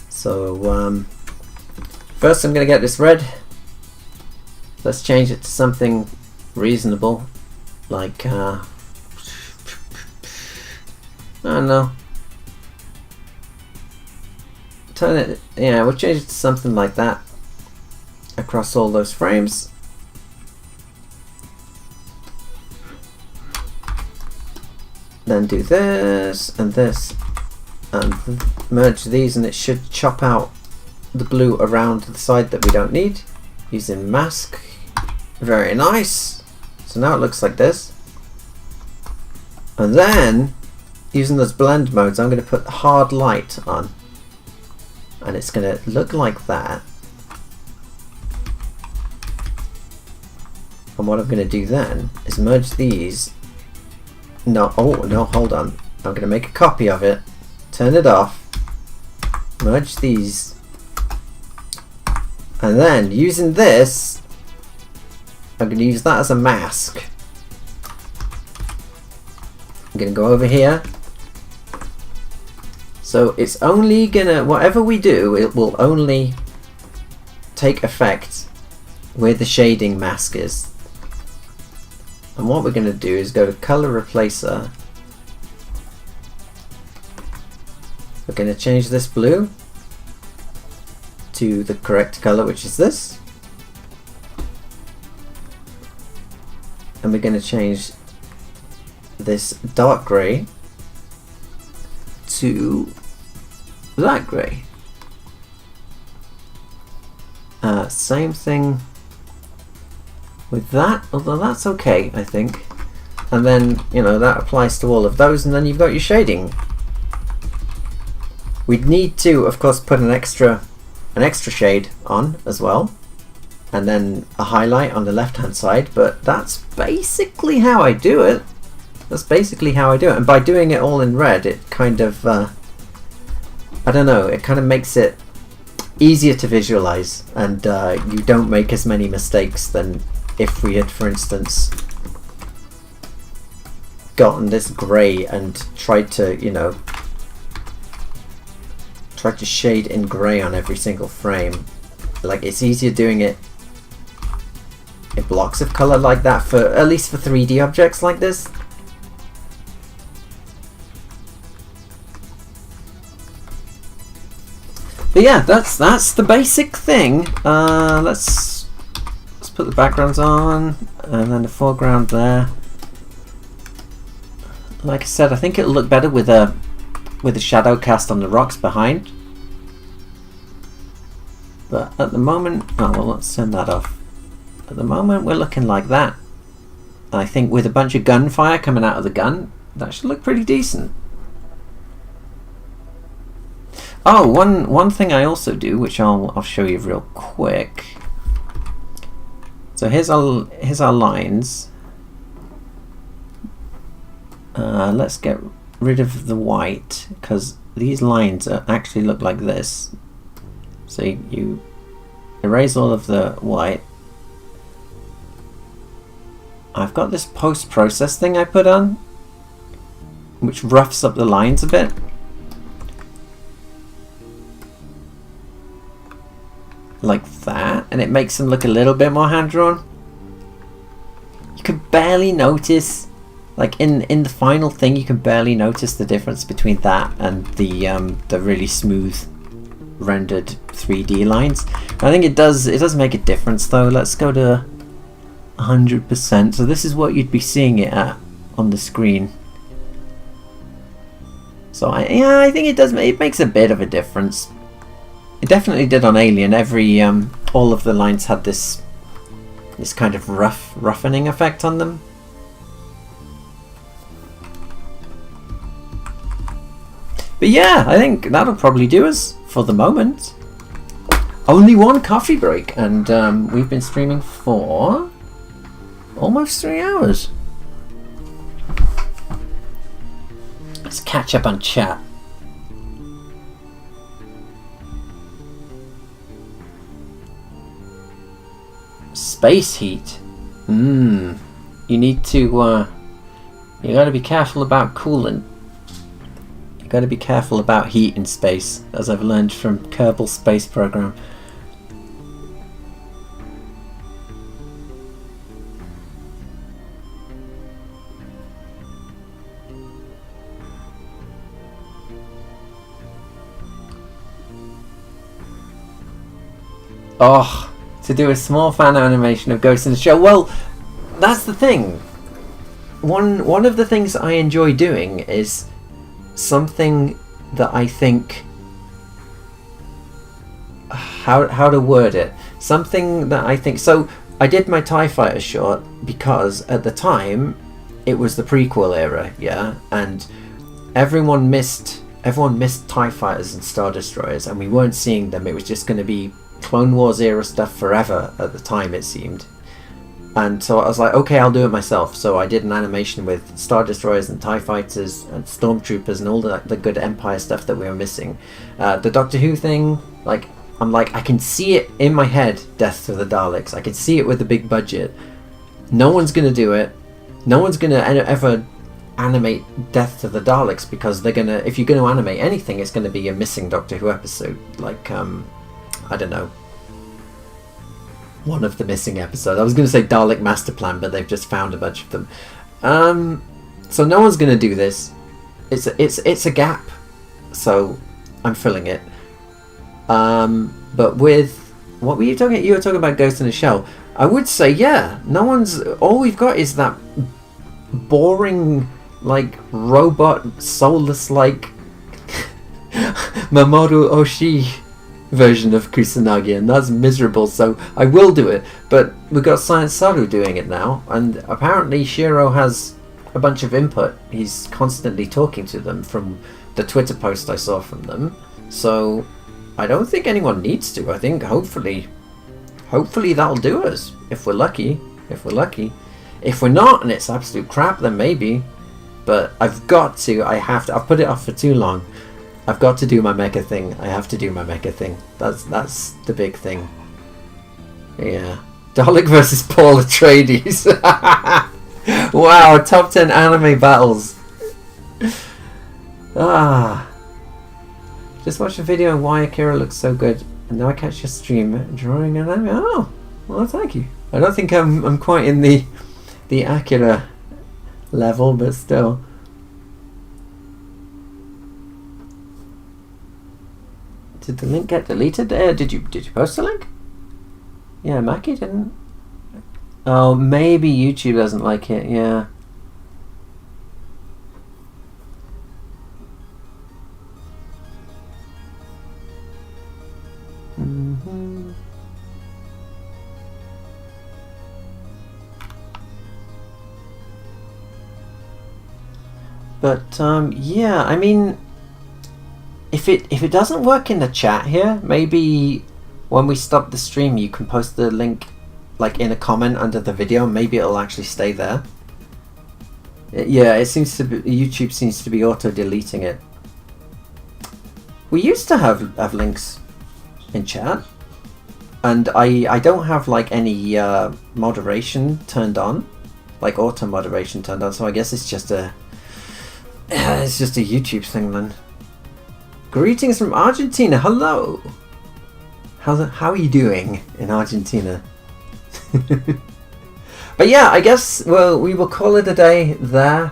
So, first I'm going to get this red. Let's change it to something reasonable, like, I don't know. Turn it, yeah, we'll change it to something like that. Across all those frames. Then do this and this and merge these, and it should chop out the blue around the side that we don't need using mask. Very nice. So now it looks like this. And then using those blend modes, I'm going to put hard light on, and it's going to look like that. And what I'm going to do then is merge these. No, oh no, hold on. I'm going to make a copy of it, turn it off, merge these, and then using this, I'm going to use that as a mask. I'm going to go over here. So it's only going to, whatever we do, it will only take effect where the shading mask is. And what we're going to do is go to color replacer. We're going to change this blue to the correct color, which is this. And we're going to change this dark gray to light gray. Same thing with that, although that's okay, I think. And then, you know, that applies to all of those, and then you've got your shading. We'd need to, of course, put an extra shade on as well, and then a highlight on the left hand side, but that's basically how I do it. That's basically how I do it, and by doing it all in red, it kind of, I don't know, it kind of makes it easier to visualize, and you don't make as many mistakes than if we had, for instance, gotten this grey and tried to, you know, tried to shade in grey on every single frame. Like, it's easier doing it in blocks of colour like that, for at least for 3D objects like this. But yeah, that's the basic thing. Let's put the backgrounds on, and then the foreground there. Like I said, I think it'll look better with a shadow cast on the rocks behind. But at the moment, oh well, let's turn that off. At the moment, we're looking like that. I think with a bunch of gunfire coming out of the gun, that should look pretty decent. Oh, one thing I also do, which I'll show you real quick. So here's our lines. Let's get rid of the white, because these lines actually look like this. So you erase all of the white, I've got this post-process thing I put on, which roughs up the lines a bit. Like that, and it makes them look a little bit more hand-drawn. You can barely notice, like in the final thing, you can barely notice the difference between that and the really smooth rendered 3D lines. I think it does make a difference though. Let's go to 100%. So this is what you'd be seeing it at on the screen. So I think it does. It makes a bit of a difference. It definitely did on Alien. All of the lines had this kind of roughening effect on them. But yeah, I think that'll probably do us for the moment. Only one coffee break, and we've been streaming for almost 3 hours. Let's catch up on chat. Space heat. You need to. You got to be careful about coolant. You got to be careful about heat in space, as I've learned from Kerbal Space Program. Oh, to do a small fan animation of Ghost in the Shell. Well, that's the thing. One of the things I enjoy doing is something that I think, how to word it, something that I think, so I did my TIE Fighter short because at the time it was the prequel era, yeah, and everyone missed TIE Fighters and Star Destroyers, and we weren't seeing them. It was just going to be Clone Wars era stuff forever at the time, it seemed. And so I was like, okay, I'll do it myself. So I did an animation with Star Destroyers and TIE Fighters and Stormtroopers and all the good Empire stuff that we were missing. The Doctor Who thing, like, I'm like, I can see it in my head, Death to the Daleks. I can see it with the big budget. No one's going to do it. No one's going to ever animate Death to the Daleks, because they're going to, if you're going to animate anything, it's going to be a missing Doctor Who episode. Like, I don't know, one of the missing episodes. I was going to say Dalek Master Plan, but they've just found a bunch of them. So no one's going to do this. It's a gap. So I'm filling it. But with what were you talking? You were talking about Ghost in a Shell. I would say, yeah. No one's. All we've got is that boring, like, robot, soulless, like Mamoru Oshii version of Kusanagi, and that's miserable, so I will do it. But we've got Science Saru doing it now, and apparently Shiro has a bunch of input. He's constantly talking to them from the Twitter post I saw from them, so I don't think anyone needs to. I think hopefully that'll do us, if we're lucky. If we're not and it's absolute crap, then maybe. But I've put it off for too long. I've got to do my mecha thing. I have to do my mecha thing. That's the big thing. Yeah. Dalek versus Paul Atreides. Wow, top 10 anime battles. Just watched a video on why Akira looks so good, and now I catch your stream drawing an anime. Oh, well, thank you. I don't think I'm quite in the Akira level, but still. Did the link get deleted? Did you post the link? Yeah, Mackie didn't. Oh, maybe YouTube doesn't like it. Yeah. But yeah, I mean, if it doesn't work in the chat here, maybe when we stop the stream you can post the link like in a comment under the video. Maybe it'll actually stay there. Yeah, it seems to be, YouTube seems to be auto deleting it. We used to have links in chat, and I don't have like any moderation turned on, like auto moderation turned on, so I guess it's just a YouTube thing then. Greetings from Argentina. Hello. How are you doing in Argentina? But yeah, I guess we will call it a day there.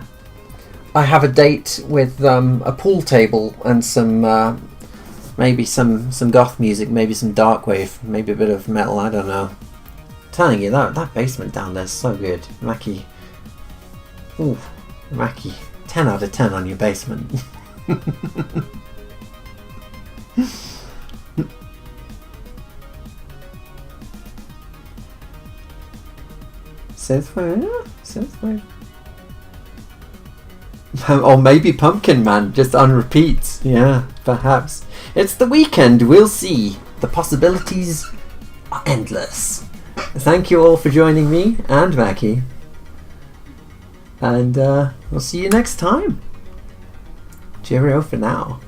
I have a date with a pool table and some maybe some goth music, maybe some dark wave, maybe a bit of metal. I don't know. I'm telling you, that basement down there is so good, Mackie. Ooh, Mackie, 10 out of 10 on your basement. Southward. Or maybe Pumpkin Man, just on repeat. Yeah, perhaps. It's the weekend, we'll see. The possibilities are endless. Thank you all for joining me and Mackie. And we'll see you next time. Cheerio for now.